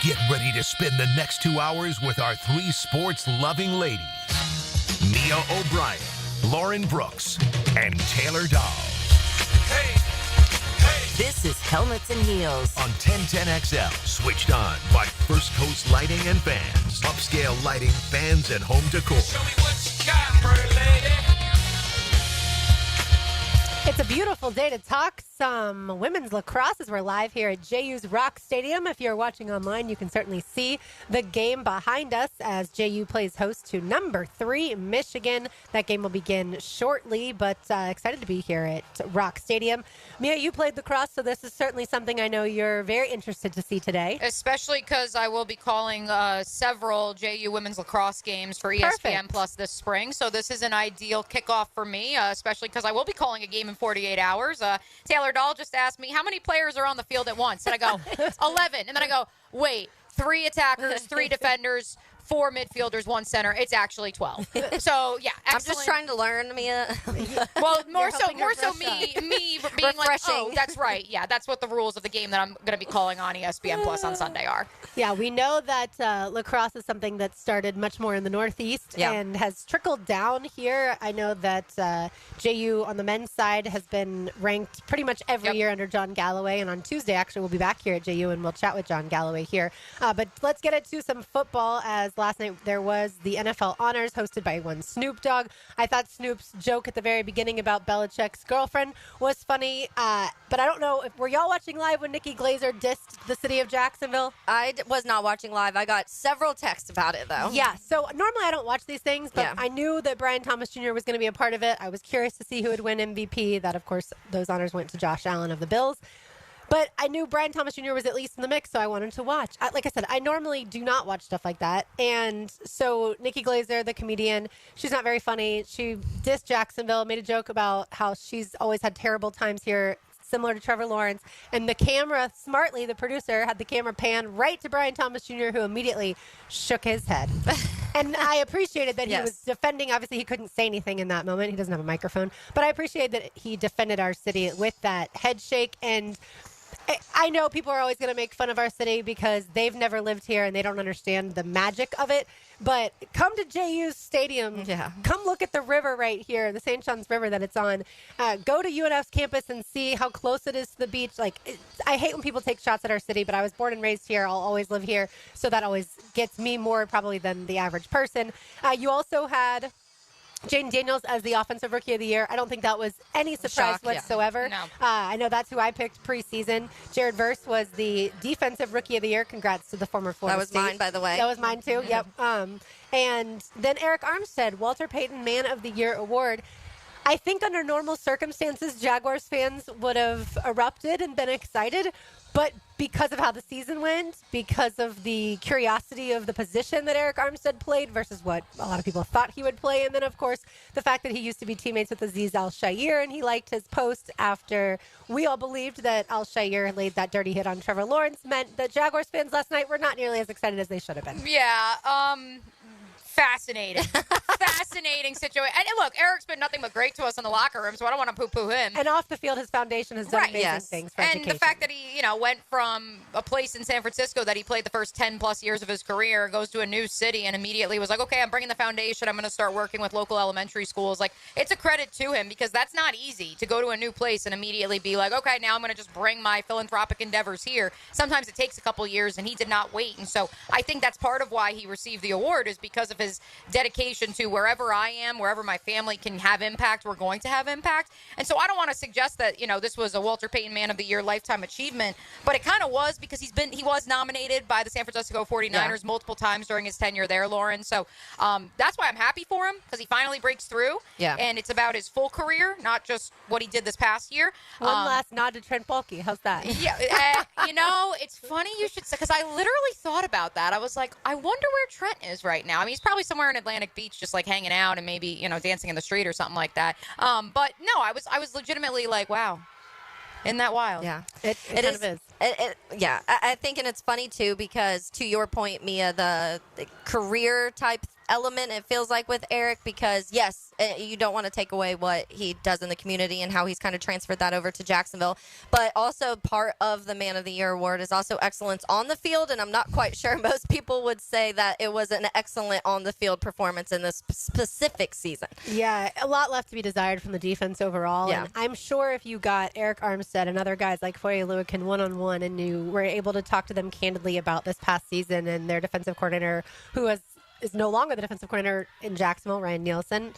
Get ready to spend the next 2 hours with our three sports-loving ladies, Mia O'Brien, Lauren Brooks, and Taylor Dawes. Hey, hey. This is Helmets and Heels On 1010XL, switched on by First Coast Lighting and Fans. Upscale lighting, fans, and home decor. Show me what you got, pretty lady. It's a beautiful day to talk some women's lacrosse as we're live here at JU's Rock Stadium. If you're watching online, you can certainly see the game behind us as JU plays host to number 3 Michigan. That game will begin shortly, but excited to be here at Rock Stadium. Mia, you played lacrosse, so this is certainly something I know you're very interested to see today. Especially because I will be calling several JU women's lacrosse games for ESPN Perfect. Plus this spring. So this is an ideal kickoff for me, especially because I will be calling a game in 48 hours. Taylor Dahl just asked me, how many players are on the field at once? And I go, 11. And then I go, wait, 3 attackers, 3 defenders, 4 midfielders, 1 center. It's actually 12. So, yeah, excellent. I'm just trying to learn, Mia. Well, more so brush me being like, Refreshing. oh, that's right. Yeah, that's what the rules of the game that I'm going to be calling on ESPN Plus on Sunday are. Yeah, we know that lacrosse is something that started much more in the Northeast and has trickled down here. I know that JU on the men's side has been ranked pretty much every year under John Galloway. And on Tuesday, actually, we'll be back here at JU and we'll chat with John Galloway here. But let's get into some football, as last night there was the NFL Honors hosted by one Snoop Dogg. I thought Snoop's joke at the very beginning about Belichick's girlfriend was funny. But I don't know, were y'all watching live when Nikki Glazer dissed the city of Jacksonville? I was not watching live. I got several texts about it, though. Yeah, so normally I don't watch these things, but I knew that Brian Thomas Jr. was going to be a part of it. I was curious to see who would win MVP. That, of course, those honors went to Josh Allen of the Bills. But I knew Brian Thomas Jr. was at least in the mix, so I wanted to watch. Like I said, I normally do not watch stuff like that. And so Nikki Glazer, the comedian, she's not very funny. She dissed Jacksonville, made a joke about how she's always had terrible times here, similar to Trevor Lawrence. And the camera, smartly, the producer, had the camera pan right to Brian Thomas Jr., who immediately shook his head. And I appreciated that he was defending. Obviously, he couldn't say anything in that moment. He doesn't have a microphone. But I appreciate that he defended our city with that head shake. And I know people are always going to make fun of our city because they've never lived here and they don't understand the magic of it. But come to JU's stadium. Yeah. Come look at the river right here, the St. John's River that it's on. Go to UNF's campus and see how close it is to the beach. I hate when people take shots at our city, but I was born and raised here. I'll always live here. So that always gets me more probably than the average person. You also had Jaden Daniels as the Offensive Rookie of the Year. I don't think that was any surprise whatsoever. No. I know that's who I picked preseason. Jared Verse was the Defensive Rookie of the Year. Congrats to the former Florida State. That was mine, by the way. That was mine, too. Yep. And then Eric Armstead, Walter Payton Man of the Year Award. I think under normal circumstances, Jaguars fans would have erupted and been excited. But because of how the season went, because of the curiosity of the position that Eric Armstead played versus what a lot of people thought he would play, and then, of course, the fact that he used to be teammates with Azeez Al-Shaair, and he liked his post after we all believed that Al-Shaair laid that dirty hit on Trevor Lawrence, meant that Jaguars fans last night were not nearly as excited as they should have been. Yeah, fascinating. Fascinating situation. And look, Eric's been nothing but great to us in the locker room, so I don't want to poo-poo him. And off the field, his foundation has done amazing things for education. And the fact that he, went from a place in San Francisco that he played the first 10-plus years of his career, goes to a new city, and immediately was like, okay, I'm bringing the foundation. I'm going to start working with local elementary schools. It's a credit to him because that's not easy to go to a new place and immediately be like, okay, now I'm going to just bring my philanthropic endeavors here. Sometimes it takes a couple years, and he did not wait. And so I think that's part of why he received the award is because of his dedication to wherever I am, wherever my family can have impact, we're going to have impact. And so I don't want to suggest that, this was a Walter Payton Man of the Year lifetime achievement, but it kind of was because he was nominated by the San Francisco 49ers multiple times during his tenure there, Lauren. So that's why I'm happy for him because he finally breaks through. Yeah. And it's about his full career, not just what he did this past year. One last nod to Trent Baalke. How's that? Yeah. It's funny you should say, because I literally thought about that. I was like, I wonder where Trent is right now. I mean, he's probably somewhere in Atlantic Beach just hanging out and maybe, dancing in the street or something like that. But no, I was legitimately like, wow. Isn't that wild? Yeah, it kind of is. I think, and it's funny too because to your point, Mia, the career type element, it feels like, with Eric, because, yes, you don't want to take away what he does in the community and how he's kind of transferred that over to Jacksonville. But also part of the Man of the Year award is also excellence on the field, and I'm not quite sure most people would say that it was an excellent on-the-field performance in this specific season. Yeah, a lot left to be desired from the defense overall. Yeah. And I'm sure if you got Eric Armstead and other guys like Foye Oluokun one-on-one and you were able to talk to them candidly about this past season and their defensive coordinator, who is no longer the defensive coordinator in Jacksonville, Ryan Nielsen.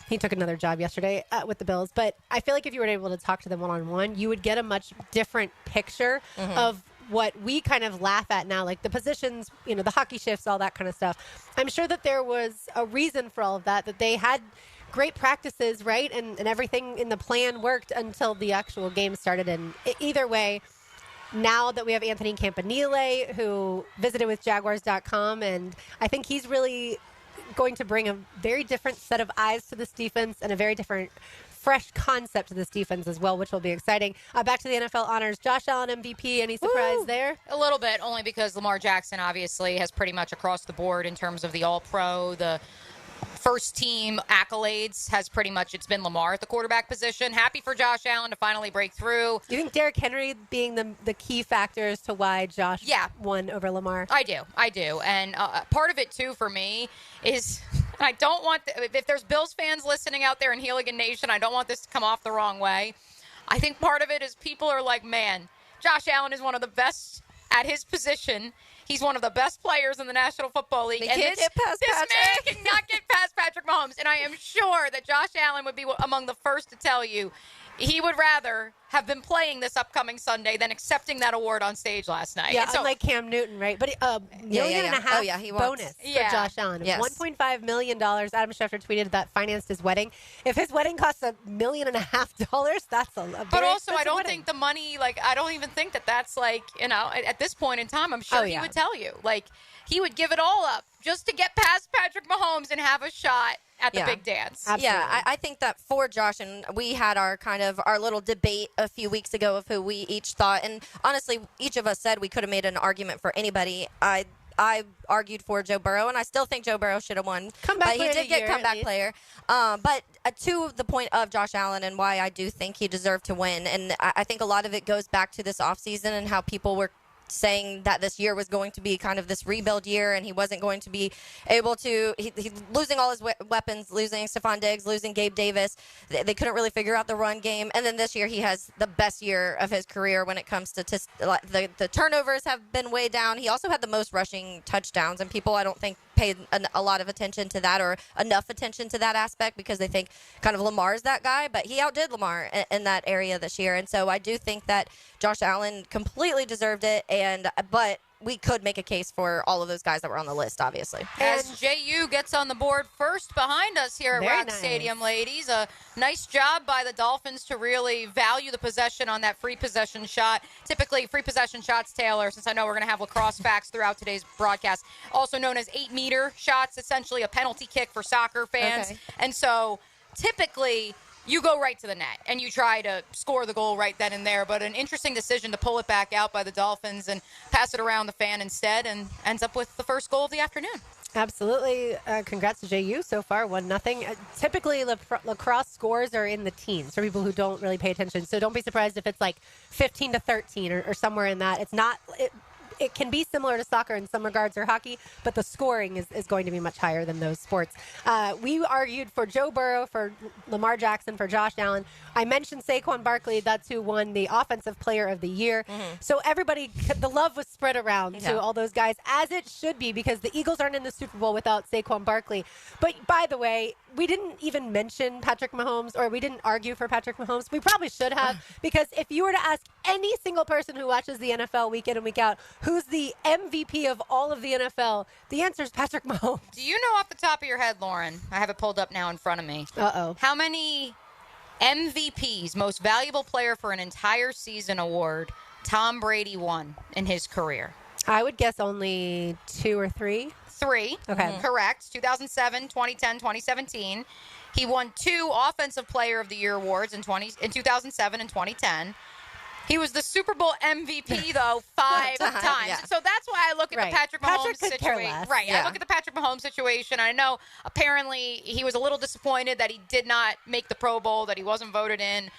He took another job yesterday with the Bills. But I feel like if you were able to talk to them one-on-one, you would get a much different picture of what we kind of laugh at now, like the positions, the hockey shifts, all that kind of stuff. I'm sure that there was a reason for all of that they had great practices, right? And everything in the plan worked until the actual game started. And either way, now that we have Anthony Campanile, who visited with Jaguars.com, and I think he's really going to bring a very different set of eyes to this defense and a very different, fresh concept to this defense as well, which will be exciting. Back to the NFL honors. Josh Allen MVP. Any surprise there? A little bit, only because Lamar Jackson obviously has pretty much across the board in terms of the All-Pro, the first team accolades has pretty much, it's been Lamar at the quarterback position. Happy for Josh Allen to finally break through. Do you think Derrick Henry being the key factor as to why Josh won over Lamar? I do. And part of it, too, for me is I don't want, if there's Bills fans listening out there in Healigan Nation, I don't want this to come off the wrong way. I think part of it is people are like, man, Josh Allen is one of the best at his position. He's one of the best players in the National Football League. And this man cannot get past Patrick Mahomes. And I am sure that Josh Allen would be among the first to tell you he would rather have been playing this upcoming Sunday than accepting that award on stage last night. Yeah, unlike Cam Newton, right? But million and a half bonus for Josh Allen. Yes. $1.5 million. Adam Schefter tweeted that financed his wedding. If his wedding costs $1.5 million, that's a But also, I don't wedding. think the money, I don't even think that's at this point in time, I'm sure he would tell you. He would give it all up just to get past Patrick Mahomes and have a shot at the big dance. Absolutely. Yeah, I think that for Josh, and we had our little debate a few weeks ago of who we each thought, and honestly, each of us said we could have made an argument for anybody. I argued for Joe Burrow, and I still think Joe Burrow should have won. But he did get comeback player. But to the point of Josh Allen and why I do think he deserved to win, and I think a lot of it goes back to this offseason and how people were saying that this year was going to be kind of this rebuild year and he wasn't going to be able to he's losing all his weapons, losing Stephon Diggs, losing Gabe Davis. They couldn't really figure out the run game, and then this year he has the best year of his career when it comes to the turnovers have been way down. He also had the most rushing touchdowns, and people I don't think paid a lot of attention to that or enough attention to that aspect because they think kind of Lamar's that guy, but he outdid Lamar in that area this year. And so I do think that Josh Allen completely deserved it, but we could make a case for all of those guys that were on the list, obviously. As JU gets on the board first behind us here at Rock Stadium, ladies. A nice job by the Dolphins to really value the possession on that free possession shot. Typically, free possession shots, Taylor, since I know we're going to have lacrosse facts throughout today's broadcast, also known as 8-meter shots, essentially a penalty kick for soccer fans. Okay. And so typically you go right to the net and you try to score the goal right then and there. But an interesting decision to pull it back out by the Dolphins and pass it around the fan instead, and ends up with the first goal of the afternoon. Absolutely. Congrats to JU so far, 1-0. Typically, lacrosse scores are in the teens for people who don't really pay attention. So don't be surprised if it's like 15-13 or somewhere in that. It's not. It can be similar to soccer in some regards or hockey, but the scoring is going to be much higher than those sports. We argued for Joe Burrow, for Lamar Jackson, for Josh Allen. I mentioned Saquon Barkley. That's who won the Offensive Player of the Year. Mm-hmm. So everybody, the love was spread around to all those guys, as it should be, because the Eagles aren't in the Super Bowl without Saquon Barkley. But by the way, we didn't even mention Patrick Mahomes, or we didn't argue for Patrick Mahomes. We probably should have, because if you were to ask any single person who watches the NFL week in and week out, who's the MVP of all of the NFL, the answer is Patrick Mahomes. Do you know off the top of your head, Lauren, I have it pulled up now in front of me, how many MVPs, most valuable player for an entire season award, Tom Brady won in his career? I would guess only 2 or 3. 3. Okay. Correct. 2007, 2010, 2017. He won 2 Offensive Player of the Year awards in 2007 and 2010. He was the Super Bowl MVP, though, 5 times. Yeah. So that's why I look at the Patrick Mahomes situation. Right. Yeah. I look at the Patrick Mahomes situation. I know apparently he was a little disappointed that he did not make the Pro Bowl, that he wasn't voted in.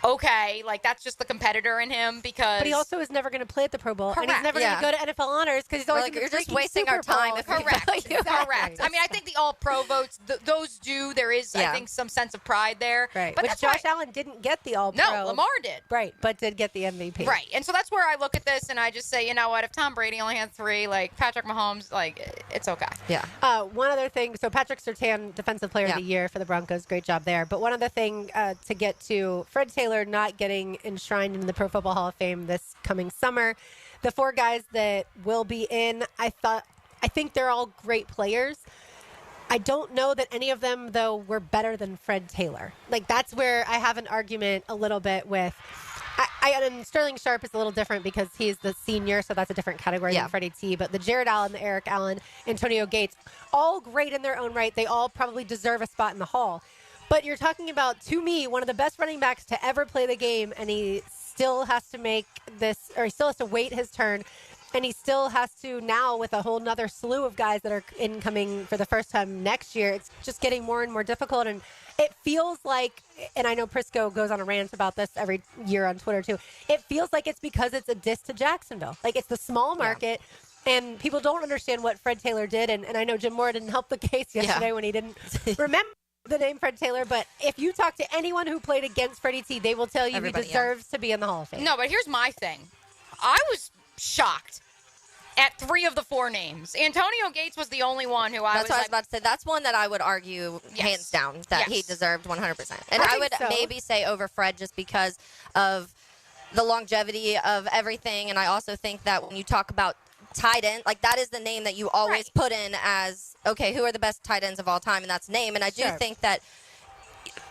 Okay, like that's just the competitor in him because. But he also is never going to play at the Pro Bowl, Correct. and he's never going to go to NFL honors because he's always like, in the you're just freaking wasting Super our time Bowl. if we Correct. tell you. Correct. I mean, I think the All-Pro votes, those do. There is, I think, some sense of pride there. Right. But Which that's Josh why, Allen didn't get the All-Pro. No, Lamar did. Right, but did get the MVP. Right. And so that's where I look at this and I just say, you know what? If Tom Brady only had 3, like Patrick Mahomes, like it's okay. Yeah. One other thing. So Patrick Surtain, Defensive Player of the Year for the Broncos. Great job there. But one other thing to get to, Fred Taylor not getting enshrined in the Pro Football Hall of Fame this coming summer. The 4 guys that will be in, I think they're all great players. I don't know that any of them, though, were better than Fred Taylor. Like, that's where I have an argument a little bit with. And Sterling Sharp is a little different because he's the senior, so that's a different category than Freddie T. But the Jared Allen, the Eric Allen, Antonio Gates, all great in their own right. They all probably deserve a spot in the Hall. But you're talking about, to me, one of the best running backs to ever play the game, and he still has to make this, or he still has to wait his turn, and he still has to now, with a whole nother slew of guys that are incoming for the first time next year, it's just getting more and more difficult. And it feels like, and I know Prisco goes on a rant about this every year on Twitter too, it feels like it's because it's a diss to Jacksonville. Like, it's the small market. And people don't understand what Fred Taylor did. And I know Jim Moore didn't help the case yesterday when he didn't remember the name Fred Taylor, but if you talk to anyone who played against Freddie T, they will tell you he deserves to be in the Hall of Fame. No, but here's my thing. I was shocked at 3 of the 4 names. Antonio Gates was the only one who That's what I was about to say. That's one that I would argue hands down that he deserved 100%. And I would maybe say over Fred just because of the longevity of everything. And I also think that when you talk about tight end, like that is the name that you always put in as, okay, who are the best tight ends of all time? And that's name. And I do think that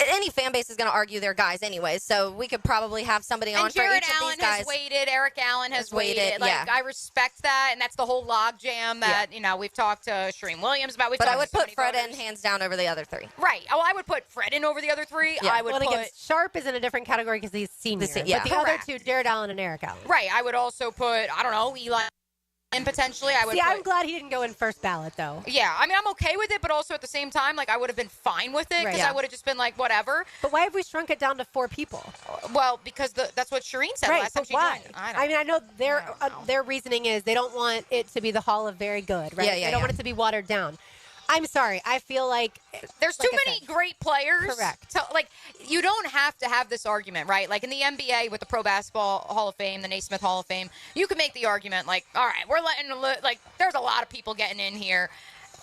any fan base is going to argue their guys anyways, so we could probably have somebody on for each of these guys. Jared Allen has waited. Eric Allen has waited. Like, I respect that, and that's the whole log jam that, you know, we've talked to Shereen Williams about. But I would put Fred in hands down over the other 3. Right. Oh, I would put Fred in over the other 3. I would put Sharp is in a different category because he's senior. But the other 2, Jared Allen and Eric Allen. Right. I would also put, I don't know, Eli. And potentially, I would. See, I'm glad he didn't go in first ballot, though. Yeah, I mean, I'm okay with it, but also at the same time, like, I would have been fine with it because I would have just been like, whatever. But why have we shrunk it down to 4 people? Well, because that's what Shereen said last time she joined. I mean, I know their reasoning is they don't want it to be the Hall of Very Good, right? They don't want it to be watered down. I'm sorry. I feel like there's too many great players. Correct. Like, you don't have to have this argument, right? Like in the NBA with the Pro Basketball Hall of Fame, the Naismith Hall of Fame, you can make the argument like, all right, we're letting, like, there's a lot of people getting in here.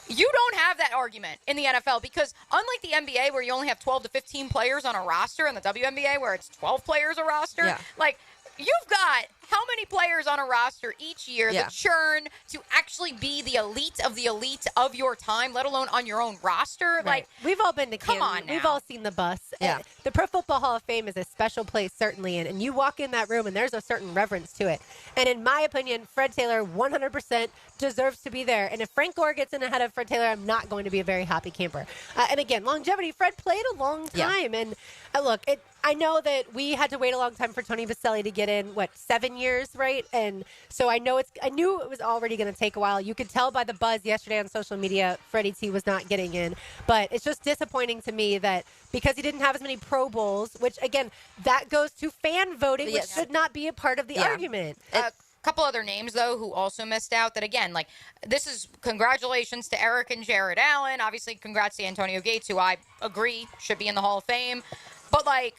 You don't have that argument in the NFL because unlike the NBA where you only have 12 to 15 players on a roster and the WNBA where it's 12 players a roster, like, you've got how many players on a roster each year that churn to actually be the elite of your time, let alone on your own roster? Right. Like, we've all been to Canton. Come on now. We've all seen the bus. Yeah. The Pro Football Hall of Fame is a special place, certainly, and you walk in that room and there's a certain reverence to it. And in my opinion, Fred Taylor 100% deserves to be there. And if Frank Gore gets in ahead of Fred Taylor, I'm not going to be a very happy camper. And again, longevity. Fred played a long time, and look, I know that we had to wait a long time for Tony Vaselli to get in, 7 years, right? And so I knew it was already going to take a while. You could tell by the buzz yesterday on social media, Freddie T was not getting in. But it's just disappointing to me that because he didn't have as many Pro Bowls, which, again, that goes to fan voting, which should not be a part of the argument. A couple other names, though, who also missed out that, again, like, this is congratulations to Eric and Jared Allen. Obviously, congrats to Antonio Gates, who I agree should be in the Hall of Fame. But, like,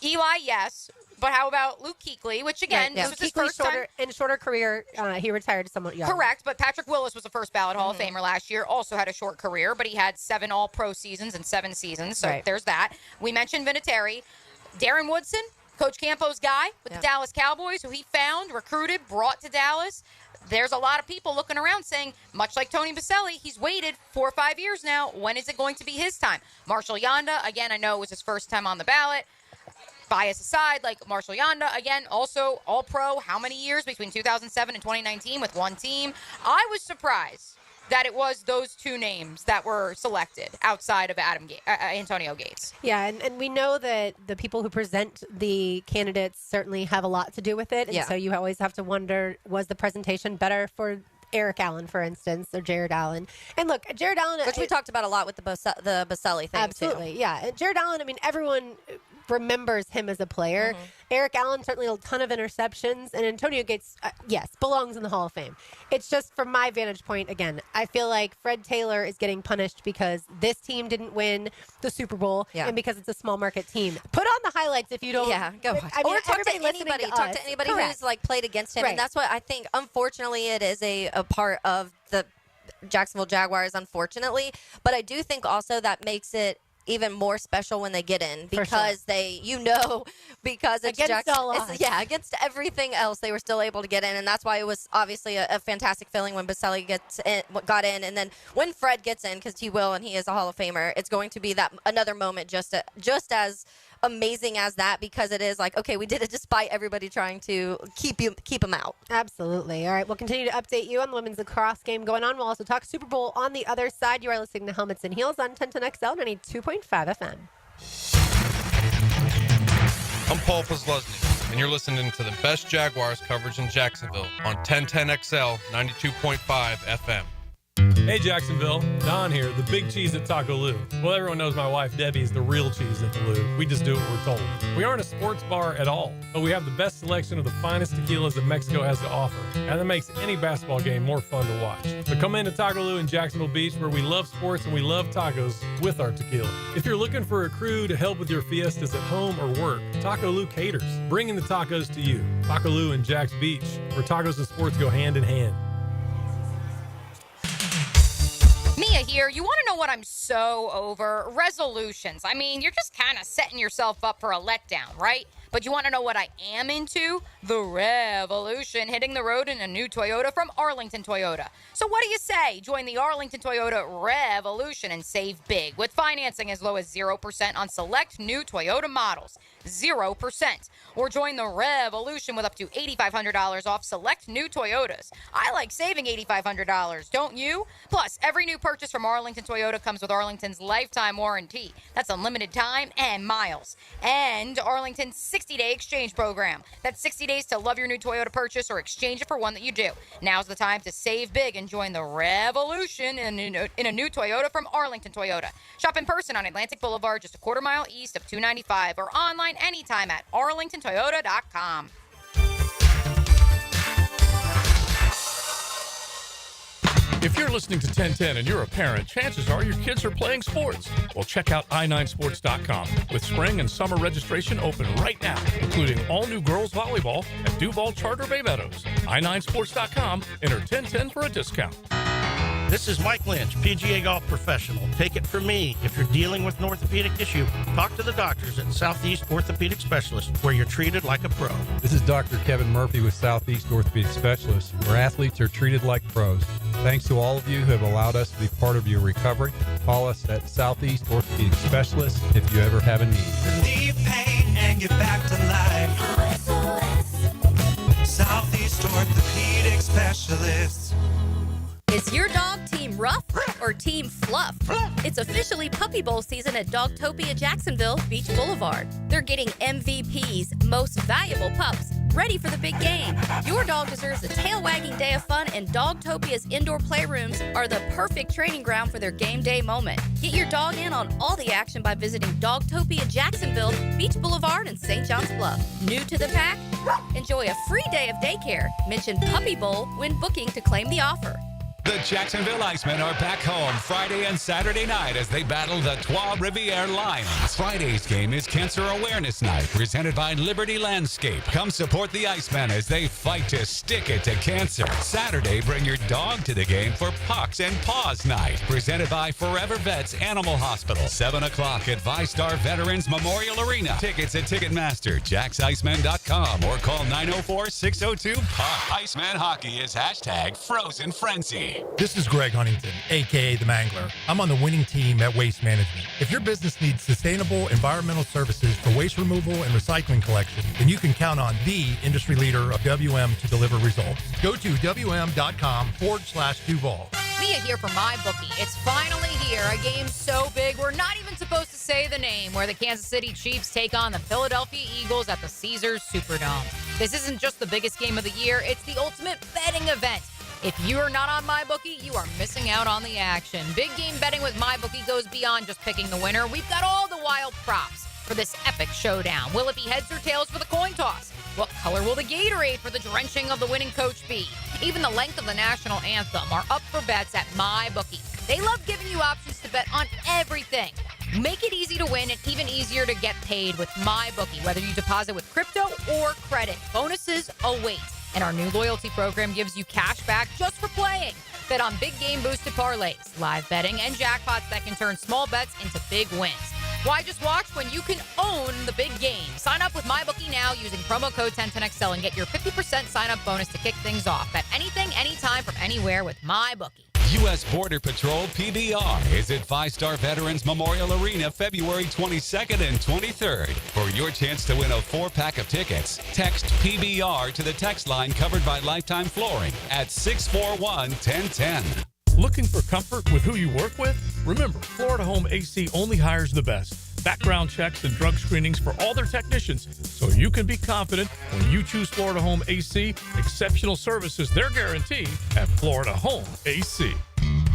Eli, yes. But how about Luke Kuechly, which, again, this was his first time. In shorter career, he retired somewhat young. Correct, but Patrick Willis was a first-ballot Hall of Famer last year, also had a short career, but he had 7 All-Pro seasons and 7 seasons, so there's that. We mentioned Vinatieri. Darren Woodson, Coach Campo's guy with the Dallas Cowboys, who he found, recruited, brought to Dallas. There's a lot of people looking around saying, much like Tony Vaselli, he's waited 4 or 5 years now. When is it going to be his time? Marshall Yanda, again, I know it was his first time on the ballot. Bias aside, like Marshall Yanda, again, also All-Pro, how many years between 2007 and 2019 with one team? I was surprised that it was those two names that were selected outside of Antonio Gates. Yeah, and we know that the people who present the candidates certainly have a lot to do with it. And so you always have to wonder, was the presentation better for Eric Allen, for instance, or Jared Allen? And look, Jared Allen... Which we talked about a lot with the Baselli thing, absolutely, yeah. Jared Allen, I mean, everyone remembers him as a player. Eric Allen, certainly a ton of interceptions. And Antonio Gates, yes, belongs in the Hall of Fame. It's just, from my vantage point, again, I feel like Fred Taylor is getting punished because this team didn't win the Super Bowl and because it's a small market team. Put on the highlights if you don't. Yeah, go watch. I mean, or talk to anybody. Talk to anybody who's like played against him. Right. And that's what I think, unfortunately, it is a part of the Jacksonville Jaguars, unfortunately. But I do think also that makes it even more special when they get in because because it's against all odds. Against everything else, they were still able to get in, and that's why it was obviously a fantastic feeling when Baselli got in, and then when Fred gets in, because he will, and he is a Hall of Famer. It's going to be that another moment just as amazing as that, because it is like, okay, we did it despite everybody trying to keep him out. Absolutely. All right, we'll continue to update you on the women's lacrosse game going on. We'll also talk Super Bowl on the other side. You are listening to Helmets and Heels on 1010XL 92.5 FM. I'm Paul Pozlesny, and you're listening to the best Jaguars coverage in Jacksonville on 1010XL 92.5 FM. Hey Jacksonville, Don here, the big cheese at Taco Lou. Well, everyone knows my wife Debbie is the real cheese at the Lou. We just do what we're told. We aren't a sports bar at all, but we have the best selection of the finest tequilas that Mexico has to offer, and that makes any basketball game more fun to watch. So come into Taco Lou in Jacksonville Beach, where we love sports and we love tacos with our tequila. If you're looking for a crew to help with your fiestas at home or work, Taco Lou caters, bringing the tacos to you. Taco Lou in Jax Beach, where tacos and sports go hand in hand. Mia here. You want to know what I'm so over? Resolutions. I mean, you're just kind of setting yourself up for a letdown, right? But you want to know what I am into? The revolution, hitting the road in a new Toyota from Arlington Toyota. So what do you say? Join the Arlington Toyota Revolution and save big with financing as low as 0% on select new Toyota models. 0%. Or join the revolution with up to $8,500 off select new Toyotas. I like saving $8,500, don't you? Plus, every new purchase from Arlington Toyota comes with Arlington's lifetime warranty. That's unlimited time and miles. And Arlington's 60-day exchange program. That's 60 days to love your new Toyota purchase or exchange it for one that you do. Now's the time to save big and join the revolution in a new Toyota from Arlington Toyota. Shop in person on Atlantic Boulevard, just a quarter mile east of 295, or online anytime at arlingtontoyota.com. If you're listening to 1010 and you're a parent, chances are your kids are playing sports. Well, check out i9sports.com with spring and summer registration open right now, including all new girls volleyball at Duval Charter Bay Meadows. i9sports.com, enter 1010 for a discount. This is Mike Lynch, PGA Golf Professional. Take it from me. If you're dealing with an orthopedic issue, talk to the doctors at Southeast Orthopedic Specialists, where you're treated like a pro. This is Dr. Kevin Murphy with Southeast Orthopedic Specialists, where athletes are treated like pros. Thanks to all of you who have allowed us to be part of your recovery. Call us at Southeast Orthopedic Specialists if you ever have a need. Relieve pain and get back to life. Southeast Orthopedic Specialists. Is your dog Team Rough or Team Fluff? It's officially Puppy Bowl season at Dogtopia Jacksonville Beach Boulevard. They're getting MVPs, most valuable pups, ready for the big game. Your dog deserves a tail-wagging day of fun, and Dogtopia's indoor playrooms are the perfect training ground for their game day moment. Get your dog in on all the action by visiting Dogtopia Jacksonville Beach Boulevard and St. John's Bluff. New to the pack? Enjoy a free day of daycare. Mention Puppy Bowl when booking to claim the offer. The Jacksonville Icemen are back home Friday and Saturday night as they battle the Trois Rivières Lions. Friday's game is Cancer Awareness Night, presented by Liberty Landscape. Come support the Icemen as they fight to stick it to cancer. Saturday, bring your dog to the game for Pucks and Paws Night, presented by Forever Vets Animal Hospital. 7 o'clock at ViStar Veterans Memorial Arena. Tickets at Ticketmaster, JacksIcemen.com, or call 904-602-PUCK. Iceman Hockey is #Frozen Frenzy. This is Greg Huntington, a.k.a. The Mangler. I'm on the winning team at Waste Management. If your business needs sustainable environmental services for waste removal and recycling collection, then you can count on the industry leader of WM to deliver results. Go to WM.com/Duval. Mia here for MyBookie. It's finally here. A game so big we're not even supposed to say the name, where the Kansas City Chiefs take on the Philadelphia Eagles at the Caesars Superdome. This isn't just the biggest game of the year, it's the ultimate betting event. If you are not on MyBookie, you are missing out on the action. Big game betting with MyBookie goes beyond just picking the winner. We've got all the wild props for this epic showdown. Will it be heads or tails for the coin toss? What color will the Gatorade for the drenching of the winning coach be? Even the length of the national anthem are up for bets at MyBookie. They love giving you options to bet on everything. Make it easy to win and even easier to get paid with MyBookie, whether you deposit with crypto or credit. Bonuses await. And our new loyalty program gives you cash back just for playing. Bet on big game boosted parlays, live betting, and jackpots that can turn small bets into big wins. Why just watch when you can own the big game? Sign up with MyBookie now using promo code 1010XL and get your 50% sign-up bonus to kick things off. Bet anything, anytime, from anywhere with MyBookie. U.S. Border Patrol PBR is at 5-Star Veterans Memorial Arena February 22nd and 23rd. For your chance to win a 4-pack of tickets, text PBR to the text line covered by Lifetime Flooring at 641-1010. Looking for comfort with who you work with? Remember, Florida Home AC only hires the best. Background checks and drug screenings for all their technicians, so you can be confident when you choose Florida Home AC. Exceptional service is their guarantee at Florida Home AC.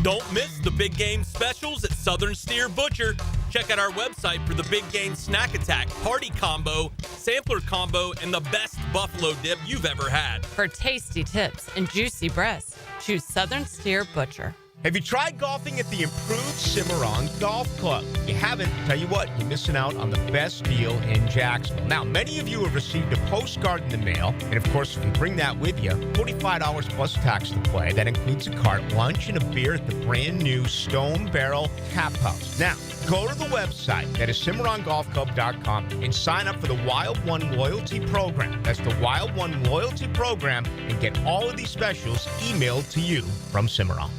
Don't miss the big game specials at Southern Steer Butcher. Check out our website for the big game snack attack, party combo, sampler combo, and the best buffalo dip you've ever had. For tasty tips and juicy breasts, choose Southern Steer Butcher. Have you tried golfing at the improved Cimarron Golf Club? If you haven't, tell you what, you're missing out on the best deal in Jacksonville. Now, many of you have received a postcard in the mail, and of course, if you bring that with you, $45 plus tax to play. That includes a cart, lunch, and a beer at the brand new Stone Barrel Tap House. Now, go to the website, that is CimarronGolfClub.com, and sign up for the Wild One Loyalty Program. That's the Wild One Loyalty Program, and get all of these specials emailed to you from Cimarron.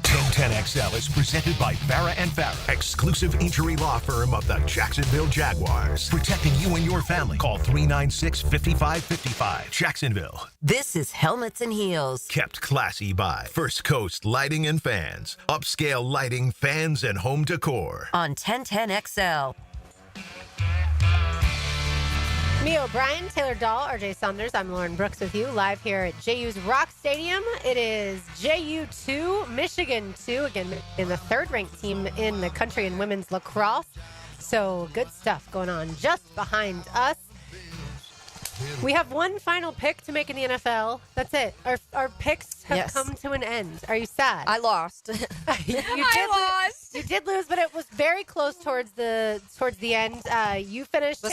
1010XL is presented by Farah & Farah, exclusive injury law firm of the Jacksonville Jaguars. Protecting you and your family. Call 396-5555. Jacksonville. This is Helmets and Heels. Kept classy by First Coast Lighting and Fans. Upscale lighting, fans, and home decor. On 1010XL. Mia O'Brien, Taylor Dahl, RJ Saunders. I'm Lauren Brooks with you, live here at JU's Rock Stadium. It is JU 2, Michigan 2, again, in the third-ranked team in the country in women's lacrosse. So good stuff going on just behind us. We have one final pick to make in the NFL. That's it. Our picks have come to an end. Are you sad? I lost. You did lose, but it was very close towards the end. You finished.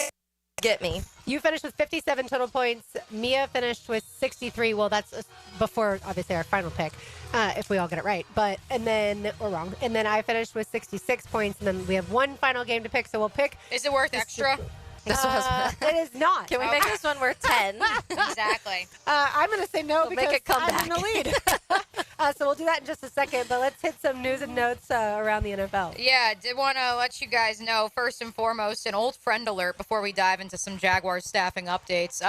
Get me. You finished with 57 total points. Mia finished with 63. Well, that's before, obviously, our final pick, if we all get it right. Or wrong. And then I finished with 66 points, and then we have one final game to pick, so we'll pick. Is it worth extra? It is not. Can we make this one worth 10? Exactly. I'm going to say no because make it come I'm in the lead. So we'll do that in just a second, but let's hit some news and notes around the NFL. Yeah, did want to let you guys know, first and foremost, an old friend alert before we dive into some Jaguars staffing updates.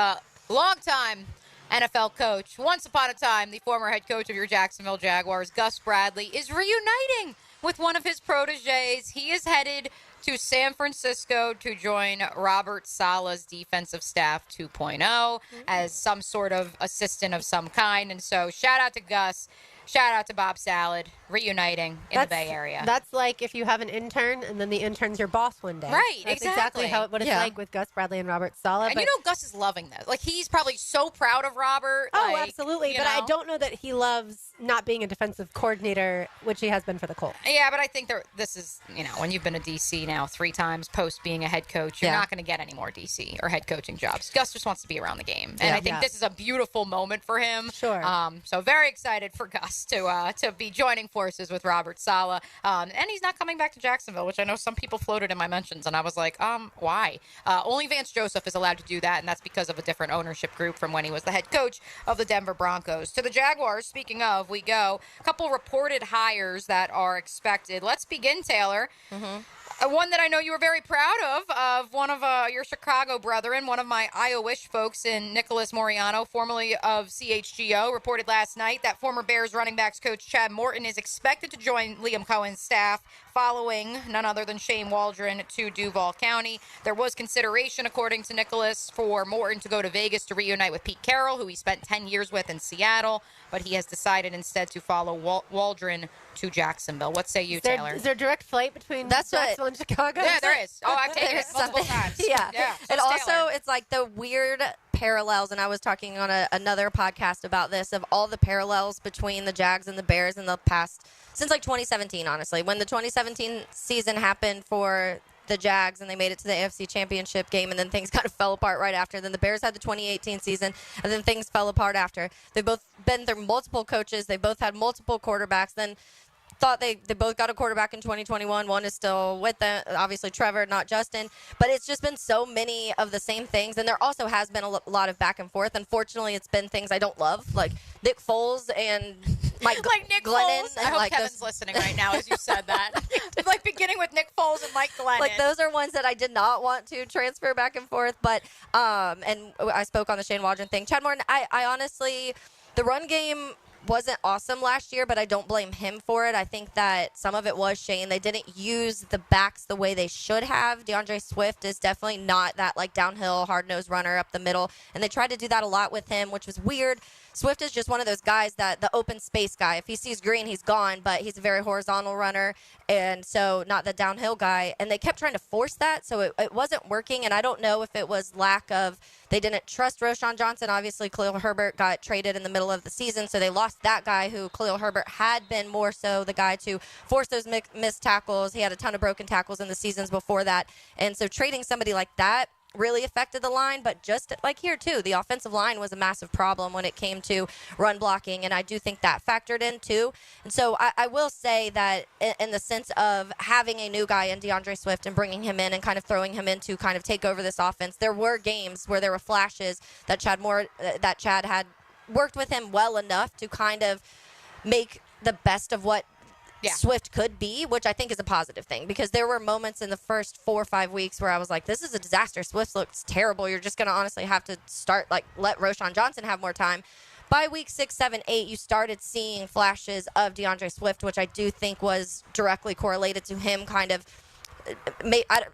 Longtime NFL coach, once upon a time, the former head coach of your Jacksonville Jaguars, Gus Bradley, is reuniting with one of his proteges. He is headed to San Francisco to join Robert Saleh's defensive staff 2.0 as some sort of assistant of some kind. And so shout out to Gus. Shout out to Bob Salad, reuniting in the Bay Area. That's like if you have an intern and then the intern's your boss one day. Right, That's exactly. what it's like with Gus Bradley and Robert Saleh. And you know Gus is loving this. Like, he's probably so proud of Robert. Oh, like, absolutely. But I don't know that he loves not being a defensive coordinator, which he has been for the Colts. Yeah, but I think this is, when you've been a DC now 3 times post being a head coach, you're not going to get any more DC or head coaching jobs. Gus just wants to be around the game. And I think this is a beautiful moment for him. Sure. So very excited for Gus to be joining forces with Robert Saleh. And he's not coming back to Jacksonville, which I know some people floated in my mentions. And I was like, why? Only Vance Joseph is allowed to do that, and that's because of a different ownership group from when he was the head coach of the Denver Broncos. To the Jaguars, speaking of, we go. A couple reported hires that are expected. Let's begin, Taylor. One that I know you were very proud of one of your Chicago brethren, one of my Iowish folks in Nicholas Moriano, formerly of CHGO, reported last night that former Bears running backs coach Chad Morton is expected to join Liam Cohen's staff following none other than Shane Waldron to Duval County. There was consideration, according to Nicholas, for Morton to go to Vegas to reunite with Pete Carroll, who he spent 10 years with in Seattle, but he has decided instead to follow Waldron to Jacksonville. What say you, Taylor? Is there a direct flight between Jacksonville and Chicago? Yeah, there is. Oh, I've taken it multiple times. Yeah. So And also, Taylor. it's like the weird parallels, and I was talking on another podcast about this, of all the parallels between the Jags and the Bears in the past, since like 2017, honestly. When the 2017 season happened for the Jags and they made it to the AFC Championship game, and then things kind of fell apart right after. Then the Bears had the 2018 season, and then things fell apart after. They've both been through multiple coaches. They both had multiple quarterbacks. Then thought they both got a quarterback in 2021. One is still with them, obviously Trevor, not Justin. But it's just been so many of the same things, and there also has been a lot of back and forth. Unfortunately, it's been things I don't love, like Nick Foles and Mike like Nick Glennon. Foles. I hope Kevin's listening right now as you said that. Like beginning with Nick Foles and Mike Glennon. Like those are ones that I did not want to transfer back and forth. But and I spoke on the Shane Waldron thing. Chad Morton, I honestly, the run game wasn't awesome last year, but I don't blame him for it. I think that some of it was Shane. They didn't use the backs the way they should have. DeAndre Swift is definitely not that like downhill, hard-nosed runner up the middle, and they tried to do that a lot with him, which was weird. Swift is just one of those guys that the open space guy. If he sees green, he's gone, but he's a very horizontal runner, and so not the downhill guy. And they kept trying to force that, so it wasn't working, and I don't know if it was lack of they didn't trust Roschon Johnson. Obviously, Khalil Herbert got traded in the middle of the season, so they lost that guy who Khalil Herbert had been more so the guy to force those missed tackles. He had a ton of broken tackles in the seasons before that, and so trading somebody like that really affected the line. But just like here too, the offensive line was a massive problem when it came to run blocking, and I do think that factored in too. And so I will say that in the sense of having a new guy in DeAndre Swift and bringing him in and kind of throwing him in to kind of take over this offense, there were games where there were flashes that Chad had worked with him well enough to kind of make the best of what Swift could be, which I think is a positive thing, because there were moments in the first 4 or 5 weeks where I was like, this is a disaster. Swift looks terrible. You're just going to honestly have to let Roschon Johnson have more time. By week 6, 7, 8, you started seeing flashes of DeAndre Swift, which I do think was directly correlated to him kind of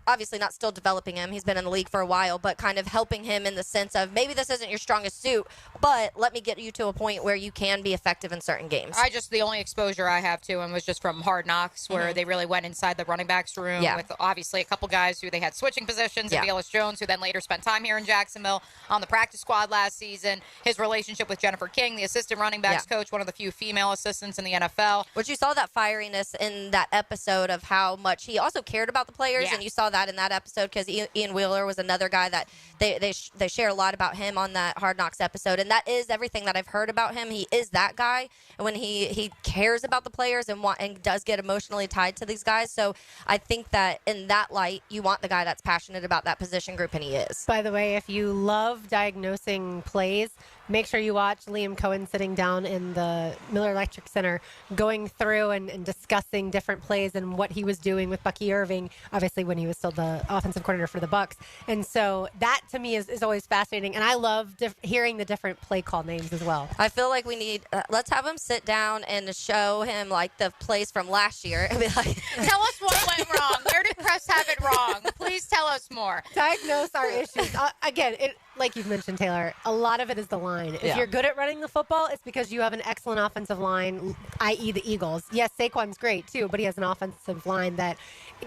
obviously not still developing him. He's been in the league for a while, but kind of helping him in the sense of maybe this isn't your strongest suit, but let me get you to a point where you can be effective in certain games. The only exposure I have to him was just from Hard Knocks, where they really went inside the running backs room with obviously a couple guys who they had switching positions, and Velus Jones, who then later spent time here in Jacksonville on the practice squad last season. His relationship with Jennifer King, the assistant running backs coach, one of the few female assistants in the NFL. Which you saw that fieriness in that episode of how much he also cared about the players, and you saw that in that episode because Ian Wheeler was another guy that they share a lot about him on that Hard Knocks episode, and that is everything that I've heard about him. He is that guy, and when he cares about the players and does get emotionally tied to these guys. So I think that in that light, you want the guy that's passionate about that position group, and he is. By the way, if you love diagnosing plays, make sure you watch Liam Cohen sitting down in the Miller Electric Center going through and discussing different plays and what he was doing with Bucky Irving, obviously when he was still the offensive coordinator for the Bucs. And so that to me is always fascinating, and I love hearing the different play call names as well. I feel like we need let's have him sit down and show him like the plays from last year and be like, tell us what went wrong. Where did Press have it wrong? Please tell us more. Diagnose our issues. Again, like you've mentioned, Taylor, a lot of it is the line. If you're good at running the football, it's because you have an excellent offensive line, i.e. the Eagles. Yes, Saquon's great too, but he has an offensive line that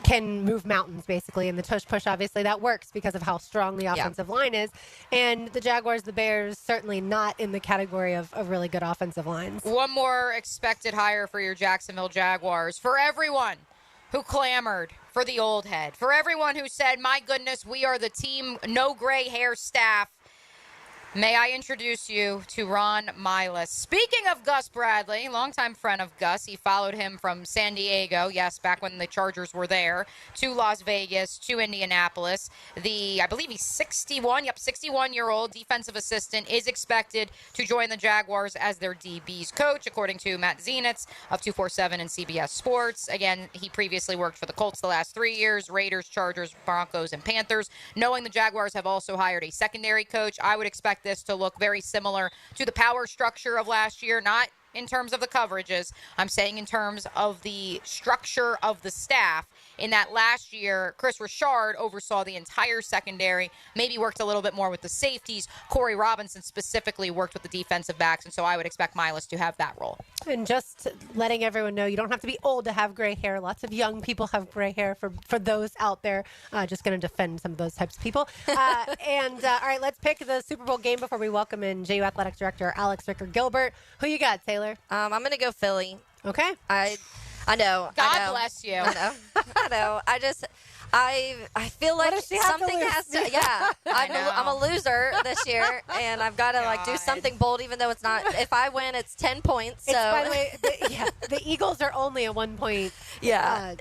can move mountains basically, and the tush push, obviously that works because of how strong the offensive line is. And the Jaguars, the Bears, certainly not in the category of really good offensive lines. One more expected hire for your Jacksonville Jaguars. For everyone who clamored for the old head, for everyone who said, my goodness, we are the team, no gray hair staff, May I introduce you to Ron Milas? Speaking of Gus Bradley, longtime friend of Gus, he followed him from San Diego, yes, back when the Chargers were there, to Las Vegas, to Indianapolis. I believe he's 61-year-old defensive assistant is expected to join the Jaguars as their DB's coach, according to Matt Zenitz of 247 and CBS Sports. Again, he previously worked for the Colts the last 3 years, Raiders, Chargers, Broncos, and Panthers. Knowing the Jaguars have also hired a secondary coach, I would expect this to look very similar to the power structure of last year, not in terms of the coverages. I'm saying in terms of the structure of the staff, in that last year, Chris Richard oversaw the entire secondary, maybe worked a little bit more with the safeties. Corey Robinson specifically worked with the defensive backs, and so I would expect Milas to have that role. And just letting everyone know, you don't have to be old to have gray hair. Lots of young people have gray hair for those out there. Just going to defend some of those types of people. All right, let's pick the Super Bowl game before we welcome in JU Athletics Director Alex Ricker-Gilbert. Who you got, Taylor? I'm going to go Philly. Okay. I know. God bless you. I know. I feel like something has to. Yeah, I'm a loser this year, and I've got to do something bold, even though it's not. If I win, it's 10 points. So. By the way, the Eagles are only a 1 point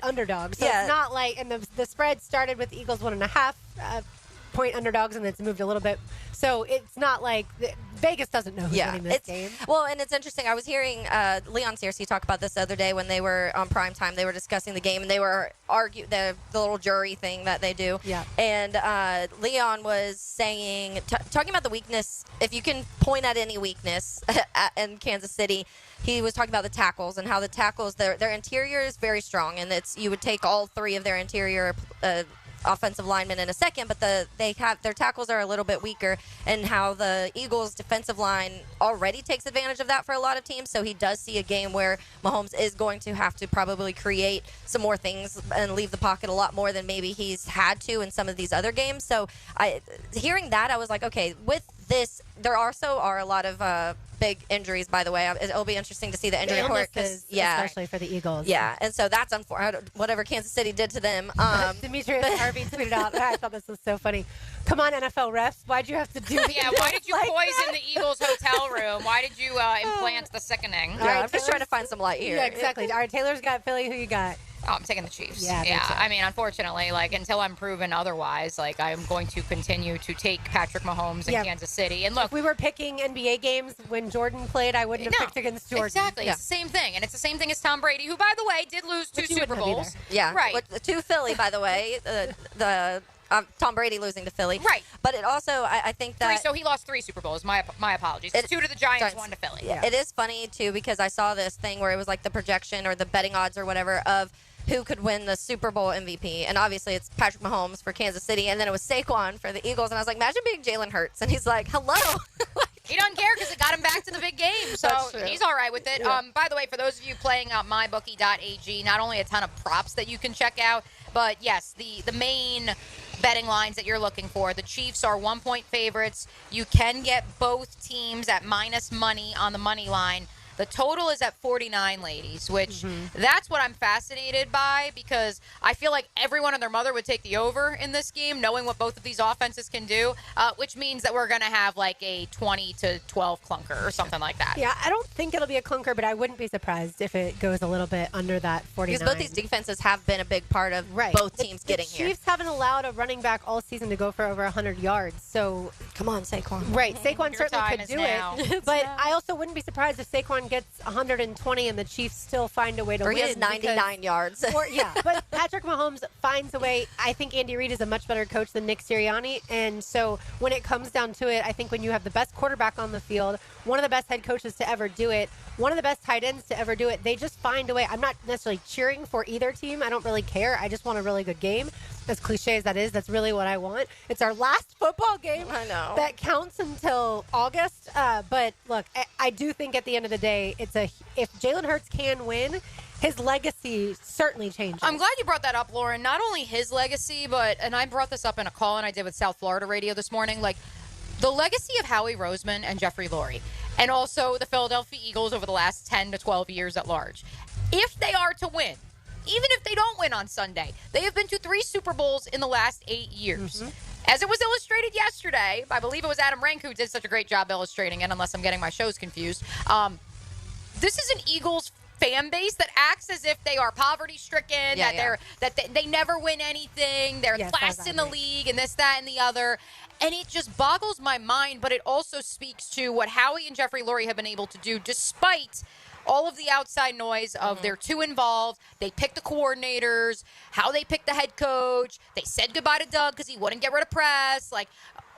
underdog, so it's not like. And the spread started with the Eagles 1.5 point underdogs, and it's moved a little bit. So it's not like Vegas doesn't know who's winning this game. Well, and it's interesting. I was hearing Leon Searcy talk about this the other day when they were on prime time. They were discussing the game, and they were arguing the little jury thing that they do. Yeah. And Leon was saying, talking about the weakness, if you can point at any weakness in Kansas City, he was talking about the tackles and how the tackles, their interior is very strong, and you would take all three of their interior offensive linemen in a second, but their tackles are a little bit weaker, and how the Eagles defensive line already takes advantage of that for a lot of teams. So he does see a game where Mahomes is going to have to probably create some more things and leave the pocket a lot more than maybe he's had to in some of these other games. So hearing that, I was like, okay, with this, there also are a lot of big injuries, by the way. It'll be interesting to see the injury report. Especially for the Eagles. Yeah, and so that's whatever Kansas City did to them. Demetrius Harvey tweeted out, I thought this was so funny. Come on, NFL refs. Why'd you have to do Yeah, why did you poison the Eagles hotel room? Why did you implant the sickening? Yeah, right, I'm just trying to find some light here. Yeah, exactly. All right, Taylor's got Philly. Who you got? Oh, I'm taking the Chiefs. Yeah. I mean, unfortunately, until I'm proven otherwise, I'm going to continue to take Patrick Mahomes in Kansas City. And look, if we were picking NBA games when Jordan played, I wouldn't have picked against Jordan. Exactly. Yeah. It's the same thing. And it's the same thing as Tom Brady, who, by the way, did lose 2 Super Bowls. Yeah. Right. To Philly, by the way. Tom Brady losing to Philly. Right. But it also, I think that... So he lost 3 Super Bowls. My apologies. 2 to the Giants, 1 to Philly. Yeah. It is funny, too, because I saw this thing where it was the projection or the betting odds or whatever of who could win the Super Bowl MVP. And obviously it's Patrick Mahomes for Kansas City, and then it was Saquon for the Eagles. And I was like, imagine being Jalen Hurts. And he's like, hello. He doesn't care because it got him back to the big game. So he's all right with it. Yeah. By the way, for those of you playing out mybookie.ag, not only a ton of props that you can check out, but yes, the main betting lines that you're looking for. The Chiefs are 1-point favorites. You can get both teams at minus money on the money line. The total is at 49, ladies, which that's what I'm fascinated by, because I feel like everyone and their mother would take the over in this game, knowing what both of these offenses can do, which means that we're going to have a 20-12 clunker or something like that. Yeah, I don't think it'll be a clunker, but I wouldn't be surprised if it goes a little bit under that 49. Because both these defenses have been a big part of both teams getting here. The Chiefs haven't allowed a running back all season to go for over 100 yards, so... Come on, Saquon. Right, Saquon certainly could do it, but I also wouldn't be surprised if Saquon gets 120 and the Chiefs still find a way to win. Or he has 99 yards. But Patrick Mahomes finds a way. I think Andy Reid is a much better coach than Nick Sirianni, and so when it comes down to it, I think when you have the best quarterback on the field, one of the best head coaches to ever do it, one of the best tight ends to ever do it, they just find a way. I'm not necessarily cheering for either team. I don't really care. I just want a really good game. As cliche as that is, that's really what I want. It's our last football game that counts until August. But look, I do think at the end of the day, if Jalen Hurts can win, his legacy certainly changes. I'm glad you brought that up, Lauren. Not only his legacy, and I brought this up in a call and I did with South Florida Radio this morning, the legacy of Howie Roseman and Jeffrey Lurie, and also the Philadelphia Eagles over the last 10 to 12 years at large. If they are to win, even if they don't win on Sunday, they have been to 3 Super Bowls in the last 8 years. As it was illustrated yesterday, I believe it was Adam Rank who did such a great job illustrating it, unless I'm getting my shows confused. This is an Eagles fan base that acts as if they are poverty-stricken, they never win anything, they're last in the league, and this, that, and the other. And it just boggles my mind, but it also speaks to what Howie and Jeffrey Lurie have been able to do despite all of the outside noise of they're too involved. They picked the coordinators, how they picked the head coach. They said goodbye to Doug because he wouldn't get rid of press. Like,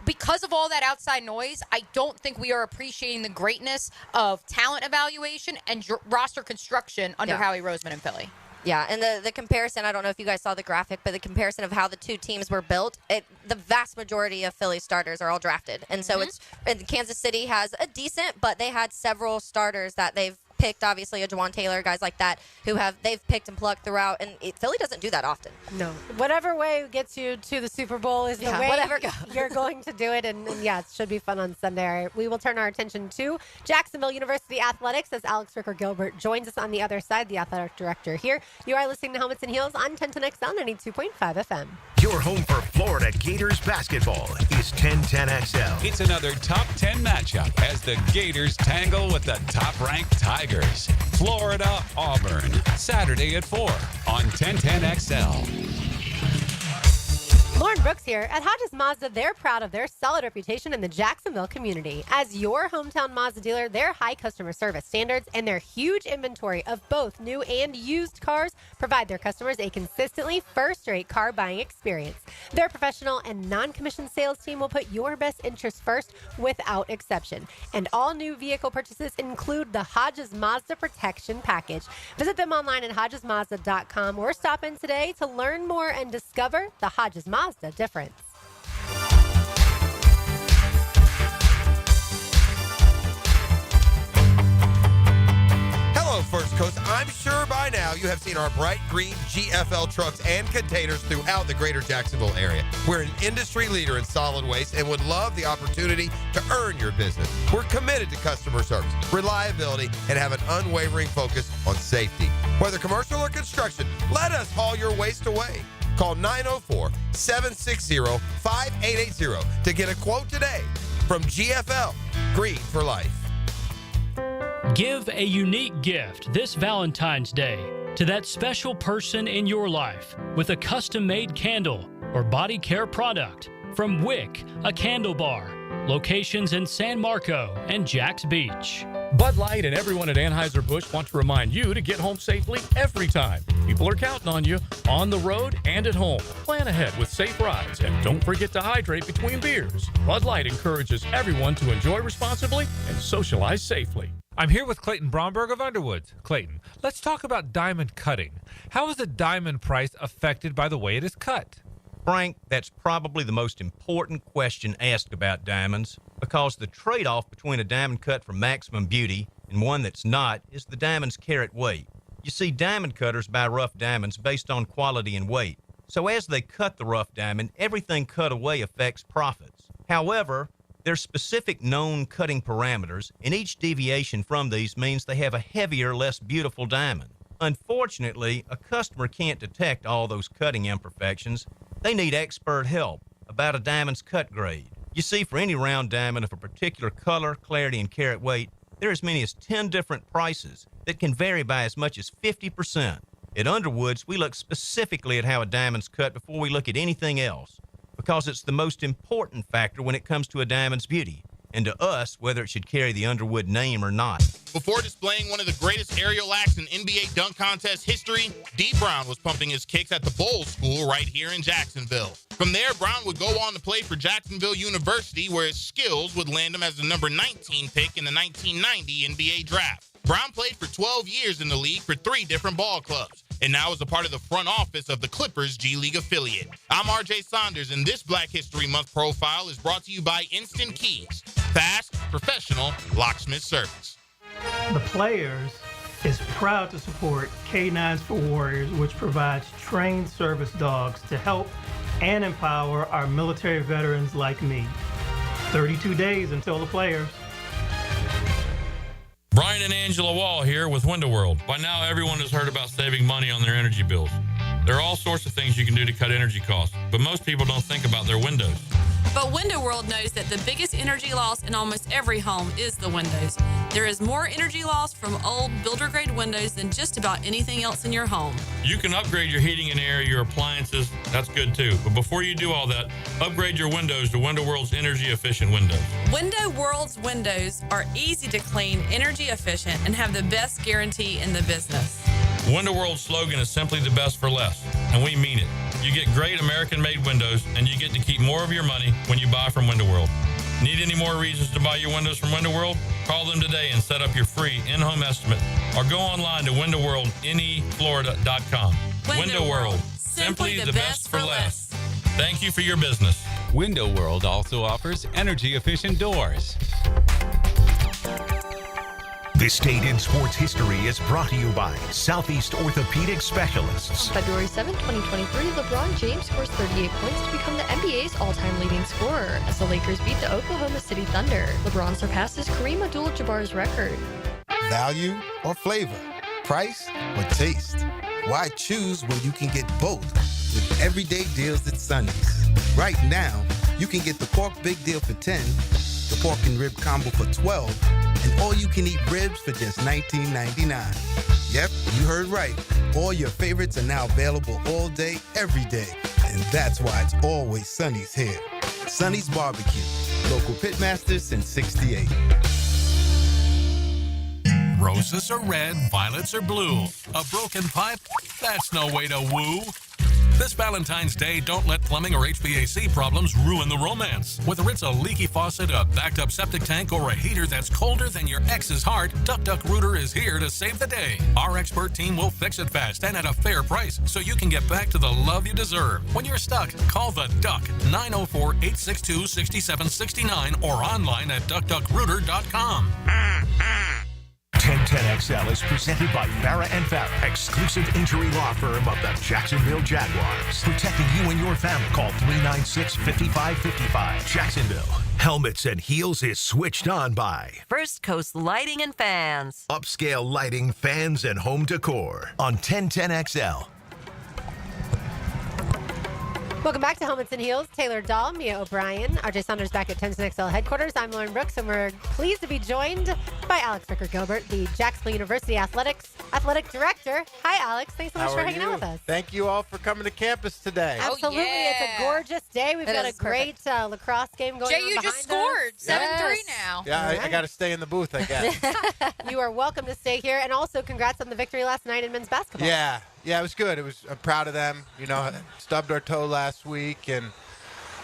because of all that outside noise, I don't think we are appreciating the greatness of talent evaluation and roster construction under Howie Roseman in Philly. Yeah, and the comparison, I don't know if you guys saw the graphic, but the comparison of how the two teams were built, the vast majority of Philly starters are all drafted. And so Kansas City has a decent, but they had several starters that they've picked, obviously a Juwan Taylor, guys like that, they've picked and plucked throughout, and Philly doesn't do that often. No. Whatever way gets you to the Super Bowl is the way you're going to do it, and it should be fun on Sunday. We will turn our attention to Jacksonville University Athletics as Alex Ricker-Gilbert joins us on the other side, the athletic director here. You are listening to Helmets and Heels on 1010XL 92.5 FM. Your home for Florida Gators basketball is 1010XL. It's another top 10 matchup as the Gators tangle with the top-ranked Tigers. Florida, Auburn, Saturday at 4 on 1010XL. Lauren Brooks here. At Hodges Mazda, they're proud of their solid reputation in the Jacksonville community. As your hometown Mazda dealer, their high customer service standards and their huge inventory of both new and used cars provide their customers a consistently first-rate car buying experience. Their professional and non-commissioned sales team will put your best interests first without exception. And all new vehicle purchases include the Hodges Mazda Protection Package. Visit them online at HodgesMazda.com or stop in today to learn more and discover the Hodges Mazda difference. Hello, First Coast. I'm sure by now you have seen our bright green GFL trucks and containers throughout the greater Jacksonville area. We're an industry leader in solid waste and would love the opportunity to earn your business. We're committed to customer service, reliability, and have an unwavering focus on safety. Whether commercial or construction, let us haul your waste away. Call 904-760-5880 to get a quote today from GFL, Green for Life. Give a unique gift this Valentine's Day to that special person in your life with a custom-made candle or body care product from Wick, a candle bar. Locations in San Marco and Jax Beach. Bud Light and everyone at Anheuser-Busch want to remind you to get home safely every time. People are counting on you on the road and at home. Plan ahead with safe rides and don't forget to hydrate between beers. Bud Light encourages everyone to enjoy responsibly and socialize safely. I'm here with Clayton Bromberg of Underwoods. Clayton, let's talk about diamond cutting. How is the diamond price affected by the way it is cut? Frank, that's probably the most important question asked about diamonds, because the trade-off between a diamond cut for maximum beauty and one that's not is the diamond's carat weight. You see, diamond cutters buy rough diamonds based on quality and weight. So as they cut the rough diamond, everything cut away affects profits. However, there's specific known cutting parameters, and each deviation from these means they have a heavier, less beautiful diamond. Unfortunately, a customer can't detect all those cutting imperfections. They need expert help about a diamond's cut grade. You see, for any round diamond of a particular color, clarity, and carat weight, there are as many as 10 different prices that can vary by as much as 50%. At Underwoods, we look specifically at how a diamond's cut before we look at anything else, because it's the most important factor when it comes to a diamond's beauty, and to us, whether it should carry the Underwood name or not. Before displaying one of the greatest aerial acts in NBA dunk contest history, D. Brown was pumping his kicks at the Bowl School right here in Jacksonville. From there, Brown would go on to play for Jacksonville University, where his skills would land him as the number 19 pick in the 1990 NBA draft. Brown played for 12 years in the league for 3 different ball clubs, and now is a part of the front office of the Clippers G League affiliate. I'm RJ Saunders, and this Black History Month profile is brought to you by Instant Keys. Fast, professional locksmith service. The Players is proud to support K9s for Warriors, which provides trained service dogs to help and empower our military veterans like me. 32 days until the Players. Brian and Angela Wall here with Window World. By now, everyone has heard about saving money on their energy bills. There are all sorts of things you can do to cut energy costs, but most people don't think about their windows. But Window World knows that the biggest energy loss in almost every home is the windows. There is more energy loss from old builder-grade windows than just about anything else in your home. You can upgrade your heating and air, your appliances. That's good too. But before you do all that, upgrade your windows to Window World's energy-efficient windows. Window World's windows are easy to clean, energy efficient, and have the best guarantee in the business. Window World's slogan is simply the best for less, and we mean it. You get great American-made windows, and you get to keep more of your money when you buy from Window World. Need any more reasons to buy your windows from Window World? Call them today and set up your free in-home estimate, or go online to windowworldneflorida.com. Window World, simply the best for less. Thank you for your business. Window World also offers energy-efficient doors. This date in sports history is brought to you by Southeast Orthopedic Specialists. On February 7, 2023, LeBron James scores 38 points to become the NBA's all-time leading scorer as the Lakers beat the Oklahoma City Thunder. LeBron surpasses Kareem Abdul-Jabbar's record. Value or flavor? Price or taste? Why choose when you can get both with everyday deals at Sonny's? Right now, you can get the pork big deal for $10, the pork and rib combo for $12, and all-you-can-eat ribs for just $19.99. Yep, you heard right. All your favorites are now available all day, every day. And that's why it's always Sonny's here. Sonny's Barbecue. Local pitmasters since '68. Roses are red, violets are blue. A broken pipe? That's no way to woo. This Valentine's Day, don't let plumbing or HVAC problems ruin the romance. Whether it's a leaky faucet, a backed-up septic tank, or a heater that's colder than your ex's heart, Duck Rooter is here to save the day. Our expert team will fix it fast and at a fair price, so you can get back to the love you deserve. When you're stuck, call the Duck, 904-862-6769, or online at duckduckrooter.com. 1010XL is presented by Farah & Farah, exclusive injury law firm of the Jacksonville Jaguars. Protecting you and your family. Call 396-5555. Jacksonville. Helmets and Heels is switched on by First Coast Lighting and Fans. Upscale Lighting, Fans, and Home Decor on 1010XL. Welcome back to Helmets and Heels. Taylor Dahl, Mia O'Brien, RJ Saunders back at 1010XL headquarters. I'm Lauren Brooks, and we're pleased to be joined by Alex Ricker-Gilbert, the Jacksonville University Athletic Director. Hi, Alex. Thanks so much for hanging out with us. Thank you all for coming to campus today. Absolutely. It's a gorgeous day. We've got a great lacrosse game going on JU just scored 7-3 now. Yeah, I got to stay in the booth, I guess. You are welcome to stay here. And also, congrats on the victory last night in men's basketball. Yeah, it was good. I'm proud of them. Stubbed our toe last week and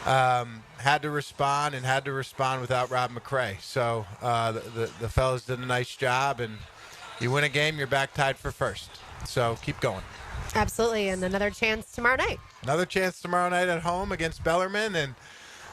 had to respond without Rob McCray. So the fellas did a nice job, and you win a game, you're back tied for first. So keep going. Absolutely, and another chance tomorrow night. Another chance tomorrow night at home against Bellarmine, and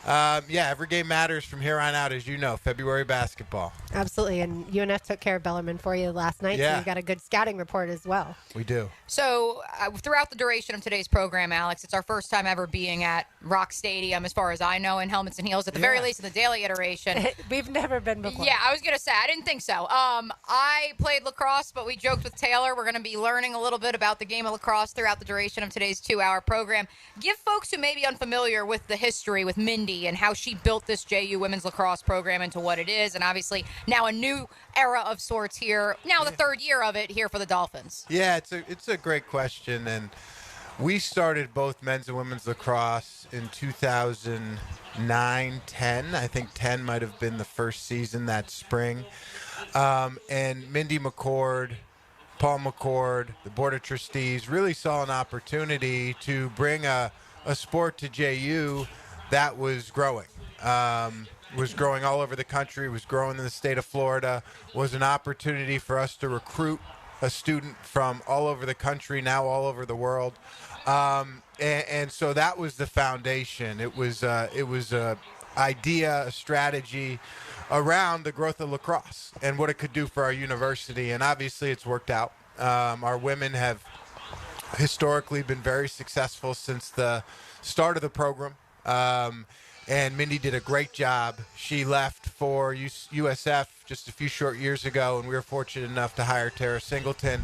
every game matters from here on out, as you know. February basketball. Absolutely, and UNF took care of Bellarmine for you last night, so you got a good scouting report as well. We do. So throughout the duration of today's program, Alex, it's our first time ever being at Rock Stadium, as far as I know, in Helmets and Heels, at the very least in the daily iteration. We've never been before. Yeah, I was going to say, I didn't think so. I played lacrosse, but we joked with Taylor. We're going to be learning a little bit about the game of lacrosse throughout the duration of today's 2-hour program. Give folks who may be unfamiliar with the history with Mindy and how she built this JU women's lacrosse program into what it is, and obviously now a new era of sorts here, now the third year of it here for the Dolphins. Yeah, it's a great question, and we started both men's and women's lacrosse in 2009, 10. I think 10 might have been the first season that spring. And Mindy McCord, Paul McCord, the Board of Trustees really saw an opportunity to bring a sport to JU that was growing. Was growing all over the country, was growing in the state of Florida, was an opportunity for us to recruit a student from all over the country, now all over the world. And so that was the foundation. It was a idea, a strategy around the growth of lacrosse and what it could do for our university. And obviously it's worked out. Our women have historically been very successful since the start of the program. And Mindy did a great job. She left for USF just a few short years ago, and we were fortunate enough to hire Tara Singleton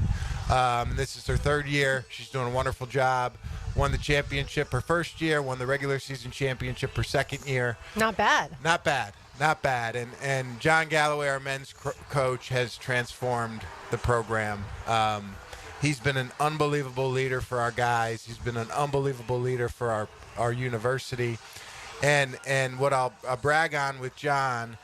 This is her third year. She's doing a wonderful job. Won the championship her first year, won the regular season championship her second year. Not bad. Not bad. Not bad. And John Galloway, our men's coach, has transformed the program. He's been an unbelievable leader for our guys. He's been an unbelievable leader for our university. And what I'll brag on with John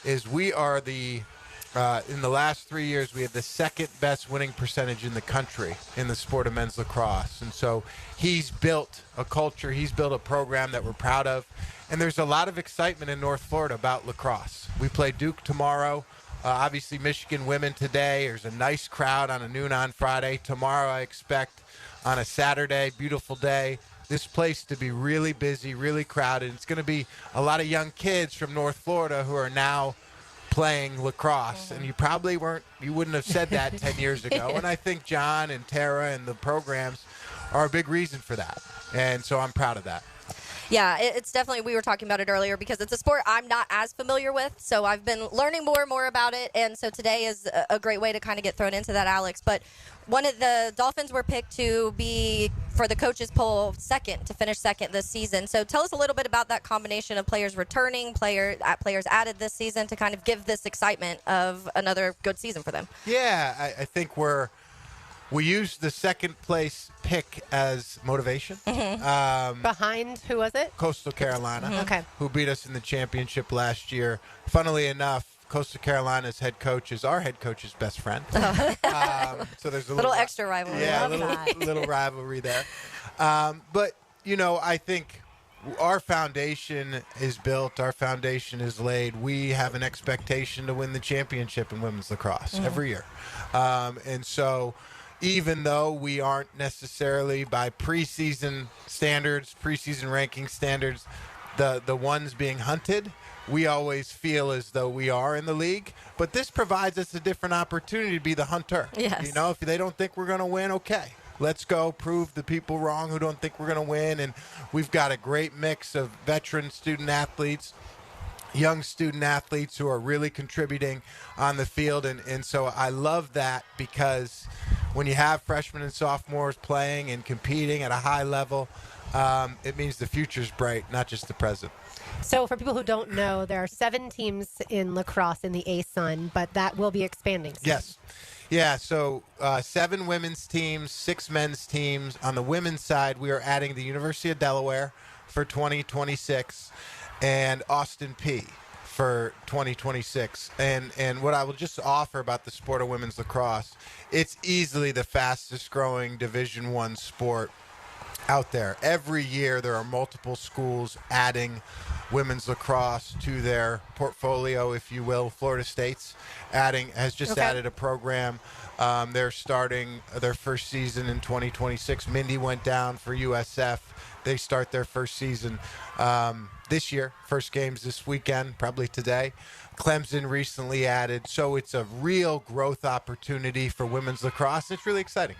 is we are in the last 3 years, we have the second best winning percentage in the country in the sport of men's lacrosse. And so he's built a culture, he's built a program that we're proud of. And there's a lot of excitement in North Florida about lacrosse. We play Duke tomorrow. Obviously, Michigan women today. There's a nice crowd on a noon on Friday. Tomorrow, I expect on a Saturday, beautiful day, this place to be really busy, really crowded. It's going to be a lot of young kids from North Florida who are now playing lacrosse, and you wouldn't have said that 10 years ago. And I think John and Tara and the programs are a big reason for that. And so I'm proud of that. Yeah, it's definitely, we were talking about it earlier because it's a sport I'm not as familiar with, so I've been learning more and more about it, and so today is a great way to kind of get thrown into that, Alex. But one of the Dolphins were picked to be, for the coaches poll, to finish second this season. So tell us a little bit about that combination of players returning, players added this season to kind of give this excitement of another good season for them. Yeah, I think we used the second place pick as motivation. Behind, who was it? Coastal Carolina, Okay. who beat us in the championship last year. Funnily enough, Coastal Carolina's head coach is our head coach's best friend. So there's a little extra rivalry. Yeah, a little rivalry there. But, I think our foundation is built. Our foundation is laid. We have an expectation to win the championship in women's lacrosse every year. And so even though we aren't necessarily by preseason ranking standards, the ones being hunted, we always feel as though we are in the league. But this provides us a different opportunity to be the hunter. Yes. If they don't think we're going to win, okay. Let's go prove the people wrong who don't think we're going to win. And we've got a great mix of veteran student athletes, young student athletes who are really contributing on the field. And so I love that because when you have freshmen and sophomores playing and competing at a high level, it means the future's bright, not just the present. So for people who don't know, there are 7 teams in lacrosse in the ASUN, but that will be expanding soon. Yes. Yeah, so 7 women's teams, 6 men's teams. On the women's side, we are adding the University of Delaware for 2026 and Austin Peay for 2026. And what I will just offer about the sport of women's lacrosse, it's easily the fastest growing Division I sport out there. Every year there are multiple schools adding women's lacrosse to their portfolio, if you will. Florida State's has just added a program. They're starting their first season in 2026. Mindy went down for USF. They start their first season this year. First games this weekend, probably today. Clemson recently added. So it's a real growth opportunity for women's lacrosse. It's really exciting.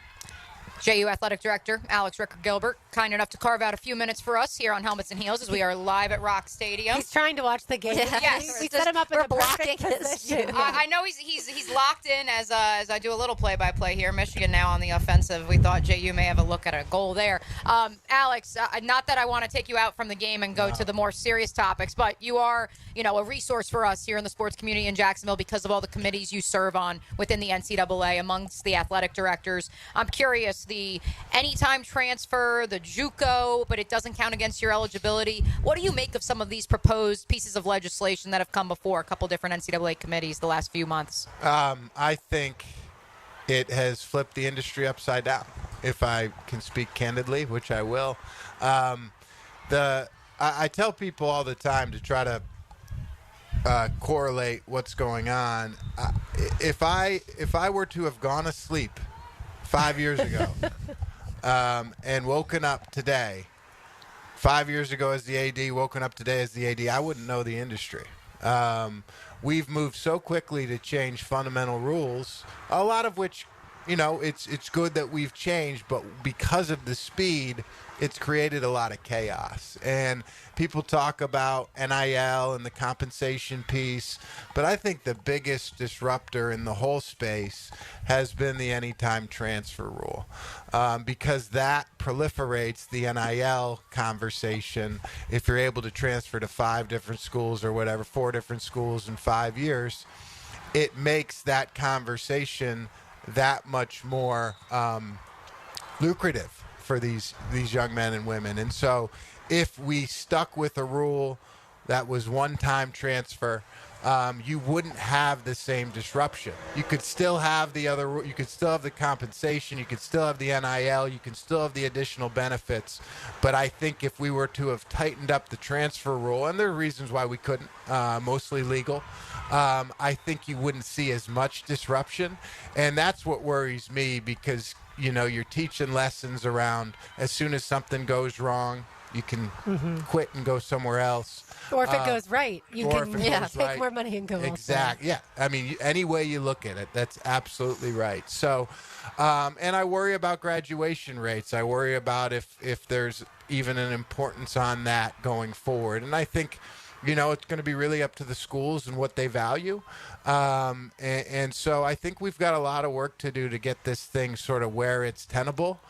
JU Athletic Director Alex Ricker-Gilbert, kind enough to carve out a few minutes for us here on Helmets and Heels as we are live at Rock Stadium. He's trying to watch the game. Yes, we set him up in a blocking perfect his position. I know he's locked in as I do a little play-by-play here. Michigan now on the offensive. We thought JU may have a look at a goal there. Alex, not that I want to take you out from the game and go to the more serious topics, but you are, a resource for us here in the sports community in Jacksonville because of all the committees you serve on within the NCAA amongst the athletic directors. I'm curious, the anytime transfer, the JUCO, but it doesn't count against your eligibility. What do you make of some of these proposed pieces of legislation that have come before a couple different NCAA committees the last few months? I think it has flipped the industry upside down, if I can speak candidly, which I will. I tell people all the time to try to correlate what's going on. If I were to have gone asleep 5 years ago and woken up today, 5 years ago as the AD, woken up today as the AD, I wouldn't know the industry. We've moved so quickly to change fundamental rules, a lot of which it's good that we've changed, but because of the speed, it's created a lot of chaos. And people talk about NIL and the compensation piece, but I think the biggest disruptor in the whole space has been the anytime transfer rule, because that proliferates the NIL conversation. If you're able to transfer to 5 different schools or whatever, 4 different schools in 5 years, it makes that conversation that much more lucrative for these young men and women. And so if we stuck with a rule that was one-time transfer, you wouldn't have the same disruption. You could still have you could still have the compensation, you could still have the NIL, you can still have the additional benefits. But I think if we were to have tightened up the transfer rule, and there are reasons why we couldn't, mostly legal, I think you wouldn't see as much disruption. And that's what worries me, because you're teaching lessons around as soon as something goes wrong, you can quit and go somewhere else. Or if it goes right, you can take right. more money and go Exactly. Yeah. I mean, any way you look at it, that's absolutely right. So, and I worry about graduation rates. I worry about if there's even an importance on that going forward. And I think, it's going to be really up to the schools and what they value. And so I think we've got a lot of work to do to get this thing sort of where it's tenable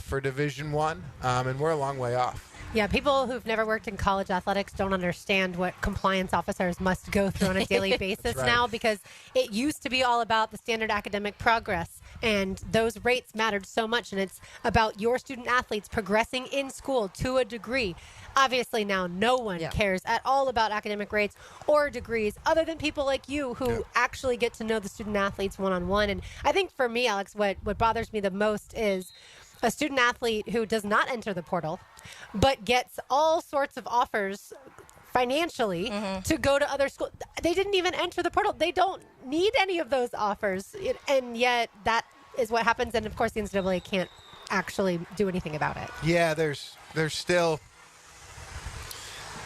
for Division I, and we're a long way off. Yeah, people who've never worked in college athletics don't understand what compliance officers must go through on a daily basis now, because it used to be all about the standard academic progress, and those rates mattered so much, and it's about your student athletes progressing in school to a degree. Obviously now no one cares at all about academic rates or degrees, other than people like you who actually get to know the student athletes one-on-one. And I think for me, Alex, what bothers me the most is a student athlete who does not enter the portal, but gets all sorts of offers financially to go to other schools. They didn't even enter the portal. They don't need any of those offers. And yet that is what happens. And of course, the NCAA can't actually do anything about it. Yeah, there's still,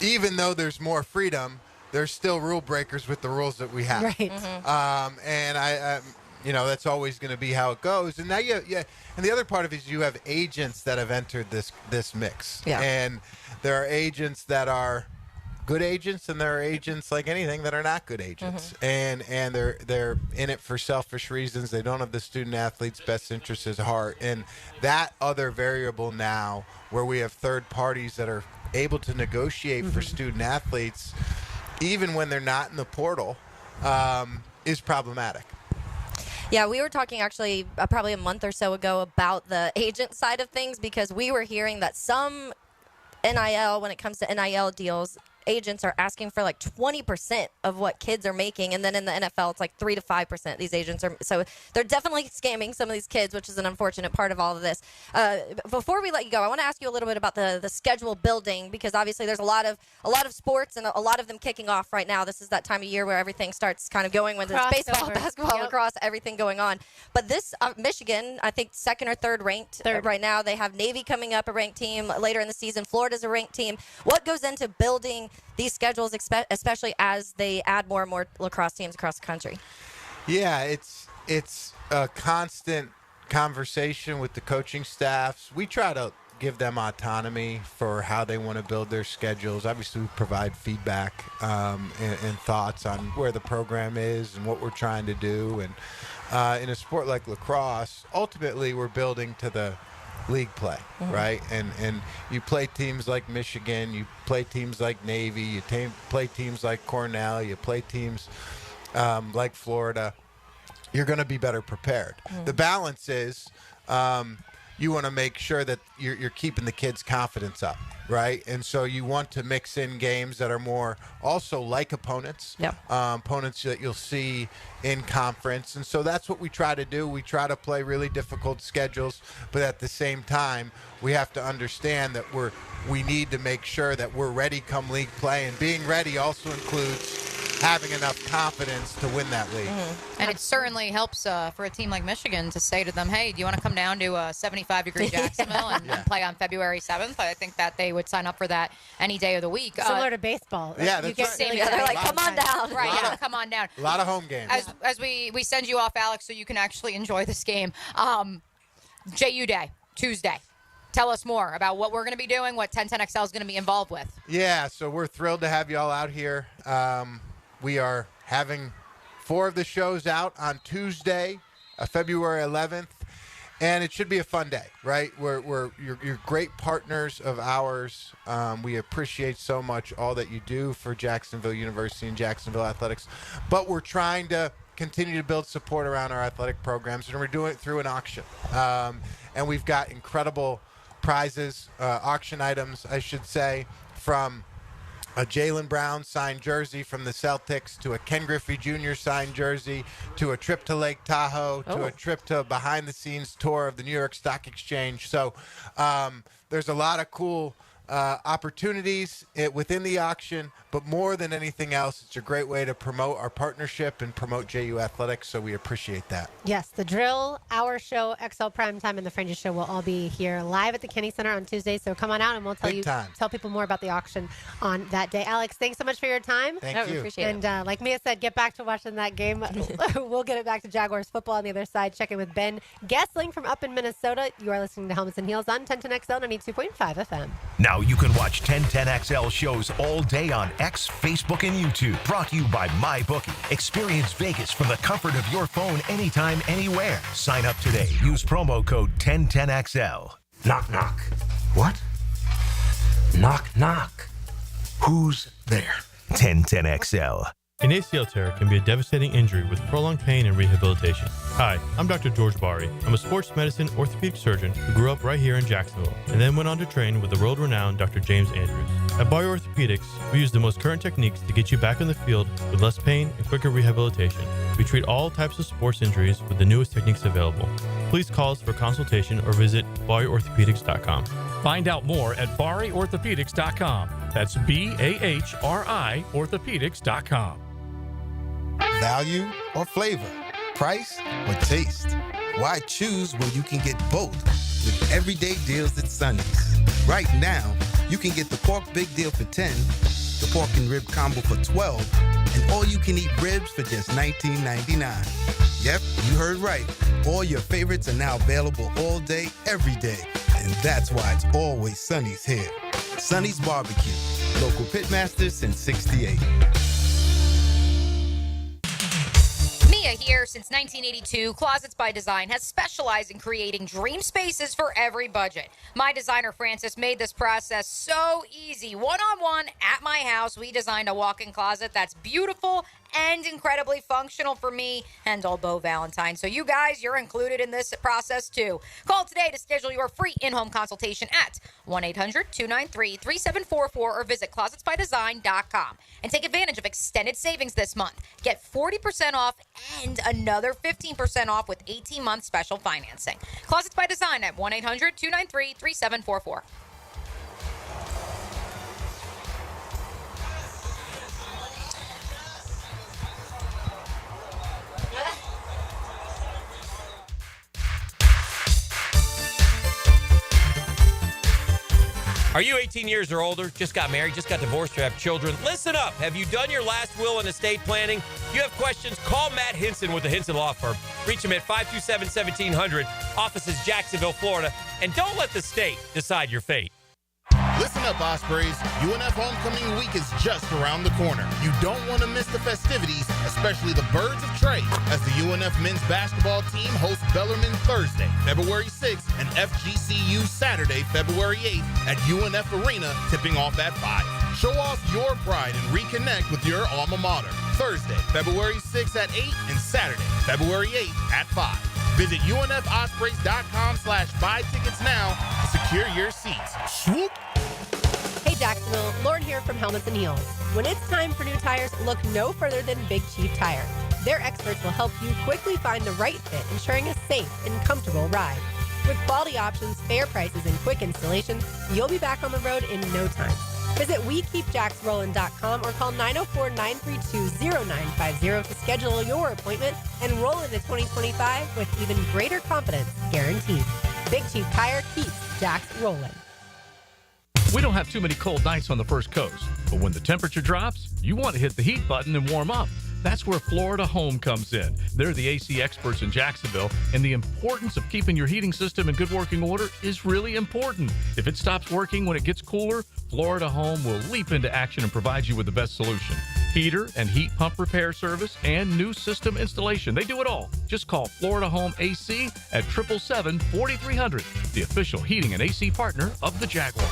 even though there's more freedom, there's still rule breakers with the rules that we have. Right. And I that's always going to be how it goes. And now and the other part of it is you have agents that have entered this mix. Yeah. And there are agents that are good agents, and there are agents like anything that are not good agents. And they're in it for selfish reasons. They don't have the student athlete's best interest at heart. And that other variable now, where we have third parties that are able to negotiate for student athletes, even when they're not in the portal, is problematic. Yeah, we were talking actually probably a month or so ago about the agent side of things, because we were hearing that some NIL, when it comes to NIL deals, agents are asking for like 20% of what kids are making, and then in the NFL it's like 3 to 5% these agents are. So they're definitely scamming some of these kids, which is an unfortunate part of all of this. Before we let you go, I want to ask you a little bit about the schedule building, because obviously there's a lot of sports, and a lot of them kicking off right now. This is that time of year where everything starts kind of going, when there's baseball, basketball, lacrosse, everything going on. But this Michigan, I think second or third ranked right now. They have Navy coming up, a ranked team later in the season. Florida's a ranked team. What goes into building these schedules, especially as they add more and more lacrosse teams across the country? Yeah, it's a constant conversation with the coaching staffs. We try to give them autonomy for how they want to build their schedules. Obviously, we provide feedback and thoughts on where the program is and what we're trying to do. And in a sport like lacrosse, ultimately we're building to the league play, right? And you play teams like Michigan, you play teams like Navy, you play teams like Cornell, you play teams like Florida. You're going to be better prepared. The balance is you want to make sure that you're keeping the kids' confidence up, right? And so you want to mix in games that are more also like opponents, opponents that you'll see in conference. And so that's what we try to do. We try to play really difficult schedules, but at the same time, we have to understand that we need to make sure that we're ready come league play. And being ready also includes having enough confidence to win that league. And it certainly helps for a team like Michigan to say to them, hey, do you want to come down to 75-degree Jacksonville and play on February 7th? I think that they would sign up for that any day of the week. Similar to baseball. Yeah, that's right. They're like, come on down. Right, yeah, come on down. A lot of home games. As we send you off, Alex, so you can actually enjoy this game. JU Day, Tuesday. Tell us more about what we're going to be doing, what 1010XL is going to be involved with. Yeah, so we're thrilled to have you all out here. We are having 4 of the shows out on Tuesday, February 11th, and it should be a fun day, right? You're great partners of ours. We appreciate so much all that you do for Jacksonville University and Jacksonville Athletics, but we're trying to continue to build support around our athletic programs, and we're doing it through an auction. And we've got incredible prizes, auction items, I should say, from a Jaylen Brown signed jersey from the Celtics to a Ken Griffey Jr. signed jersey to a trip to Lake Tahoe to a trip to a behind-the-scenes tour of the New York Stock Exchange. So there's a lot of cool opportunities within the auction, but more than anything else, it's a great way to promote our partnership and promote JU Athletics, so we appreciate that. Yes, the drill, our show, XL Primetime, and the Fringes Show will all be here live at the Kennedy Center on Tuesday, so come on out and we'll tell people more about the auction on that day. Alex, thanks so much for your time. Thank you. Appreciate it. And like Mia said, get back to watching that game. We'll get it back to Jaguars football on the other side. Check in with Ben Guestling from up in Minnesota. You are listening to Helmets and Heels on 1010XL 92.5 FM. Now you can watch 1010XL shows all day on X, Facebook, and YouTube. Brought to you by MyBookie. Experience Vegas from the comfort of your phone anytime, anywhere. Sign up today. Use promo code 1010XL. Knock, knock. What? Knock, knock. Who's there? 1010XL. An ACL tear can be a devastating injury with prolonged pain and rehabilitation. Hi, I'm Dr. George Bari. I'm a sports medicine orthopedic surgeon who grew up right here in Jacksonville and then went on to train with the world-renowned Dr. James Andrews. At Bari Orthopedics, we use the most current techniques to get you back on the field with less pain and quicker rehabilitation. We treat all types of sports injuries with the newest techniques available. Please call us for consultation or visit BariOrthopedics.com. Find out more at BariOrthopedics.com. That's BAHRI Orthopedics.com. Value or flavor? Price or taste? Why choose when you can get both with everyday deals at Sonny's? Right now, you can get the pork big deal for $10, the pork and rib combo for $12, and all you can eat ribs for just $19.99. Yep, you heard right. All your favorites are now available all day, every day. And that's why it's always Sonny's here. Sonny's Barbecue. Local pitmasters since '68. Mia here since 1982. Closets by Design has specialized in creating dream spaces for every budget. My designer, Francis, made this process so easy. One-on-one at my house, we designed a walk-in closet that's beautiful and incredibly functional for me and old Beau Valentine. So you guys, you're included in this process too. Call today to schedule your free in-home consultation at 1-800-293-3744 or visit closetsbydesign.com and take advantage of extended savings this month. Get 40% off and another 15% off with 18-month special financing. Closets by Design at 1-800-293-3744. Are you 18 years or older, just got married, just got divorced, or have children? Listen up. Have you done your last will and estate planning? If you have questions, call Matt Hinson with the Hinson Law Firm. Reach him at 527-1700. Office is Jacksonville, Florida. And don't let the state decide your fate. Listen up, Ospreys. UNF Homecoming Week is just around the corner. You don't want to miss the festivities, especially the Birds of Trade, as the UNF men's basketball team hosts Bellarmine Thursday, February 6th, and FGCU Saturday, February 8th at UNF Arena, tipping off at 5. Show off your pride and reconnect with your alma mater. Thursday, February 6th at 8, and Saturday, February 8th at 5. Visit UNFOspreys.com/buy tickets now to secure your seats. Swoop! Hey Jacksonville, Lauren here from Helmets and Heels. When it's time for new tires, look no further than Big Chief Tire. Their experts will help you quickly find the right fit, ensuring a safe and comfortable ride. With quality options, fair prices, and quick installation, you'll be back on the road in no time. Visit WeKeepJacksRollin.com or call 904-932-0950 to schedule your appointment and roll into 2025 with even greater confidence guaranteed. Big Chief Tire keeps Jacks rolling. We don't have too many cold nights on the First Coast, but when the temperature drops, you want to hit the heat button and warm up. That's where Florida Home comes in. They're the AC experts in Jacksonville, and the importance of keeping your heating system in good working order is really important. If it stops working when it gets cooler, Florida Home will leap into action and provide you with the best solution. Heater and heat pump repair service and new system installation. They do it all. Just call Florida Home AC at 777-4300, the official heating and AC partner of the Jaguars.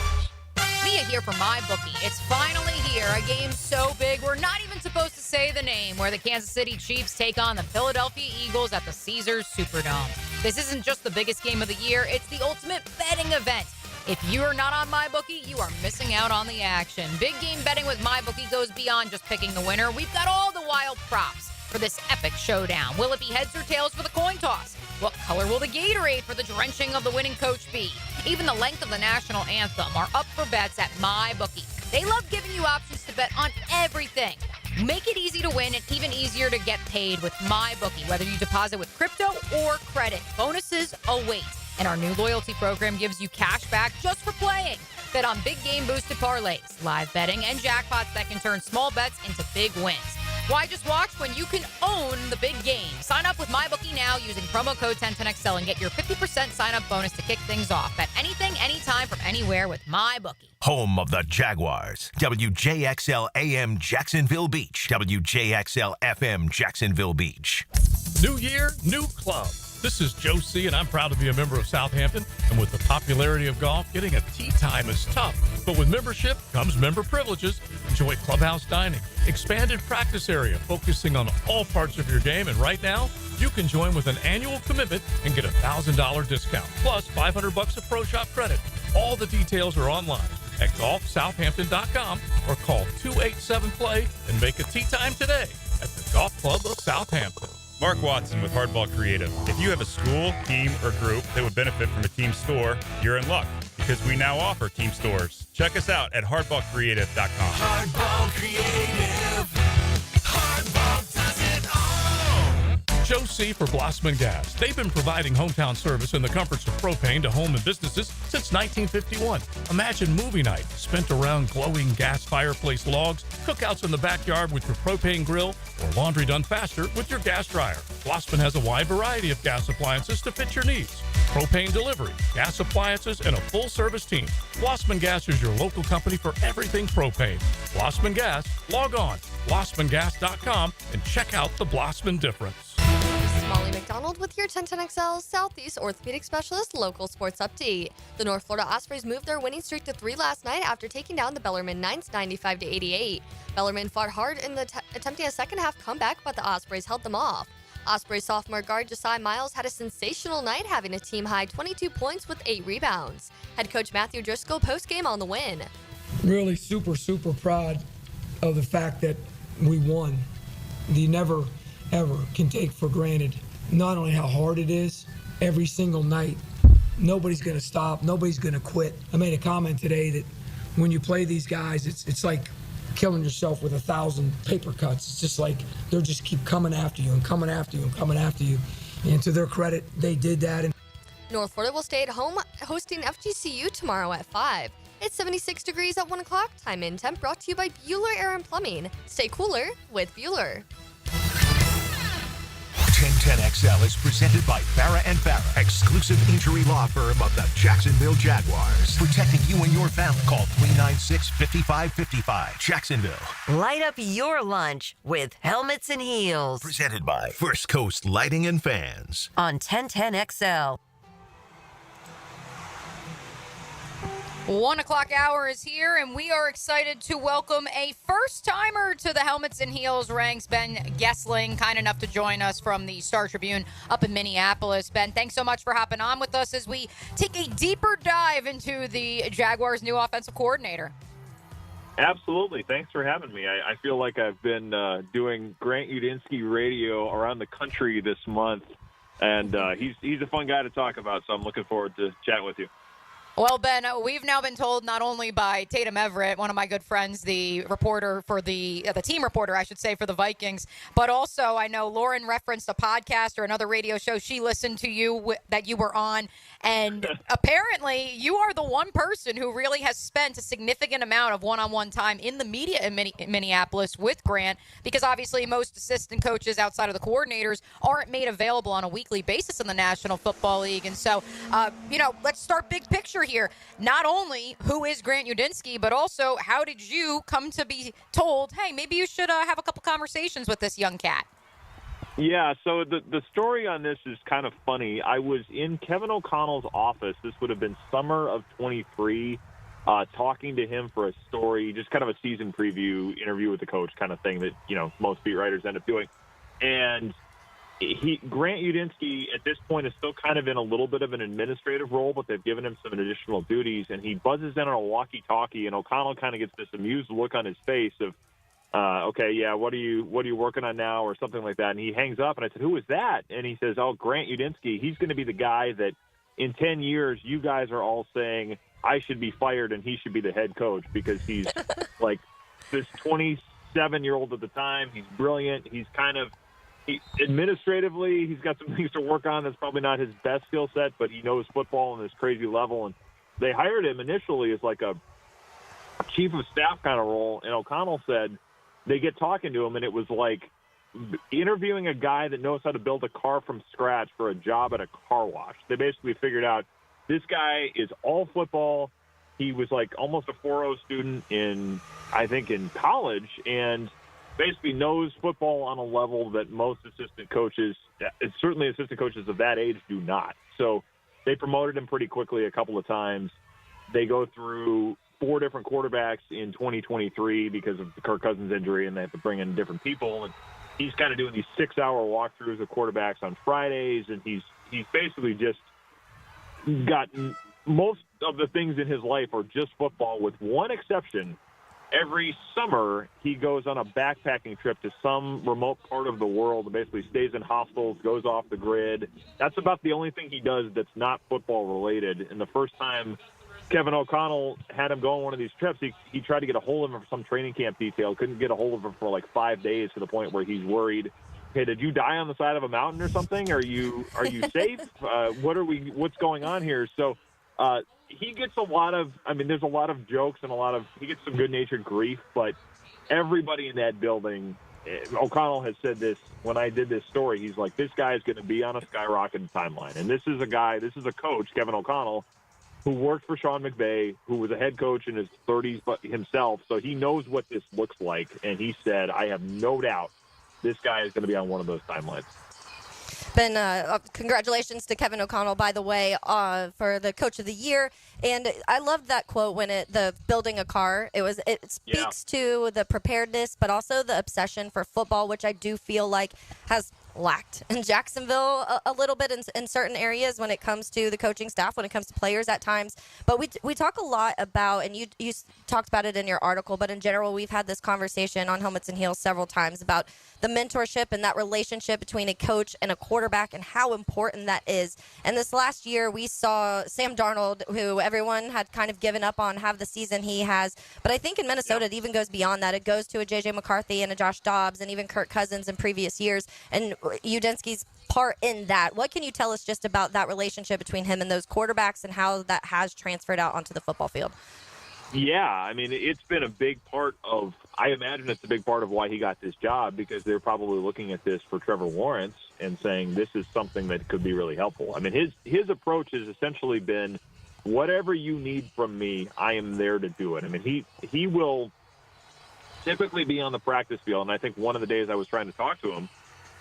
Mia here for MyBookie. It's finally here. A game so big we're not even supposed to say the name, where the Kansas City Chiefs take on the Philadelphia Eagles at the Caesars Superdome. This isn't just the biggest game of the year, it's the ultimate betting event. If you are not on MyBookie, you are missing out on the action. Big game betting with MyBookie goes beyond just picking the winner. We've got all the wild props for this epic showdown. Will it be heads or tails for the coin toss? What color will the Gatorade for the drenching of the winning coach be? Even the length of the national anthem are up for bets at MyBookie. They love giving you options to bet on everything. Make it easy to win and even easier to get paid with MyBookie, whether you deposit with crypto or credit. Bonuses await. And our new loyalty program gives you cash back just for playing. Bet on big game boosted parlays, live betting, and jackpots that can turn small bets into big wins. Why just watch when you can own the big game? Sign up with MyBookie now using promo code 1010XL and get your 50% sign-up bonus to kick things off. Bet anything, anytime, from anywhere with MyBookie. Home of the Jaguars. WJXL AM Jacksonville Beach. WJXL FM Jacksonville Beach. New year, new club. This is Joe C., and I'm proud to be a member of Southampton. And with the popularity of golf, getting a tee time is tough. But with membership comes member privileges. Enjoy clubhouse dining, expanded practice area, focusing on all parts of your game. And right now, you can join with an annual commitment and get a $1,000 discount, plus $500 of Pro Shop credit. All the details are online at golfsouthampton.com or call 287-PLAY and make a tee time today at the Golf Club of Southampton. Mark Watson with Hardball Creative. If you have a school, team, or group that would benefit from a team store, you're in luck because we now offer team stores. Check us out at hardballcreative.com. Hardball Creative. Hardball does it all. Joe C. for Blossman Gas. They've been providing hometown service and the comforts of propane to home and businesses since 1951. Imagine movie night spent around glowing gas fireplace logs, cookouts in the backyard with your propane grill, or laundry done faster with your gas dryer. Blossman has a wide variety of gas appliances to fit your needs. Propane delivery, gas appliances, and a full-service team. Blossman Gas is your local company for everything propane. Blossman Gas, log on, blossmangas.com, and check out the Blossman difference. This is Molly McDonald with your 1010XL Southeast Orthopedic Specialist local sports update. The North Florida Ospreys moved their winning streak to 3 last night after taking down the Bellarmine Knights 95-88. Bellarmine fought hard in attempting a second-half comeback, but the Ospreys held them off. Ospreys sophomore guard Josiah Miles had a sensational night, having a team-high 22 points with 8 rebounds. Head coach Matthew Driscoll postgame on the win. Really super proud of the fact that we won. You never, ever can take for granted not only how hard it is every single night. Nobody's going to stop. Nobody's going to quit. I made a comment today that when you play these guys, it's like killing yourself with 1,000 paper cuts. It's just like they're just keep coming after you and coming after you and coming after you. And to their credit, they did that. North Florida will stay at home hosting FGCU tomorrow at 5. It's 76 degrees at 1 o'clock. Time in temp brought to you by Bueller Air and Plumbing. Stay cooler with Bueller. 1010XL is presented by Farah & Farah, exclusive injury law firm of the Jacksonville Jaguars. Protecting you and your family. Call 396-5555. Jacksonville. Light up your lunch with Helmets and Heels. Presented by First Coast Lighting and Fans. On 1010XL. 1 o'clock hour is here, and we are excited to welcome a first-timer to the Helmets and Heels ranks, Ben Guestling, kind enough to join us from the Star Tribune up in Minneapolis. Ben, thanks so much for hopping on with us as we take a deeper dive into the Jaguars' new offensive coordinator. Absolutely. Thanks for having me. I feel like I've been doing Grant Udinsky radio around the country this month, and he's a fun guy to talk about, so I'm looking forward to chatting with you. Well, Ben, we've now been told not only by Tatum Everett, one of my good friends, the reporter for the team reporter, I should say, for the Vikings, but also I know Lauren referenced a podcast or another radio show she listened to you that you were on, and apparently you are the one person who really has spent a significant amount of one-on-one time in the media in Minneapolis with Grant, because obviously most assistant coaches outside of the coordinators aren't made available on a weekly basis in the National Football League. And so, let's start big picture here. Not only who is Grant Udinski, but also how did you come to be told, hey, maybe you should have a couple conversations with this young cat? Yeah, so the story on this is kind of funny. I was in Kevin O'Connell's office. This would have been summer of 23, talking to him for a story, just kind of a season preview interview with the coach kind of thing that, most beat writers end up doing. And Grant Udinski at this point is still kind of in a little bit of an administrative role, but they've given him some additional duties, and he buzzes in on a walkie-talkie, and O'Connell kind of gets this amused look on his face of, okay, yeah, what are you working on now, or something like that. And he hangs up, and I said, who is that? And he says, oh, Grant Udinski. He's going to be the guy that in 10 years you guys are all saying I should be fired and he should be the head coach, because he's like this 27-year-old at the time. He's brilliant. He's kind of administratively, he's got some things to work on. That's probably not his best skill set, but he knows football on this crazy level. And they hired him initially as like a chief of staff kind of role. And O'Connell said they get talking to him, and it was like interviewing a guy that knows how to build a car from scratch for a job at a car wash. They basically figured out this guy is all football. He was like almost a 4.0 student in college, and basically knows football on a level that most assistant coaches, certainly assistant coaches of that age, do not. So they promoted him pretty quickly a couple of times. They go through 4 different quarterbacks in 2023 because of the Kirk Cousins injury, and they have to bring in different people. And he's kind of doing these 6-hour walkthroughs of quarterbacks on Fridays, and he's basically just gotten most of the things in his life are just football, with one exception. Every summer, he goes on a backpacking trip to some remote part of the world and basically stays in hostels, goes off the grid. That's about the only thing he does that's not football-related. And the first time Kevin O'Connell had him go on one of these trips, he tried to get a hold of him for some training camp detail, couldn't get a hold of him for like 5 days, to the point where he's worried, hey, did you die on the side of a mountain or something? Are you safe? What's going on here? So he gets a lot of, there's a lot of jokes and he gets some good-natured grief, but everybody in that building, O'Connell has said this when I did this story, he's like, this guy is going to be on a skyrocketing timeline. And this is a coach, Kevin O'Connell, who worked for Sean McVay, who was a head coach in his 30s himself, so he knows what this looks like. And he said, I have no doubt this guy is going to be on one of those timelines. Ben, congratulations to Kevin O'Connell, by the way, for the Coach of the Year. And I loved that quote when the building a car. It speaks to the preparedness, but also the obsession for football, which I do feel like has lacked in Jacksonville a little bit in certain areas when it comes to the coaching staff, when it comes to players at times. But we talk a lot about, and you talked about it in your article, but in general, we've had this conversation on Helmets and Heels several times about the mentorship and that relationship between a coach and a quarterback and how important that is. And this last year, we saw Sam Darnold, who everyone had kind of given up on, have the season he has. But I think in Minnesota, it even goes beyond that. It goes to a J.J. McCarthy and a Josh Dobbs and even Kirk Cousins in previous years. And Udinski's part in that. What can you tell us just about that relationship between him and those quarterbacks and how that has transferred out onto the football field? Yeah, it's been a big part of, I imagine it's a big part of why he got this job, because they're probably looking at this for Trevor Lawrence and saying this is something that could be really helpful. His approach has essentially been, whatever you need from me, I am there to do it. He will typically be on the practice field, and I think one of the days I was trying to talk to him,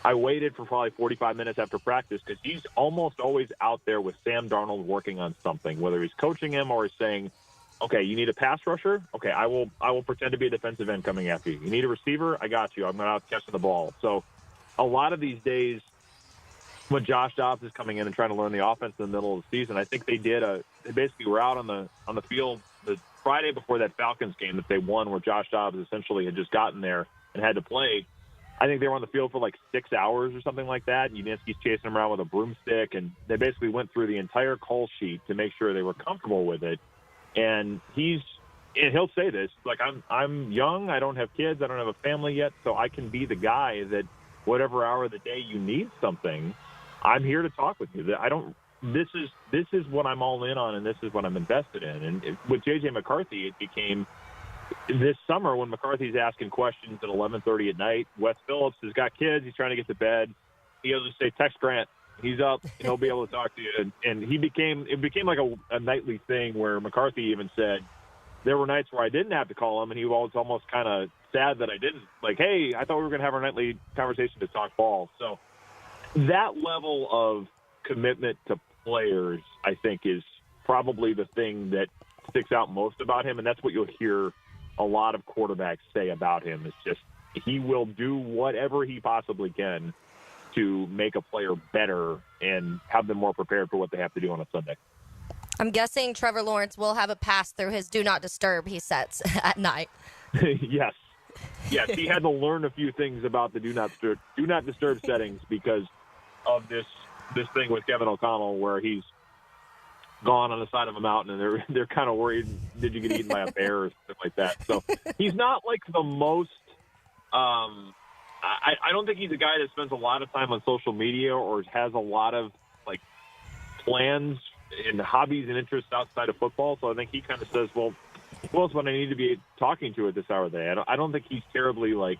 I waited for probably 45 minutes after practice, because he's almost always out there with Sam Darnold working on something, whether he's coaching him or he's saying, okay, you need a pass rusher? Okay, I will pretend to be a defensive end coming after you. You need a receiver? I got you. I'm not out catching the ball. So a lot of these days when Josh Dobbs is coming in and trying to learn the offense in the middle of the season, I think they basically were out on the field the Friday before that Falcons game that they won, where Josh Dobbs essentially had just gotten there and had to play. I think they were on the field for like 6 hours or something like that. And Udinski's chasing him around with a broomstick, and they basically went through the entire call sheet to make sure they were comfortable with it. And he'll say this, like, I'm young, I don't have kids, I don't have a family yet, so I can be the guy that whatever hour of the day you need something, I'm here to talk with you. This is what I'm all in on, and this is what I'm invested in. And with J.J. McCarthy, it became this summer when McCarthy's asking questions at 11:30 at night. Wes Phillips has got kids, he's trying to get to bed. He'll just say, text Grant. He's up, and he'll be able to talk to you. And it became like a nightly thing where McCarthy even said, there were nights where I didn't have to call him, and he was almost kind of sad that I didn't. Like, hey, I thought we were going to have our nightly conversation to talk ball. So that level of commitment to players, I think, is probably the thing that sticks out most about him, and that's what you'll hear a lot of quarterbacks say about him. It's just he will do whatever he possibly can to make a player better and have them more prepared for what they have to do on a Sunday. I'm guessing Trevor Lawrence will have a pass through his do not disturb he sets at night. Yes, he had to learn a few things about the do not disturb settings because of this thing with Kevin O'Connell, where he's gone on the side of a mountain and they're kind of worried, did you get eaten by a bear or something like that? So he's not like the most. I don't think he's a guy that spends a lot of time on social media or has a lot of like plans and hobbies and interests outside of football. So I think he kind of says, well, who else would I need to be talking to at this hour of the day? I don't think he's terribly like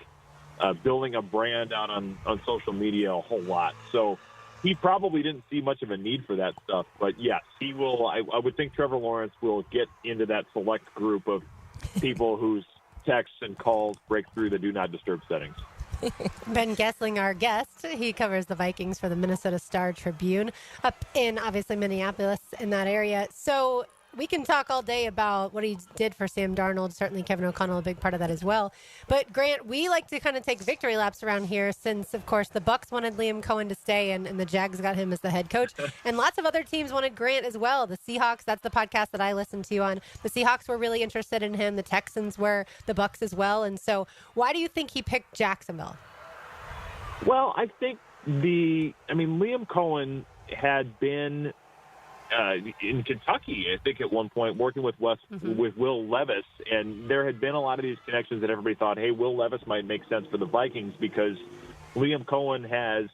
building a brand out on social media a whole lot. So he probably didn't see much of a need for that stuff. But yes, he will. I would think Trevor Lawrence will get into that select group of people whose texts and calls break through the do not disturb settings. Ben Guestling, our guest, he covers the Vikings for the Minnesota Star-Tribune up in, obviously, Minneapolis in that area. So we can talk all day about what he did for Sam Darnold. Certainly Kevin O'Connell, a big part of that as well. But, Grant, we like to kind of take victory laps around here since, of course, the Bucs wanted Liam Cohen to stay and the Jags got him as the head coach. And lots of other teams wanted Grant as well. The Seahawks, that's the podcast that I listen to on. The Seahawks were really interested in him. The Texans were, the Bucs as well. And so why do you think he picked Jacksonville? Well, I think Liam Cohen had been in Kentucky, I think, at one point, working with with Will Levis, and there had been a lot of these connections that everybody thought, hey, Will Levis might make sense for the Vikings because Liam Cohen has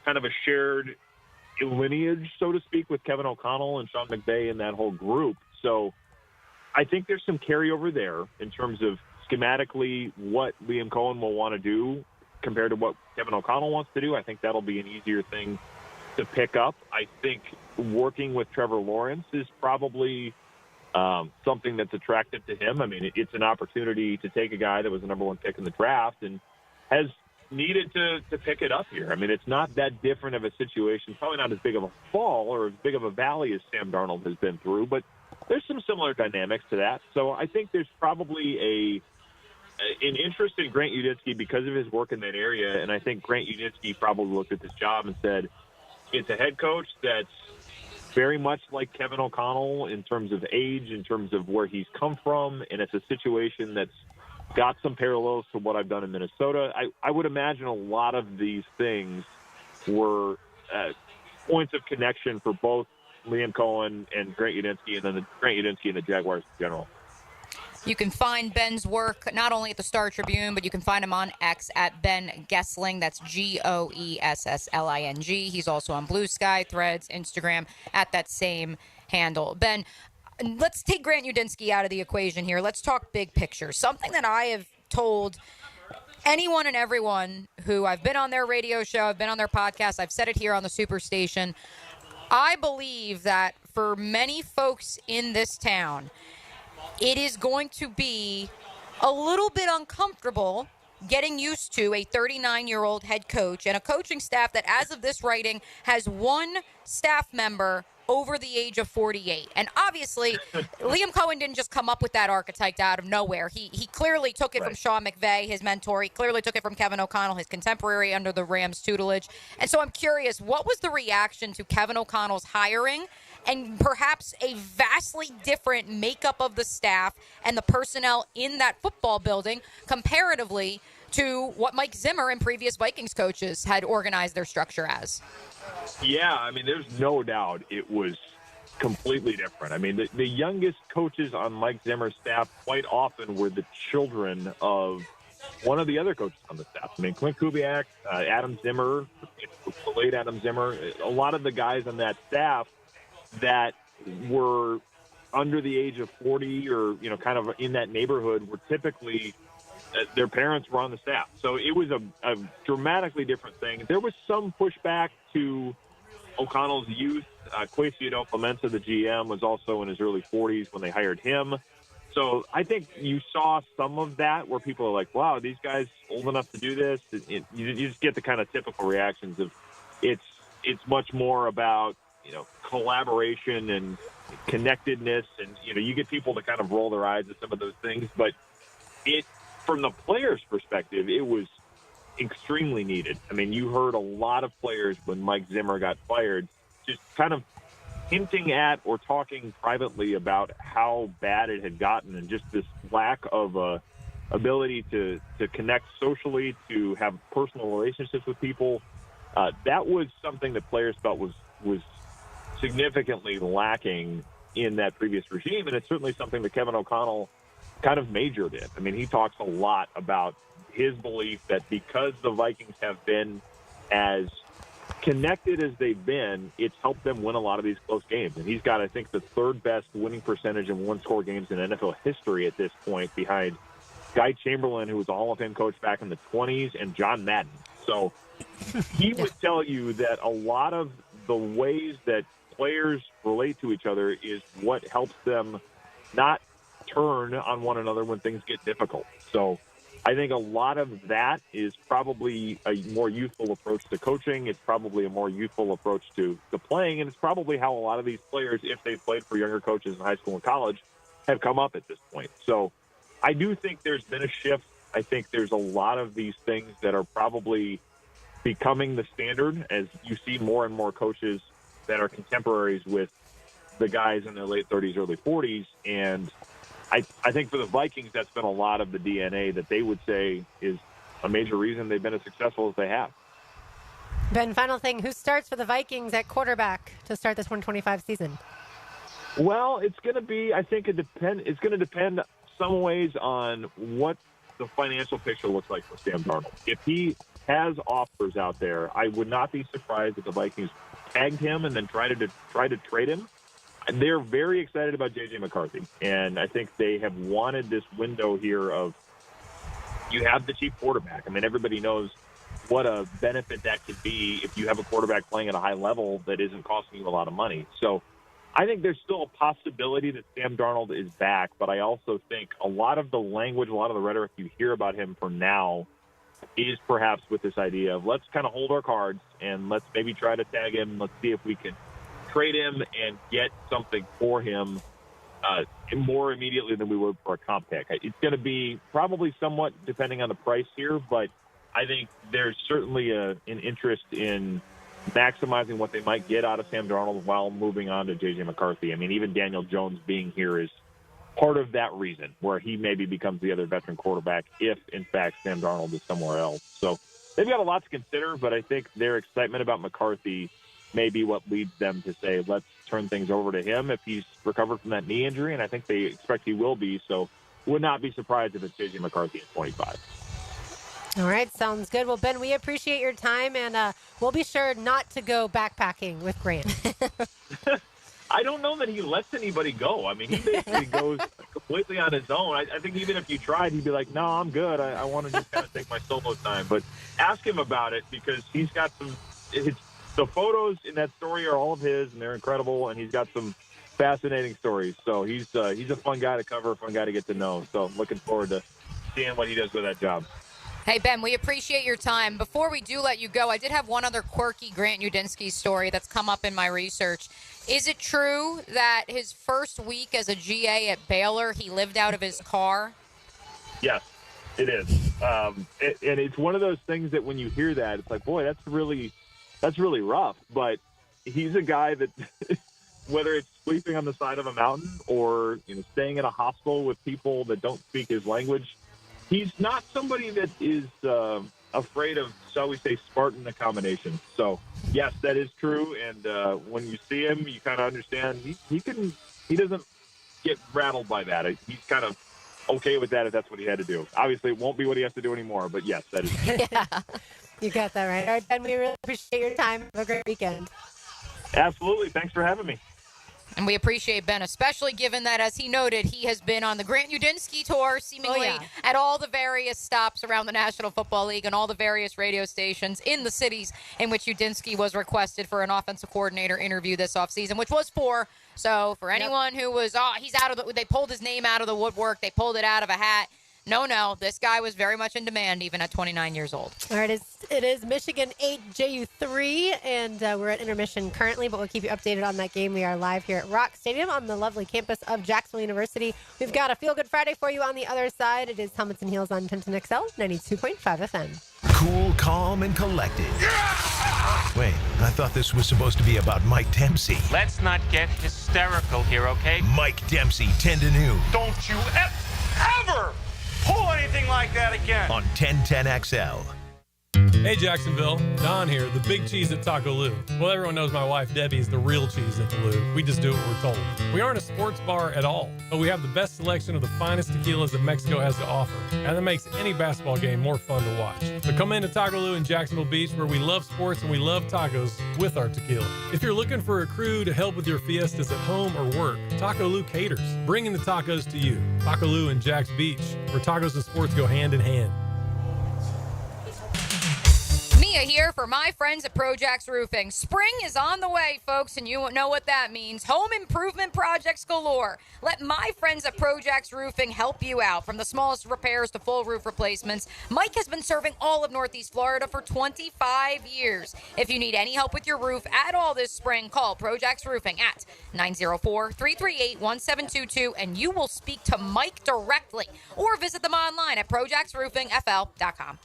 kind of a shared lineage, so to speak, with Kevin O'Connell and Sean McVay and that whole group. So I think there's some carryover there in terms of schematically what Liam Cohen will want to do compared to what Kevin O'Connell wants to do. I think that'll be an easier thing to pick up. I think working with Trevor Lawrence is probably something that's attractive to him. I mean, it's an opportunity to take a guy that was the number one pick in the draft and has needed to pick it up here. I mean, it's not that different of a situation, probably not as big of a fall or as big of a valley as Sam Darnold has been through, but there's some similar dynamics to that. So I think there's probably an interest in Grant Udinski because of his work in that area, and I think Grant Udinski probably looked at this job and said, it's a head coach that's very much like Kevin O'Connell in terms of age, in terms of where he's come from, and it's a situation that's got some parallels to what I've done in Minnesota. I would imagine a lot of these things were points of connection for both Liam Cohen and Grant Udinski, and then Grant Udinski and the Jaguars in general. You can find Ben's work not only at the Star-Tribune, but you can find him on X at Ben Guestling. That's Goessling. He's also on Blue Sky, Threads, Instagram at that same handle. Ben, let's take Grant Udinski out of the equation here. Let's talk big picture. Something that I have told anyone and everyone who I've been on their radio show, I've been on their podcast, I've said it here on the Superstation. I believe that for many folks in this town, it is going to be a little bit uncomfortable getting used to a 39-year-old head coach and a coaching staff that, as of this writing, has one staff member over the age of 48. And obviously, Liam Cohen didn't just come up with that archetype out of nowhere. He clearly took it from Sean McVay, his mentor. He clearly took it from Kevin O'Connell, his contemporary under the Rams' tutelage. And so I'm curious, what was the reaction to Kevin O'Connell's hiring and perhaps a vastly different makeup of the staff and the personnel in that football building comparatively to what Mike Zimmer and previous Vikings coaches had organized their structure as. Yeah, I mean, there's no doubt it was completely different. I mean, the youngest coaches on Mike Zimmer's staff quite often were the children of one of the other coaches on the staff. I mean, Clint Kubiak, Adam Zimmer, the late Adam Zimmer, a lot of the guys on that staff that were under the age of 40 or, kind of in that neighborhood were typically their parents were on the staff. So it was a dramatically different thing. There was some pushback to O'Connell's youth. Kwesi Adofo-Mensah, the GM, was also in his early 40s when they hired him. So I think you saw some of that where people are like, wow, these guys old enough to do this. You just get the kind of typical reactions of it's much more about, collaboration and connectedness. And, you get people to kind of roll their eyes at some of those things. But from the players' perspective, it was extremely needed. I mean, you heard a lot of players when Mike Zimmer got fired just kind of hinting at or talking privately about how bad it had gotten and just this lack of ability to connect socially, to have personal relationships with people. That was something that players felt was significantly lacking in that previous regime, and it's certainly something that Kevin O'Connell kind of majored in. I mean, he talks a lot about his belief that because the Vikings have been as connected as they've been, it's helped them win a lot of these close games. And he's got, I think, the third best winning percentage in one-score games in NFL history at this point, behind Guy Chamberlain, who was a Hall of Fame coach back in the 20s, and John Madden. So he would tell you that a lot of the ways that players relate to each other is what helps them not turn on one another when things get difficult. So I think a lot of that is probably a more youthful approach to coaching. It's probably a more youthful approach to playing, and it's probably how a lot of these players, if they've played for younger coaches in high school and college, have come up at this point. So I do think there's been a shift. I think there's a lot of these things that are probably becoming the standard as you see more and more coaches that are contemporaries with the guys in their late 30s, early 40s. And I think for the Vikings, that's been a lot of the DNA that they would say is a major reason they've been as successful as they have. Ben, final thing, who starts for the Vikings at quarterback to start this 125 season? Well, it's going to be, I think it's going to depend some ways on what the financial picture looks like for Sam Darnold. If he has offers out there, I would not be surprised if the Vikings tagged him and then try to trade him. They're very excited about J.J. McCarthy, and I think they have wanted this window here of you have the cheap quarterback. I mean, everybody knows what a benefit that could be if you have a quarterback playing at a high level that isn't costing you a lot of money. So I think there's still a possibility that Sam Darnold is back, but I also think a lot of the language, a lot of the rhetoric you hear about him for now is perhaps with this idea of let's kind of hold our cards and let's maybe try to tag him. Let's see if we can trade him and get something for him more immediately than we would for a comp pick. It's going to be probably somewhat depending on the price here, but I think there's certainly an interest in maximizing what they might get out of Sam Darnold while moving on to J.J. McCarthy. I mean, even Daniel Jones being here is part of that reason, where he maybe becomes the other veteran quarterback if, in fact, Sam Darnold is somewhere else. So they've got a lot to consider, but I think their excitement about McCarthy may be what leads them to say, let's turn things over to him if he's recovered from that knee injury, and I think they expect he will be, so would not be surprised if it's J.J. McCarthy at 25. All right, sounds good. Well, Ben, we appreciate your time, and we'll be sure not to go backpacking with Grant. I don't know that he lets anybody go. I mean, he basically goes completely on his own. I think even if you tried, he'd be like, no, I'm good. I want to just kind of take my solo time. But ask him about it, because he's got some the photos in that story are all of his, and they're incredible, and he's got some fascinating stories. So he's a fun guy to cover, fun guy to get to know. So looking forward to seeing what he does with that job. Hey, Ben, we appreciate your time. Before we do let you go, I did have one other quirky Grant Udinski story that's come up in my research. Is it true that his first week as a GA at Baylor, he lived out of his car? Yes, it is. And it's one of those things that when you hear that, it's like, boy, that's really rough. But he's a guy that, whether it's sleeping on the side of a mountain or staying in a hostel with people that don't speak his language, he's not somebody that is afraid of, shall we say, Spartan accommodations. So, yes, that is true. And when you see him, you kind of understand he doesn't get rattled by that. He's kind of okay with that if that's what he had to do. Obviously, it won't be what he has to do anymore, but yes, that is true. Yeah, you got that right. All right, Ben, we really appreciate your time. Have a great weekend. Absolutely. Thanks for having me. And we appreciate Ben, especially given that, as he noted, he has been on the Grant Udinski tour, seemingly at all the various stops around the National Football League and all the various radio stations in the cities in which Udinski was requested for an offensive coordinator interview this offseason, which was 4. So for anyone who was, he's out of they pulled his name out of the woodwork, they pulled it out of a hat. No, this guy was very much in demand even at 29 years old. All right, it is Michigan 8, JU 3, and we're at intermission currently, but we'll keep you updated on that game. We are live here at Rock Stadium on the lovely campus of Jacksonville University. We've got a Feel Good Friday for you on the other side. It is Helmets and Heels on 1010XL, 92.5 FM. Cool, calm, and collected. Wait, I thought this was supposed to be about Mike Dempsey. Let's not get hysterical here, okay? Mike Dempsey, 10 to noon. Don't you ever pull anything like that again. On 1010XL. Hey Jacksonville, Don here, the big cheese at Taco Lou. Well, everyone knows my wife Debbie is the real cheese at the Lou. We just do what we're told. We aren't a sports bar at all, but we have the best selection of the finest tequilas that Mexico has to offer, and that makes any basketball game more fun to watch. So come into Taco Lou in Jacksonville Beach, where we love sports and we love tacos with our tequila. If you're looking for a crew to help with your fiestas at home or work, Taco Lou caters, bringing the tacos to you. Taco Lou in Jax Beach, where tacos and sports go hand in hand. Mia here for my friends at Projax Roofing. Spring is on the way, folks, and you know what that means. Home improvement projects galore. Let my friends at Projax Roofing help you out. From the smallest repairs to full roof replacements, Mike has been serving all of Northeast Florida for 25 years. If you need any help with your roof at all this spring, call Projax Roofing at 904-338-1722, and you will speak to Mike directly, or visit them online at projaxroofingfl.com.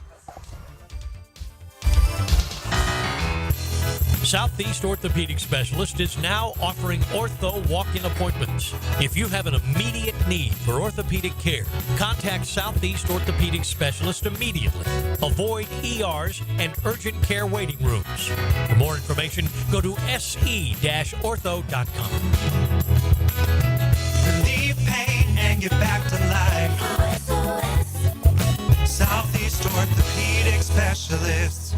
Southeast Orthopedic Specialist is now offering ortho walk-in appointments. If you have an immediate need for orthopedic care, contact Southeast Orthopedic Specialist immediately. Avoid ERs and urgent care waiting rooms. For more information, go to se-ortho.com. Relieve pain and get back to life. Southeast Orthopedic Specialists.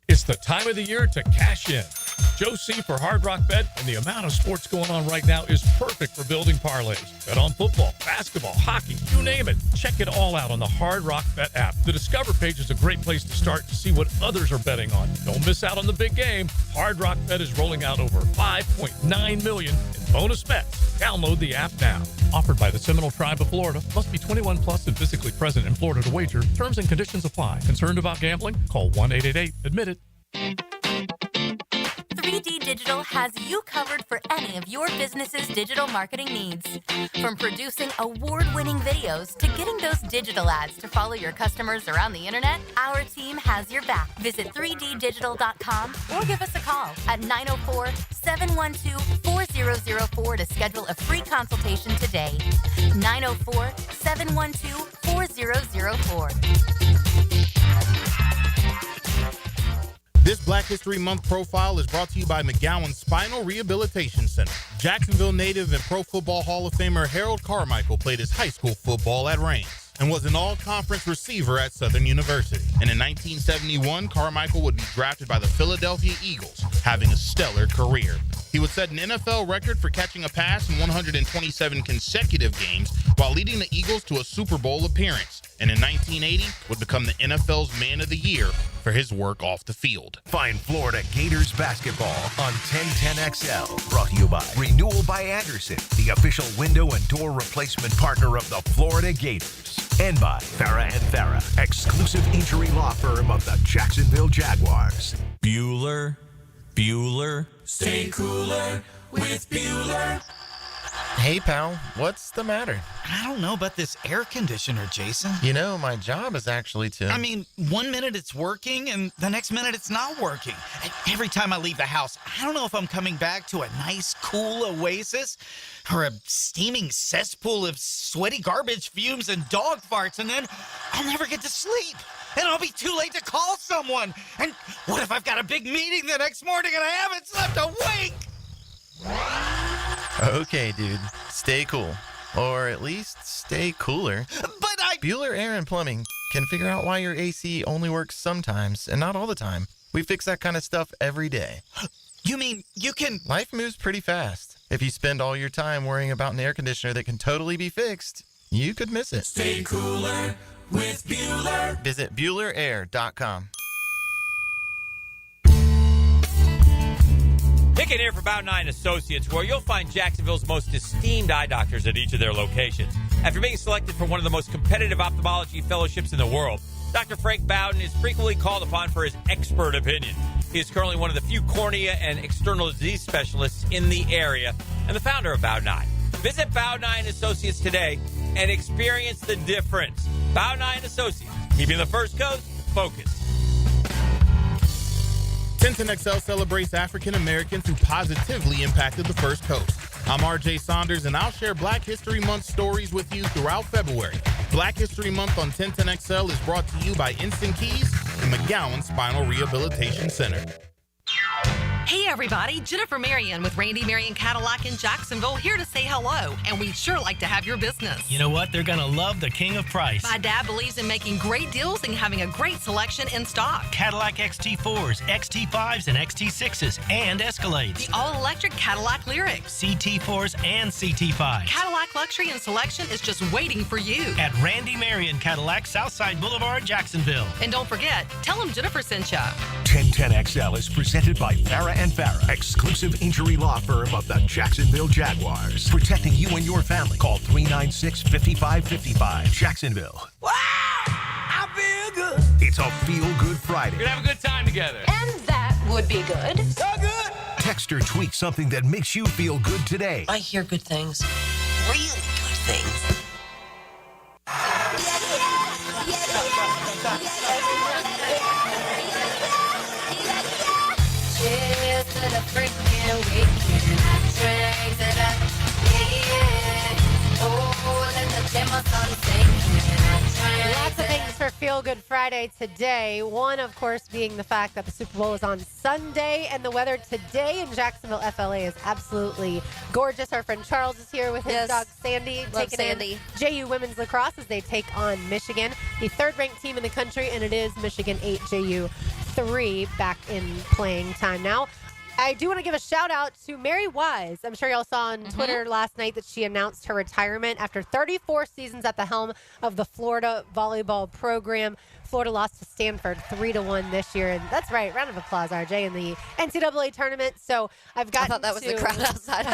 It's the time of the year to cash in. Joe C. for Hard Rock Bet, and the amount of sports going on right now is perfect for building parlays. Bet on football, basketball, hockey, you name it. Check it all out on the Hard Rock Bet app. The Discover page is a great place to start to see what others are betting on. Don't miss out on the big game. Hard Rock Bet is rolling out over $5.9 million in bonus bets. Download the app now. Offered by the Seminole Tribe of Florida. Must be 21 plus and physically present in Florida to wager. Terms and conditions apply. Concerned about gambling? Call 1-888-ADMIT-IT. 3D Digital has you covered for any of your business's digital marketing needs. From producing award-winning videos to getting those digital ads to follow your customers around the internet, our team has your back. Visit 3ddigital.com or give us a call at 904-712-4004 to schedule a free consultation today. 904-712-4004. This Black History Month profile is brought to you by McGowan Spinal Rehabilitation Center. Jacksonville native and Pro Football Hall of Famer Harold Carmichael played his high school football at Reigns and was an all-conference receiver at Southern University. And in 1971, Carmichael would be drafted by the Philadelphia Eagles, having a stellar career. He would set an NFL record for catching a pass in 127 consecutive games while leading the Eagles to a Super Bowl appearance. And in 1980, would become the NFL's Man of the Year for his work off the field. Find Florida Gators basketball on 1010XL. Brought to you by Renewal by Anderson, the official window and door replacement partner of the Florida Gators. And by Farrah & Farrah, exclusive injury law firm of the Jacksonville Jaguars. Bueller. Stay cooler with Bueller. Hey, pal, what's the matter? I don't know about this air conditioner, Jason. You know, my job is actually to... I mean, 1 minute it's working, and the next minute it's not working. And every time I leave the house, I don't know if I'm coming back to a nice, cool oasis or a steaming cesspool of sweaty garbage fumes and dog farts, and then I'll never get to sleep. And I'll be too late to call someone. And what if I've got a big meeting the next morning and I haven't slept a wink? Okay, dude. Stay cool. Or at least stay cooler. But Bueller Air and Plumbing can figure out why your AC only works sometimes and not all the time. We fix that kind of stuff every day. You mean you can... Life moves pretty fast. If you spend all your time worrying about an air conditioner that can totally be fixed, you could miss it. Stay cooler with Bueller. Visit BuellerAir.com. Pick an ear for Bound 9 Associates, where you'll find Jacksonville's most esteemed eye doctors at each of their locations. After being selected for one of the most competitive ophthalmology fellowships in the world, Dr. Frank Bowden is frequently called upon for his expert opinion. He is currently one of the few cornea and external disease specialists in the area and the founder of Bound 9. Visit Bound 9 Associates today and experience the difference. Bound 9 Associates, keeping the First Coast focused. 1010XL celebrates African Americans who positively impacted the First Coast. I'm RJ Saunders, and I'll share Black History Month stories with you throughout February. Black History Month on 1010XL is brought to you by Instant Keys and McGowan Spinal Rehabilitation Center. Hey everybody, Jennifer Marion with Randy Marion Cadillac in Jacksonville, here to say hello, and we'd sure like to have your business. You know what? They're going to love the king of price. My dad believes in making great deals and having a great selection in stock. Cadillac XT4s, XT5s, and XT6s, and Escalades. The all-electric Cadillac Lyriq. CT4s and CT5s. Cadillac luxury and selection is just waiting for you. At Randy Marion Cadillac, Southside Boulevard, Jacksonville. And don't forget, tell them Jennifer sent ya. 1010XL is presented by Farrah & Farrah, exclusive injury law firm of the Jacksonville Jaguars. Protecting you and your family. Call 396-5555. Jacksonville. Wow! I feel good. It's a feel-good Friday. We're going to have a good time together. And that would be good. So good. Text or tweet something that makes you feel good today. I hear good things. Really good things. Cheers to the freaking weekend. Drinks it up, yeah. Oh, let the demos on Lots of things for Feel Good Friday today. One, of course, being the fact that the Super Bowl is on Sunday, and the weather today in Jacksonville, FLA, is absolutely gorgeous. Our friend Charles is here with his dog Sandy, Love taking Sandy. in JU Women's Lacrosse as they take on Michigan, the third-ranked team in the country, and it is Michigan 8, JU 3 back in playing time now. I do want to give a shout out to Mary Wise. I'm sure y'all saw on Twitter last night that she announced her retirement after 34 seasons at the helm of the Florida volleyball program. Florida lost to Stanford 3-1 this year, and that's right. Round of applause, RJ, in the NCAA tournament. So I thought that was the crowd outside.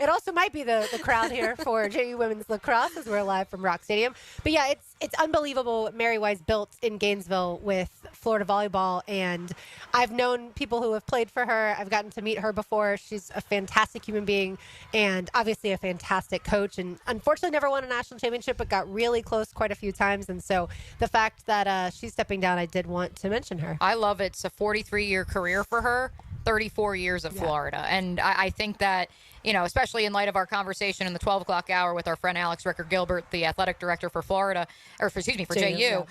It also might be the crowd here for JU Women's Lacrosse as we're live from Rock Stadium. But yeah, it's unbelievable what Mary Wise built in Gainesville with Florida volleyball, and I've known people who have played for her. I've gotten to meet her before. She's a fantastic human being and obviously a fantastic coach, and unfortunately never won a national championship but got really close quite a few times. And so the fact that she's stepping down, I did want to mention her. I love it. It's a 43-year career for her, 34 years of Florida. And I think that, you know, especially in light of our conversation in the 12 o'clock hour with our friend Alex Ricker-Gilbert, the athletic director for Florida, or for JU,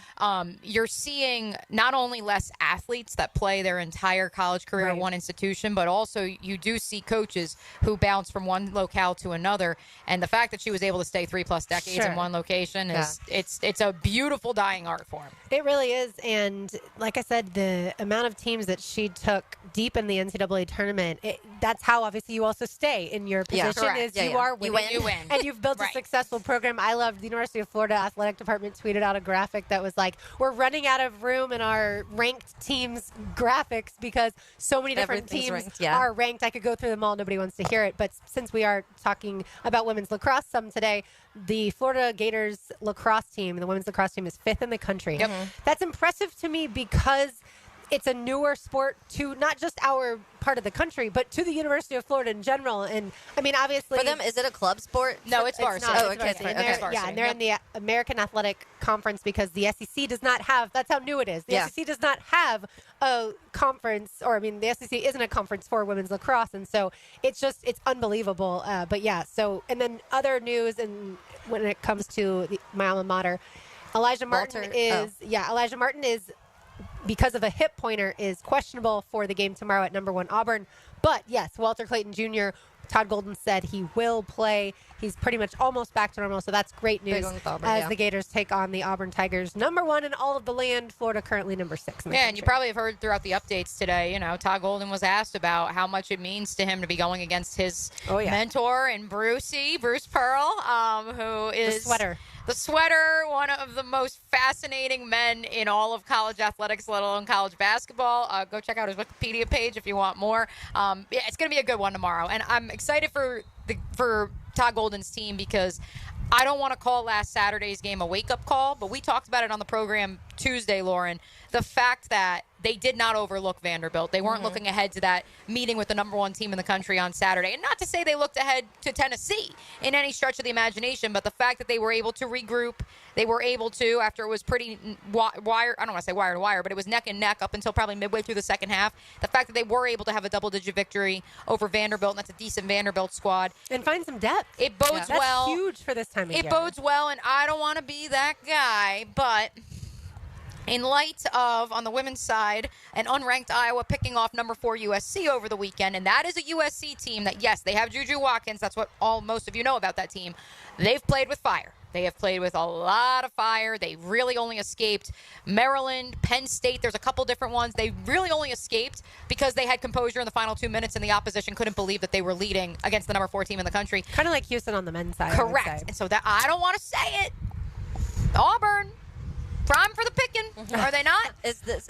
you're seeing not only less athletes that play their entire college career at one institution, but also you do see coaches who bounce from one locale to another. And the fact that she was able to stay 3+ decades in one location is it's a beautiful dying art form. It really is. And like I said, the amount of teams that she took deep in the NCAA tournament, that's how obviously you also stay in your position is you are winning. You win. And you've built a successful program. I love the University of Florida Athletic Department tweeted out a graphic that was like, we're running out of room in our ranked teams graphics because so many different teams are ranked. I could go through them all. Nobody wants to hear it. But since we are talking about women's lacrosse some today, the Florida Gators lacrosse team, the women's lacrosse team, is 5th in the country. That's impressive to me because it's a newer sport to not just our part of the country, but to the University of Florida in general. And I mean, obviously, For them, is it a club sport? No, it's varsity. not. Oh, It's okay, varsity. okay. And they're- varsity. Yeah, and they're in the American Athletic Conference because the SEC does not have. That's how new it is. The Yeah. SEC does not have a conference, or I mean, the SEC isn't a conference for women's lacrosse, and so it's unbelievable. But yeah, so and then other news, and when it comes to my alma mater, Elijah Martin Elijah Martin is, because of a hip pointer, is questionable for the game tomorrow at number 1 Auburn. But yes, Walter Clayton Jr., Todd Golden said he will play. He's pretty much almost back to normal, so that's great news as the Gators take on the Auburn Tigers, number 1 in all of the land. Florida currently number 6. Yeah, and you probably have heard throughout the updates today, you know, Todd Golden was asked about how much it means to him to be going against his mentor and Bruce Pearl, who is the sweater, one of the most fascinating men in all of college athletics, let alone college basketball. Go check out his Wikipedia page if you want more. Yeah, it's going to be a good one tomorrow. And I'm excited for Todd Golden's team because I don't want to call last Saturday's game a wake-up call, but we talked about it on the program Tuesday, Lauren, the fact that they did not overlook Vanderbilt. They weren't looking ahead to that meeting with the number 1 team in the country on Saturday. And not to say they looked ahead to Tennessee in any stretch of the imagination, but the fact that they were able to regroup, they were able to, after it was pretty wire, I don't want to say wire to wire, but it was neck and neck up until probably midway through the second half. The fact that they were able to have a double-digit victory over Vanderbilt, and that's a decent Vanderbilt squad. And find some depth. It bodes well. That's huge for this time of year. It bodes well, and I don't want to be that guy, but in light of, on the women's side, an unranked Iowa picking off number 4 USC over the weekend, and that is a USC team that, yes, they have Juju Watkins. That's what most of you know about that team. They've played with fire. They have played with a lot of fire. They really only escaped Maryland, Penn State. There's a couple different ones. They really only escaped because they had composure in the final 2 minutes, and the opposition couldn't believe that they were leading against the number 4 team in the country. Kind of like Houston on the men's side. Correct. And so that I don't want to say it. Auburn, prime for the picking, are they not?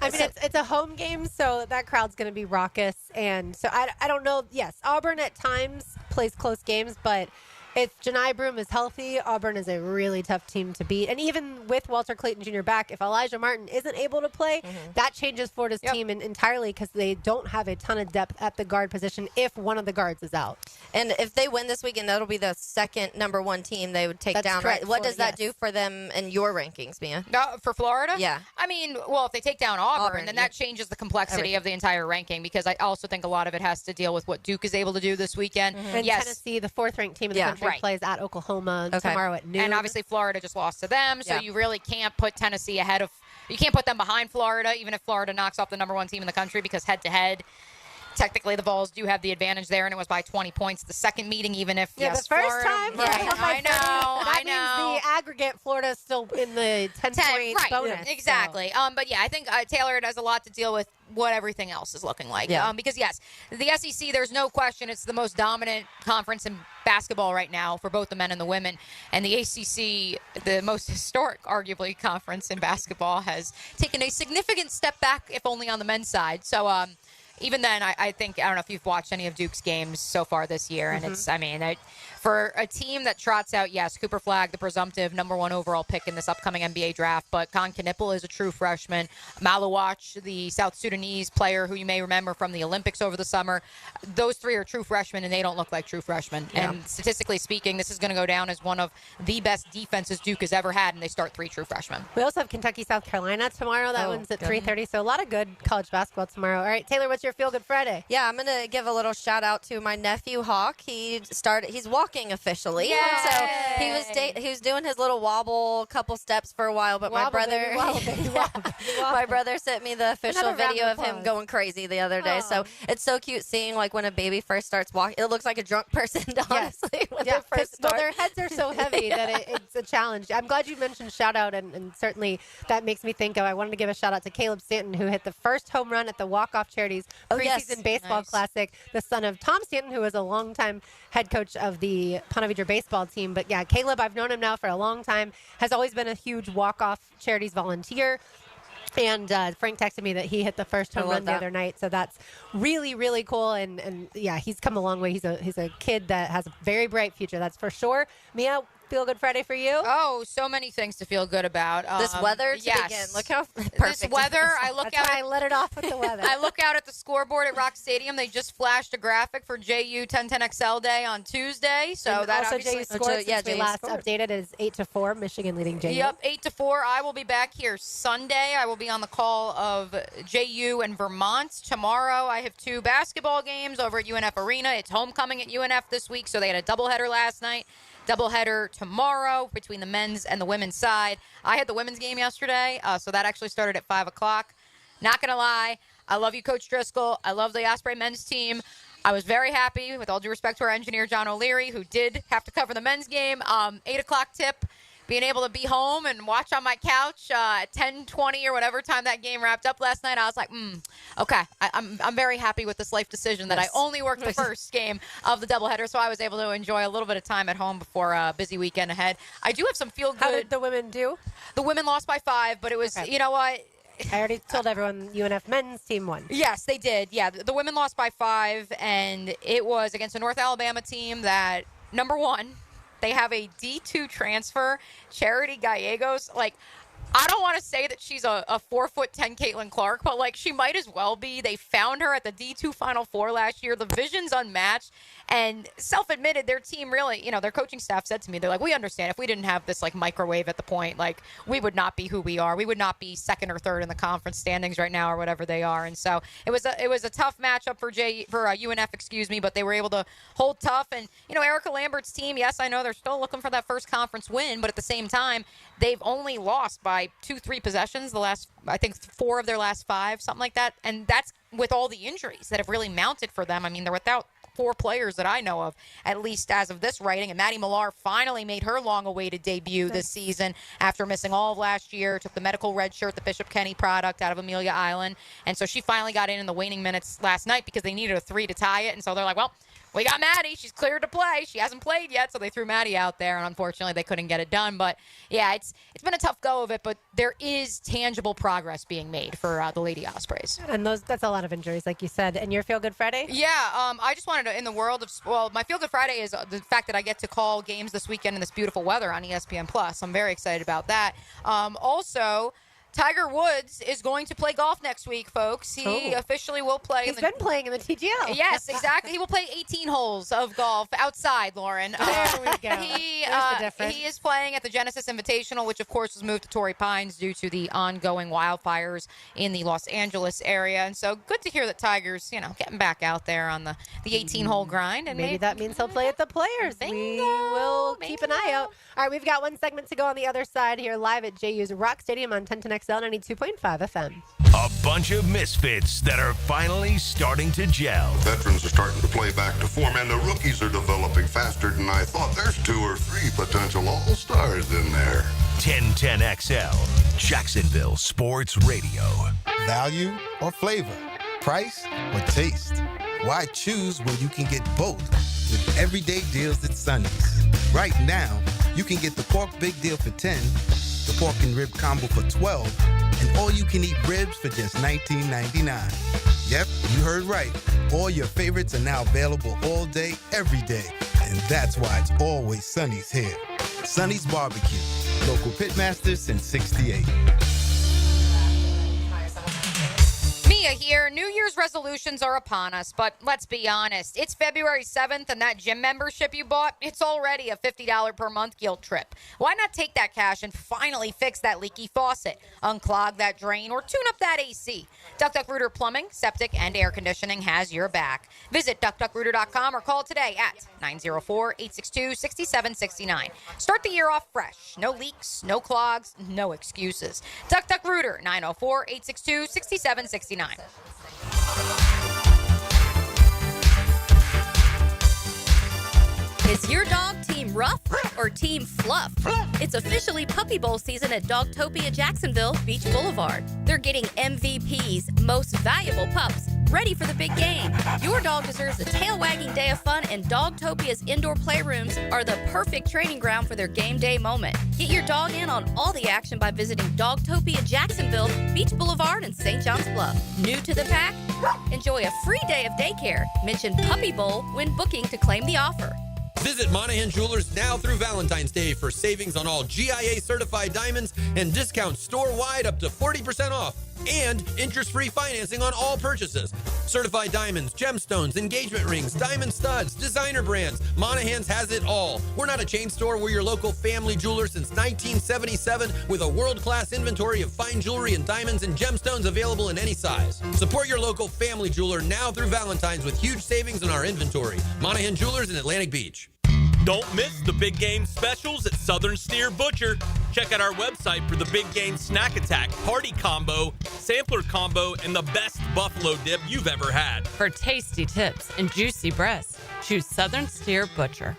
I mean, it's a home game, so that crowd's going to be raucous. And so I don't know. Yes, Auburn at times plays close games, but if Janai Broome is healthy, Auburn is a really tough team to beat. And even with Walter Clayton Jr. back, if Elijah Martin isn't able to play, that changes Florida's team entirely because they don't have a ton of depth at the guard position if one of the guards is out. And if they win this weekend, that'll be the second number 1 team they would take down, correct. right? What does Florida, that do for them in your rankings, Mia? For Florida? Yeah. I mean, well, if they take down Auburn then that changes the complexity of the entire ranking because I also think a lot of it has to deal with what Duke is able to do this weekend. And Tennessee, the 4th-ranked team in the country, plays at Oklahoma tomorrow at noon. And obviously Florida just lost to them, so you really can't put Tennessee ahead of – you can't put them behind Florida, even if Florida knocks off the number 1 team in the country because head-to-head – technically, the Vols do have the advantage there, and it was by 20 points the second meeting, even if, the first Florida, time. Right, I know. Means the aggregate, Florida's still in the 10-point bonus. Exactly. So. But, yeah, I think Taylor has a lot to deal with what everything else is looking like. Because, yes, the SEC, there's no question, it's the most dominant conference in basketball right now for both the men and the women. And the ACC, the most historic, arguably, conference in basketball, has taken a significant step back, if only on the men's side. So, even then, I think, I don't know if you've watched any of Duke's games so far this year, and it's, I mean, for a team that trots out, yes, Cooper Flagg, the presumptive number 1 overall pick in this upcoming NBA draft, but Khan Knipple is a true freshman. Malawach, the South Sudanese player who you may remember from the Olympics over the summer, those 3 are true freshmen, and they don't look like true freshmen. Yeah. And statistically speaking, this is going to go down as one of the best defenses Duke has ever had, and they start 3 true freshmen. We also have Kentucky, South Carolina tomorrow. That one's at 3:30, so a lot of good college basketball tomorrow. All right, Taylor, what's your Feel Good Friday? Yeah, I'm going to give a little shout out to my nephew Hawk. He's walking officially. Yay! So he was doing his little wobble, couple steps for a while, but my brother my brother sent me the official video of him going crazy the other day. So it's so cute seeing like when a baby first starts walking. It looks like a drunk person, honestly. When they first start. Well, their heads are so heavy that it's a challenge. I'm glad you mentioned shout out, and certainly that makes me think of, I wanted to give a shout out to Caleb Stanton, who hit the first home run at the Walk-Off Charities preseason baseball classic, the son of Tom Stanton, who was a longtime head coach of the Ponte Vedra baseball team. But yeah, Caleb, I've known him now for a long time, has always been a huge Walk-Off Charities volunteer. And Frank texted me that he hit the first home run the other night, so that's really, really cool. And yeah, he's come a long way. He's a kid that has a very bright future, that's for sure. Mia, Feel Good Friday for you? Oh, so many things to feel good about. This weather to yes. begin. Look how perfect This weather, I look That's out. why I let it off with the weather. I look out at the scoreboard at Rock Stadium. They just flashed a graphic for JU 1010XL Day on Tuesday. So and that also obviously, JU scored since we last updated is 8-4, Michigan leading JU. Yep, 8-4. I will be back here Sunday. I will be on the call of JU and Vermont. Tomorrow, I have 2 basketball games over at UNF Arena. It's homecoming at UNF this week, so they had a doubleheader last night. Doubleheader tomorrow between the men's and the women's side. I had the women's game yesterday, so that actually started at 5 o'clock. Not going to lie, I love you, Coach Driscoll. I love the Osprey men's team. I was very happy, with all due respect to our engineer, John O'Leary, who did have to cover the men's game. 8 o'clock tip. Being able to be home and watch on my couch at 10:20 or whatever time that game wrapped up last night, I was like, okay, I'm very happy with this life decision that I only worked the first game of the doubleheader, so I was able to enjoy a little bit of time at home before a busy weekend ahead. I do have some feel-good. How did the women do? The women lost by 5, but it was, you know what? I already told everyone UNF men's team won. Yes, they did. Yeah, the women lost by 5, and it was against a North Alabama team that, number one, they have a D2 transfer, Charity Gallegos. Like, I don't want to say that she's a 4'10" Caitlin Clark, but, like, she might as well be. They found her at the D2 Final Four last year. The vision's unmatched. And self-admitted, their team really, their coaching staff said to me, they're like, we understand if we didn't have this, like, microwave at the point, like, we would not be who we are. We would not be second or third in the conference standings right now or whatever they are. And so it was a tough matchup for UNF, but they were able to hold tough. And, Erica Lambert's team, yes, I know they're still looking for that first conference win, but at the same time, they've only lost by 2-3 possessions the last, I think, 4 of their last 5, something like that. And that's with all the injuries that have really mounted for them. I mean, they're without 4 players that I know of, at least as of this writing. And Maddie Millar finally made her long-awaited debut this season after missing all of last year, took the medical red shirt, the Bishop Kenny product out of Amelia Island. And so she finally got in the waning minutes last night because they needed a 3 to tie it. And so they're like, well, we got Maddie. She's cleared to play. She hasn't played yet, so they threw Maddie out there, and unfortunately they couldn't get it done. But, yeah, it's been a tough go of it, but there is tangible progress being made for the Lady Ospreys. And that's a lot of injuries, like you said. And your Feel Good Friday? Yeah, I just wanted to, in the world of, my Feel Good Friday is the fact that I get to call games this weekend in this beautiful weather on ESPN+. I'm very excited about that. Also, Tiger Woods is going to play golf next week, folks. He officially will play. He's been playing in the TGL. Yes, exactly. He will play 18 holes of golf outside, Lauren. There we go. He is playing at the Genesis Invitational, which, of course, was moved to Torrey Pines due to the ongoing wildfires in the Los Angeles area. And so good to hear that Tiger's, getting back out there on the 18-hole grind. And maybe that means he'll play at the Players. We will keep an eye out. All right, we've got one segment to go on the other side here, live at JU's Rock Stadium on 1010XL 92.5 FM. A bunch of misfits that are finally starting to gel. Veterans are starting to play back to form, and the rookies are developing faster than I thought. There's 2 or 3 potential all-stars in there. 1010XL, Jacksonville Sports Radio. Value or flavor? Price or taste? Why choose when you can get both with everyday deals at Sonny's? Right now, you can get the pork big deal for 10, the pork and rib combo for 12, and all you can eat ribs for just $19.99. Yep, you heard right. All your favorites are now available all day, every day. And that's why it's always Sonny's here. Sonny's Barbecue, local pitmasters since '68. Mia here. New Year's resolutions are upon us, but let's be honest. It's February 7th, and that gym membership you bought, it's already a $50 per month guilt trip. Why not take that cash and finally fix that leaky faucet, unclog that drain, or tune up that AC? Duck Duck Rooter Plumbing, Septic, and Air Conditioning has your back. Visit DuckDuckRooter.com or call today at 904-862-6769. Start the year off fresh. No leaks, no clogs, no excuses. Duck Duck Rooter, 904-862-6769. Is your dog Team Rough or Team Fluff? It's officially Puppy Bowl season at Dogtopia Jacksonville Beach Boulevard. They're getting MVPs, most valuable pups, ready for the big game. Your dog deserves a tail-wagging day of fun, and Dogtopia's indoor playrooms are the perfect training ground for their game day moment. Get your dog in on all the action by visiting Dogtopia Jacksonville Beach Boulevard and St. John's Bluff. New to the pack? Enjoy a free day of daycare. Mention Puppy Bowl when booking to claim the offer. Visit Monahan Jewelers now through Valentine's Day for savings on all GIA certified diamonds and discounts store-wide up to 40% off. And interest-free financing on all purchases. Certified diamonds, gemstones, engagement rings, diamond studs, designer brands. Monahan's has it all. We're not a chain store. We're your local family jeweler since 1977 with a world-class inventory of fine jewelry and diamonds and gemstones available in any size. Support your local family jeweler now through Valentine's with huge savings on our inventory. Monahan Jewelers in Atlantic Beach. Don't miss the big game specials at Southern Steer Butcher. Check out our website for the big game snack attack, party combo, sampler combo, and the best buffalo dip you've ever had. For tasty tips and juicy breasts, choose Southern Steer Butcher.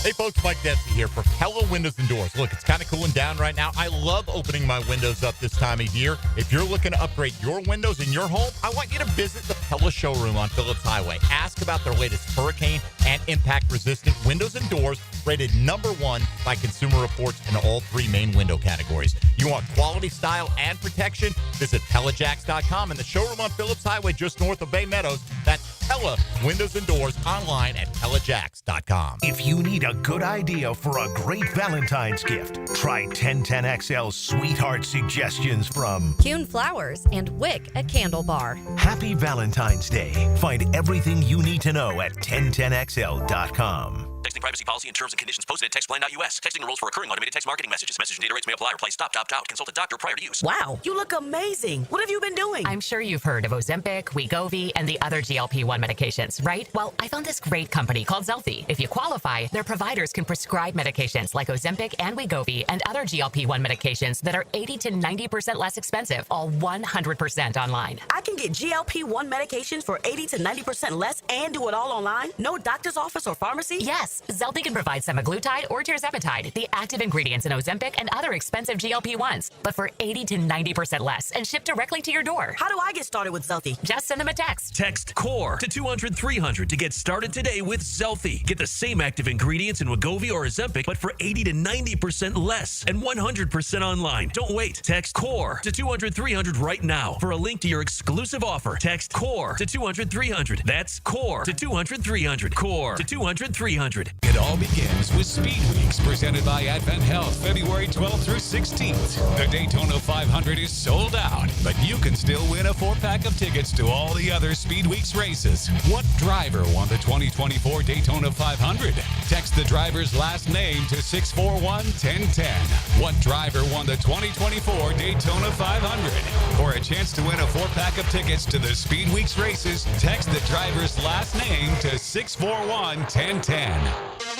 Hey folks, Mike Dempsey here for Pella Windows and Doors. Look, it's kind of cooling down right now. I love opening my windows up this time of year. If you're looking to upgrade your windows in your home, I want you to visit the Pella showroom on Phillips Highway. Ask about their latest hurricane and impact-resistant windows and doors, rated #1 by Consumer Reports in all 3 main window categories. You want quality, style, and protection? Visit PellaJacks.com and the showroom on Phillips Highway just north of Bay Meadows. That's Pella Windows and Doors online at PellaJacks.com. If you need a good idea for a great Valentine's gift, try 1010XL's Sweetheart Suggestions from Kuhn Flowers and Wick, a candle bar. Happy Valentine's Day. Find everything you need to know at 1010XL.com. Texting privacy policy and terms and conditions posted at textplan.us. Texting rules for recurring automated text marketing messages. Message and data rates may apply. Reply stop, opt out. Consult a doctor prior to use. Wow, you look amazing. What have you been doing? I'm sure you've heard of Ozempic, Wegovy, and the other GLP-1 medications, right? Well, I found this great company called Zelfie. If you qualify, their providers can prescribe medications like Ozempic and Wegovy and other GLP-1 medications that are 80 to 90% less expensive, all 100% online. I can get GLP-1 medications for 80 to 90% less and do it all online? No doctor's office or pharmacy? Yes. Zelfie can provide semaglutide or tirzepatide, the active ingredients in Ozempic and other expensive GLP-1s, but for 80 to 90% less and shipped directly to your door. How do I get started with Zelfie? Just send them a text. Text CORE to 200-300 to get started today with Zelfie. Get the same active ingredients in Wegovy or Ozempic, but for 80 to 90% less and 100% online. Don't wait. Text CORE to 200-300 right now for a link to your exclusive offer. Text CORE to 200-300. That's CORE to 200-300. CORE to 200-300. It all begins with Speed Weeks, presented by Advent Health, February 12th through 16th. The Daytona 500 is sold out, but you can still win a 4-pack of tickets to all the other Speed Weeks races. What driver won the 2024 Daytona 500? Text the driver's last name to 641-1010. What driver won the 2024 Daytona 500? For a chance to win a 4-pack of tickets to the Speed Weeks races, text the driver's last name to 641-1010.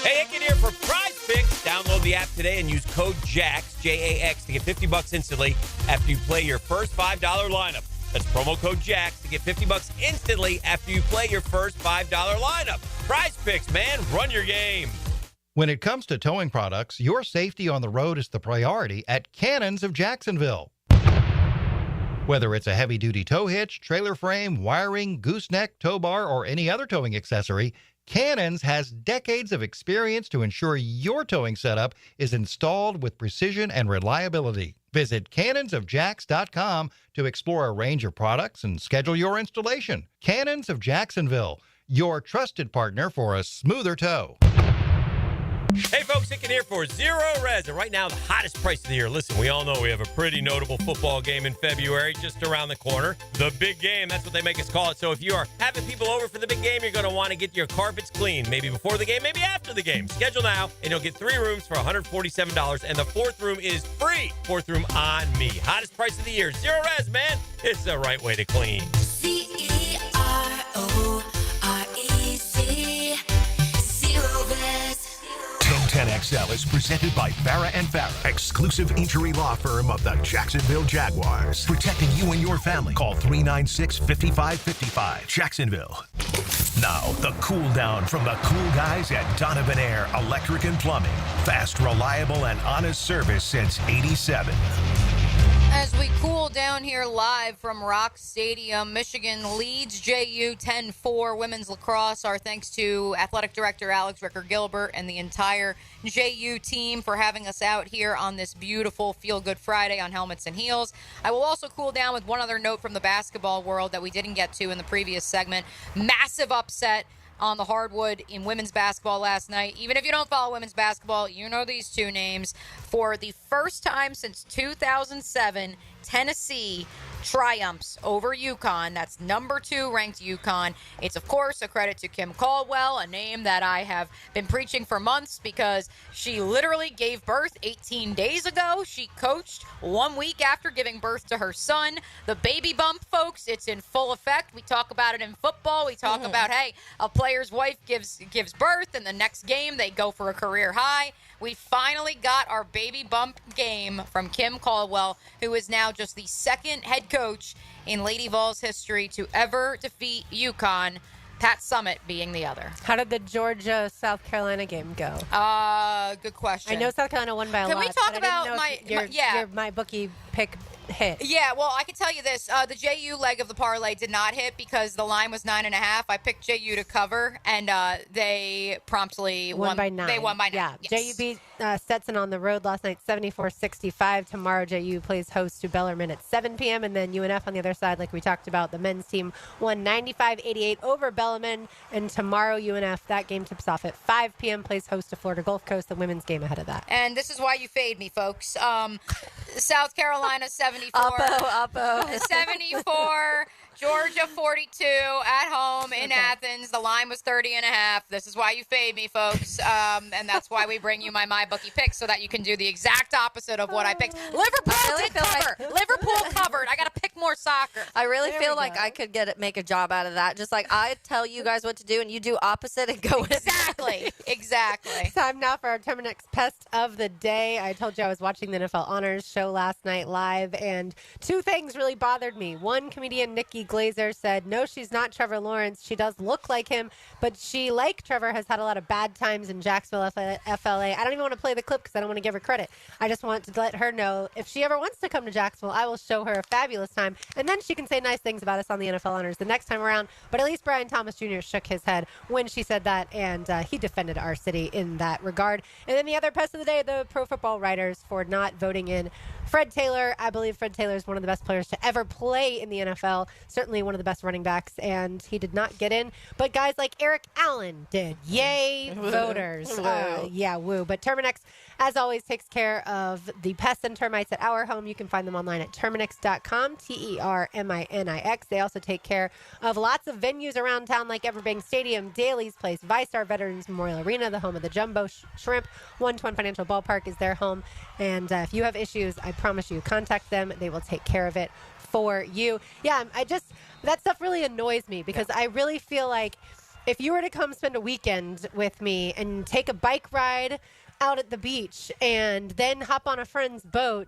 Hey, Icken here for Prize Picks. Download the app today and use code JAX, J-A-X, to get $50 instantly after you play your first $5 lineup. That's promo code JAX to get $50 instantly after you play your first $5 lineup. Prize Picks, man. Run your game. When it comes to towing products, your safety on the road is the priority at Cannons of Jacksonville. Whether it's a heavy-duty tow hitch, trailer frame, wiring, gooseneck, tow bar, or any other towing accessory, Cannons has decades of experience to ensure your towing setup is installed with precision and reliability. Visit cannonsofjacks.com to explore a range of products and schedule your installation. Cannons of Jacksonville, your trusted partner for a smoother tow. Hey, folks, Icken here for Zero Res. And right now, the hottest price of the year. Listen, we all know we have a pretty notable football game in February just around the corner. The big game, that's what they make us call it. So if you are having people over for the big game, you're going to want to get your carpets clean. Maybe before the game, maybe after the game. Schedule now, and you'll get 3 rooms for $147. And the 4th room is free. 4th room on me. Hottest price of the year. Zero Res, man. It's the right way to clean. CEROREC. Zero Res. 1010XL is presented by Farah & Farah, exclusive injury law firm of the Jacksonville Jaguars. Protecting you and your family. Call 396-5555. Jacksonville. Now, the cool down from the cool guys at Donovan Air Electric and Plumbing. Fast, reliable, and honest service since '87. As we cool down here live from Rock Stadium, Michigan leads JU 10-4 women's lacrosse. Our thanks to Athletic Director Alex Ricker-Gilbert and the entire JU team for having us out here on this beautiful Feel Good Friday on Helmets and Heels. I will also cool down with one other note from the basketball world that we didn't get to in the previous segment. Massive upset on the hardwood in women's basketball last night. Even if you don't follow women's basketball, you know these two names. For the first time since 2007, Tennessee triumphs over UConn. That's number 2 ranked UConn. It's, of course, a credit to Kim Caldwell, a name that I have been preaching for months because she literally gave birth 18 days ago. She coached 1 week after giving birth to her son. The baby bump, folks, it's in full effect. We talk about it in football. We talk about, hey, a player's wife gives birth, and the next game they go for a career high. We finally got our baby bump game from Kim Caldwell, who is now just the second head coach in Lady Vols history to ever defeat UConn, Pat Summitt being the other. How did the Georgia-South Carolina game go? Good question. I know South Carolina won by a lot. Can we talk about my bookie pick hit? Yeah, well, I can tell you this. The JU leg of the parlay did not hit because the line was 9.5. I picked JU to cover, and they promptly won by 9. They won by 9. Yeah, Yes. JU beat Stetson on the road last night, 74-65. Tomorrow, JU plays host to Bellarmine at 7 p.m., and then UNF on the other side, like we talked about. The men's team won 95-88 over Bellarmine, and tomorrow, UNF, that game tips off at 5 p.m., plays host to Florida Gulf Coast, the women's game ahead of that. And this is why you fade me, folks. South Carolina 74. Oppo. 74. Georgia 42 at home in Athens. The line was 30.5. This is why you fade me, folks. And that's why we bring you my MyBookie picks so that you can do the exact opposite of what I picked. Liverpool did cover. Liverpool covered. I got to pick more soccer. I really feel like I could make a job out of that. Just like I tell you guys what to do and you do opposite and go with it. Exactly. Time now for our Terminix Pest of the Day. I told you I was watching the NFL Honors show last night live, and 2 things really bothered me. One, comedian Nikki Glazer said, no, she's not Trevor Lawrence. She does look like him, but she, like Trevor, has had a lot of bad times in Jacksonville, FLA. I don't even want to play the clip because I don't want to give her credit. I just want to let her know if she ever wants to come to Jacksonville, I will show her a fabulous time, and then she can say nice things about us on the NFL Honors the next time around. But at least Brian Thomas Jr. shook his head when she said that, and he defended our city in that regard. And then the other pest of the day, the Pro Football Writers for not voting in Fred Taylor. I believe Fred Taylor is one of the best players to ever play in the NFL, certainly one of the best running backs, and he did not get in. But guys like Eric Allen did. Yay, voters. Yeah, woo. But Terminix, as always, takes care of the pests and termites at our home. You can find them online at Terminix.com, Terminix. They also take care of lots of venues around town like Everbank Stadium, Daly's Place, ViStar Veterans Memorial Arena, the home of the Jumbo Shrimp. 121 Financial Ballpark is their home. And if you have issues, I promise you, contact them. They will take care of it for you. Yeah, that stuff really annoys me because I really feel like if you were to come spend a weekend with me and take a bike ride out at the beach and then hop on a friend's boat,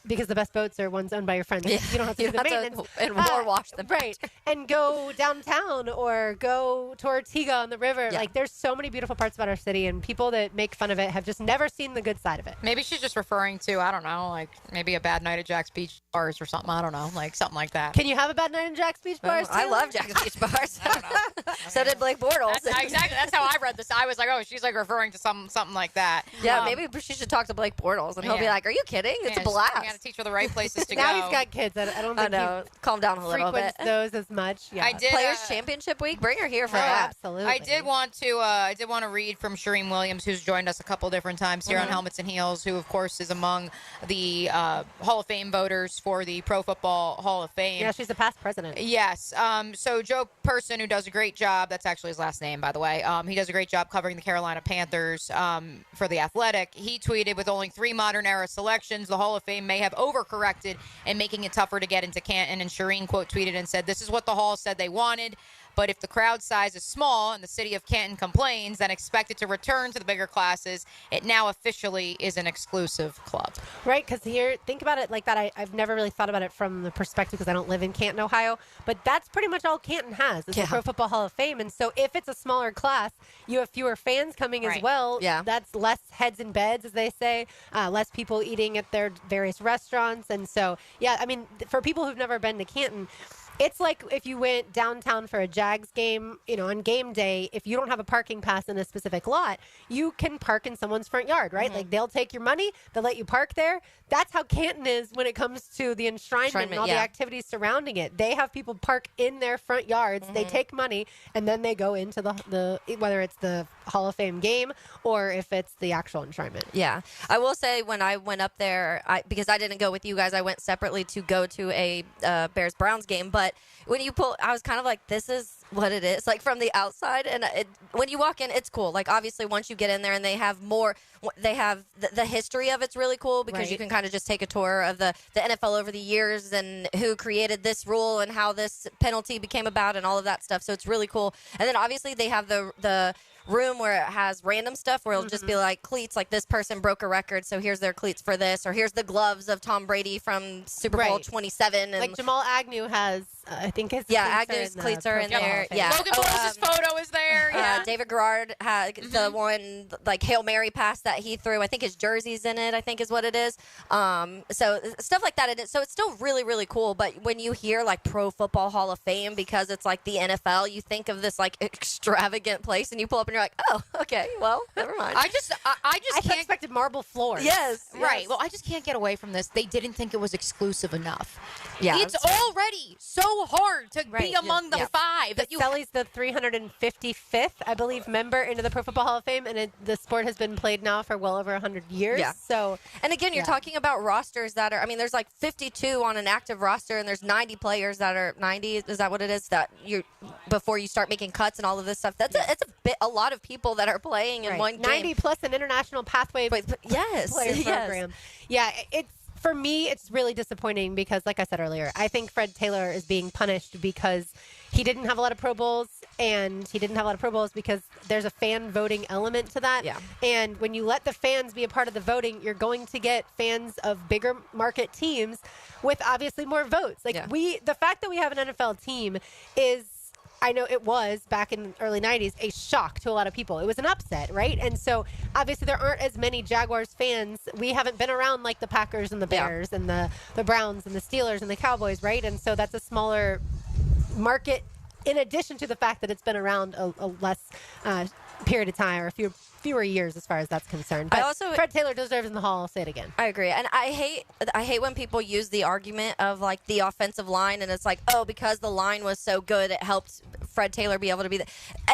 because the best boats are ones owned by your friends. Yeah. You don't have to do the maintenance. And more wash them. Right. And go downtown or go to Ortega on the river. Yeah. Like, there's so many beautiful parts about our city, and people that make fun of it have just never seen the good side of it. Maybe she's just referring to, I don't know, like maybe a bad night at Jack's Beach Bars or something. I don't know, like something like that. Can you have a bad night at Jack's Beach Bars? I love Jack's Beach Bars. So did Blake Bortles. Exactly. That's how I read this. I was like, oh, she's like referring to something like that. Yeah, maybe she should talk to Blake Bortles, and he'll be like, are you kidding? It's a blast. I got to teach her the right places to now go. He's got kids. I don't think he calm down a little bit. Those as much. Yeah. I did Players Championship Week. Bring her here for that. Absolutely. I did want to read from Shireen Williams, who's joined us a couple different times here on Helmets and Heels, who of course is among the Hall of Fame voters for the Pro Football Hall of Fame. Yeah, she's a past president. Yes. So Joe Person, who does a great job. That's actually his last name, by the way. He does a great job covering the Carolina Panthers for The Athletic. He tweeted, with only 3 modern era selections, the Hall of Fame may have overcorrected and making it tougher to get into Canton. And Shireen quote tweeted and said, this is what the Hall said they wanted. But if the crowd size is small and the city of Canton complains, then expect it to return to the bigger classes. It now officially is an exclusive club. Right, because here, think about it like that. I've never really thought about it from the perspective because I don't live in Canton, Ohio. But that's pretty much all Canton has is the Pro Football Hall of Fame. And so if it's a smaller class, you have fewer fans coming as well. Yeah. That's less heads in beds, as they say, less people eating at their various restaurants. And so, yeah, I mean, for people who've never been to Canton, It's like if you went downtown for a Jags game, on game day, if you don't have a parking pass in a specific lot, you can park in someone's front yard, right? Like they'll take your money, they'll let you park there. That's how Canton is when it comes to the enshrinement and all the activities surrounding it. They have people park in their front yards, they take money, and then they go into the whether it's the Hall of Fame game or if it's the actual enshrinement. Yeah. I will say when I went up there, because I didn't go with you guys, I went separately to go to a Bears-Browns game. But when you I was kind of like, this is what it is, like from the outside. And when you walk in, it's cool. Like, obviously, once you get in there and they have the history of it's really cool because you can kind of just take a tour of the NFL over the years and who created this rule and how this penalty became about and all of that stuff. So it's really cool. And then obviously they have the room where it has random stuff where it'll just be like cleats, like this person broke a record, so here's their cleats for this, or here's the gloves of Tom Brady from Super Bowl 27. And like Jamal Agnew has, I think his Agnew's cleats are in there. Yeah, Logan Borges' photo is there. Yeah, David Garrard had the one like Hail Mary pass that he threw. I think his jersey's in it. I think is what it is. So stuff like that. So it's still really, really cool. But when you hear like Pro Football Hall of Fame, because it's like the NFL, you think of this like extravagant place, and you pull up and you're like, oh, okay, well, never mind. I can't expected marble floors. Yes, right. Well, I just can't get away from this. They didn't think it was exclusive enough. Yeah, it's already so hard to be among the five. But Selly's the 355th, I believe, member into the Pro Football Hall of Fame, and the sport has been played now for well over 100 years. Yeah. So, and again, you're talking about rosters that are. I mean, there's like 52 on an active roster, and there's 90 players that are 90. Is that what it is? That you before you start making cuts and all of this stuff. It's a lot of people that are playing in one game. 90 plus an international pathway. Player program. Yeah, it's. For me, it's really disappointing because, like I said earlier, I think Fred Taylor is being punished because he didn't have a lot of Pro Bowls, and he didn't have a lot of Pro Bowls because there's a fan voting element to that. Yeah. And when you let the fans be a part of the voting, you're going to get fans of bigger market teams with obviously more votes. The fact that we have an NFL team is, I know it was back in the early 90s, a shock to a lot of people. It was an upset, right? And so obviously there aren't as many Jaguars fans. We haven't been around like the Packers and the Bears and the Browns and the Steelers and the Cowboys, right? And so that's a smaller market in addition to the fact that it's been around a less period of time or fewer years as far as that's concerned. But Fred Taylor deserves in the Hall. I'll say it again. I agree. And I hate when people use the argument of like the offensive line and it's like, oh, because the line was so good, it helped Fred Taylor be able to be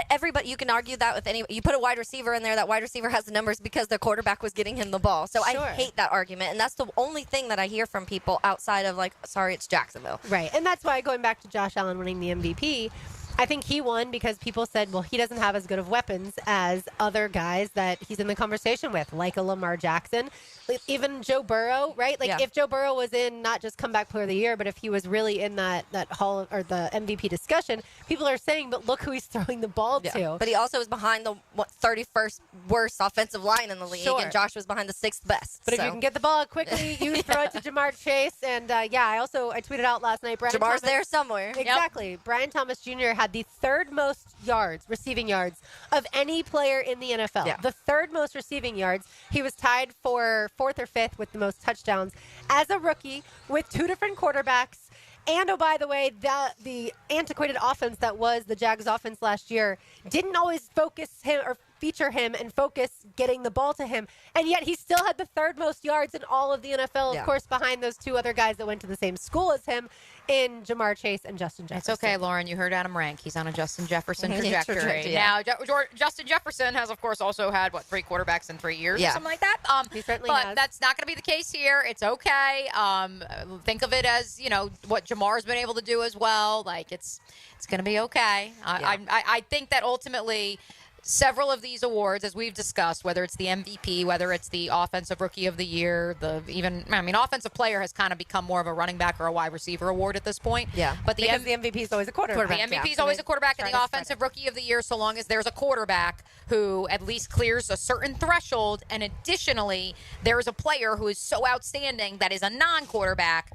everybody. You can argue that with you put a wide receiver in there, that wide receiver has the numbers because the quarterback was getting him the ball. So I hate that argument. And that's the only thing that I hear from people outside of like, sorry, it's Jacksonville. Right. And that's why going back to Josh Allen winning the MVP, I think he won because people said, well, he doesn't have as good of weapons as other guys that he's in the conversation with, like a Lamar Jackson, even Joe Burrow, right? Like if Joe Burrow was in not just comeback player of the year, but if he was really in that hall or the MVP discussion, people are saying, but look who he's throwing the ball to. But he also was behind the 31st worst offensive line in the league, and Josh was behind the 6th best. But if you can get the ball quickly, you throw it to Jamar Chase. And I tweeted out last night, Brian Jamar's Thomas, there somewhere. Exactly. Yep. Brian Thomas Jr. had the third most receiving yards of any player in the NFL. Yeah. The third most receiving yards. He was tied for 4th or 5th with the most touchdowns as a rookie with 2 different quarterbacks. And, oh, by the way, the antiquated offense that was the Jags offense last year didn't always focus him or feature him and focus getting the ball to him. And yet he still had the 3rd most yards in all of the NFL, of course, behind those 2 other guys that went to the same school as him in Jamar Chase and Justin Jefferson. It's okay, Lauren. You heard Adam rank. He's on a Justin Jefferson trajectory. Now, Justin Jefferson has, of course, also had, 3 quarterbacks in 3 years or something like that? He certainly but has. That's not going to be the case here. It's okay. Think of it as, what Jamar's been able to do as well. Like, it's going to be okay. I think that ultimately several of these awards, as we've discussed, whether it's the MVP, whether it's the Offensive Rookie of the Year, Offensive Player has kind of become more of a running back or a wide receiver award at this point. Yeah, but because the MVP is always a quarterback. The MVP is always a quarterback, and the Offensive Rookie of the Year, so long as there's a quarterback who at least clears a certain threshold, and additionally, there is a player who is so outstanding that is a non-quarterback.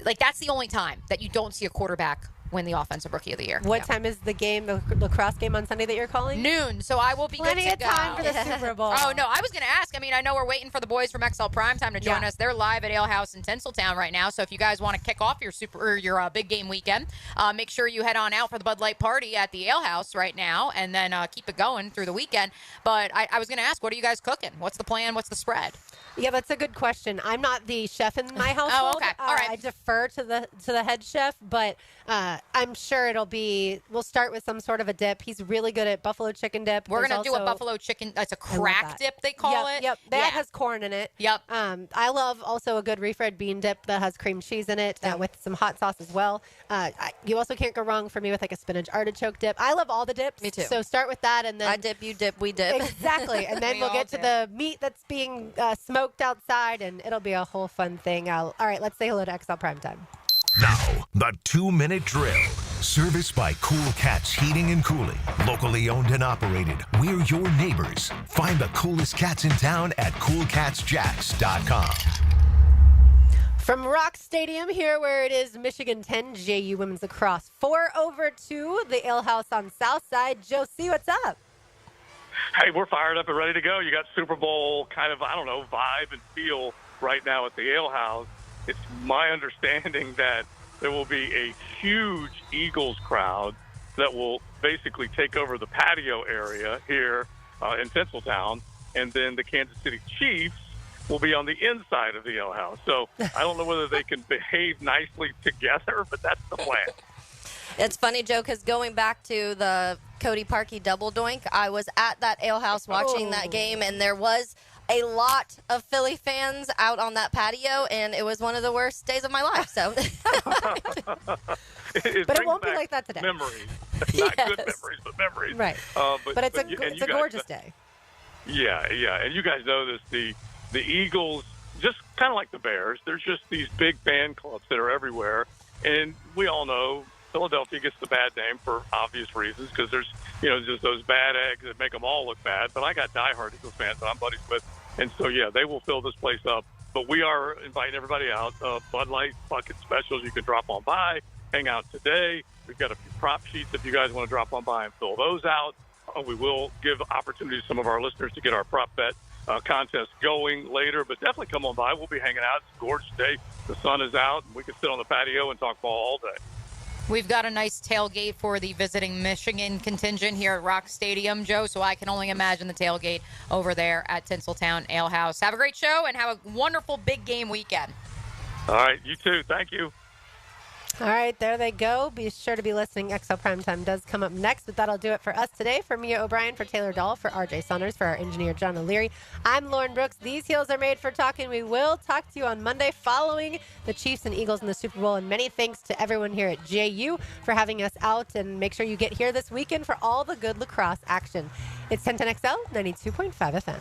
Like, that's the only time that you don't see a quarterback win the Offensive Rookie of the Year. What time is the game, the lacrosse game on Sunday that you're calling? Noon, so I will be Plenty good of to go. time for the Super Bowl. Oh, no, I was going to ask. I mean, I know we're waiting for the boys from XL Primetime to join us. They're live at Ale House in Tinseltown right now, so if you guys want to kick off your big game weekend, make sure you head on out for the Bud Light party at the Ale House right now, and then keep it going through the weekend. But I was going to ask, what are you guys cooking? What's the plan? What's the spread? Yeah, that's a good question. I'm not the chef in my household. Oh, okay. All right. I defer to the head chef, but I'm sure we'll start with some sort of a dip. He's really good at buffalo chicken dip. We're going to do a buffalo chicken. It's a crack dip, they call it. Yep. That has corn in it. Yep. I love also a good refried bean dip that has cream cheese in it with some hot sauce as well. You also can't go wrong for me with like a spinach artichoke dip. I love all the dips. Me too. So start with that, and then I dip, you dip, we dip. Exactly. And then we'll get to the meat that's being smoked outside, and it'll be a whole fun thing. All right, let's say hello to XL Primetime. Now, the 2-minute drill. Serviced by Cool Cats Heating and Cooling. Locally owned and operated. We're your neighbors. Find the coolest cats in town at coolcatsjacks.com. From Rock Stadium here, where it is Michigan 10, JU Women's Lacrosse 4-2, the Ale House on Southside. Josie, what's up? Hey, we're fired up and ready to go. You got Super Bowl kind of, vibe and feel right now at the Ale House. It's my understanding that there will be a huge Eagles crowd that will basically take over the patio area here in Tinseltown, and then the Kansas City Chiefs will be on the inside of the Ale House. So I don't know whether they can behave nicely together, but that's the plan. It's funny, Joe, because going back to the Cody Parkey double doink, I was at that Ale House watching that game, and there was a lot of Philly fans out on that patio, and it was one of the worst days of my life. So, but it won't be like that today. Memories, not good memories, but memories. Right. But it's a gorgeous day. Yeah, and you guys know this. The Eagles, just kind of like the Bears, there's just these big fan clubs that are everywhere, and we all know Philadelphia gets the bad name for obvious reasons because there's just those bad eggs that make them all look bad. But I got diehard Eagles fans that I'm buddies with, and so they will fill this place up. But we are inviting everybody out. Bud Light bucket specials you can drop on by, hang out today. We've got a few prop sheets if you guys want to drop on by and fill those out. We will give opportunities to some of our listeners to get our prop bet contest going later, but definitely come on by. We'll be hanging out. It's a gorgeous day. The sun is out, and we can sit on the patio and talk ball all day. We've got a nice tailgate for the visiting Michigan contingent here at Rock Stadium, Joe, so I can only imagine the tailgate over there at Tinseltown Ale House. Have a great show and have a wonderful big game weekend. All right, you too. Thank you. All right, there they go. Be sure to be listening. XL Primetime does come up next, but that'll do it for us today. For Mia O'Brien, for Taylor Dahl, for RJ Saunders, for our engineer John O'Leary, I'm Lauren Brooks. These heels are made for talking. We will talk to you on Monday following the Chiefs and Eagles in the Super Bowl. And many thanks to everyone here at JU for having us out. And make sure you get here this weekend for all the good lacrosse action. It's 1010XL, 92.5 FM.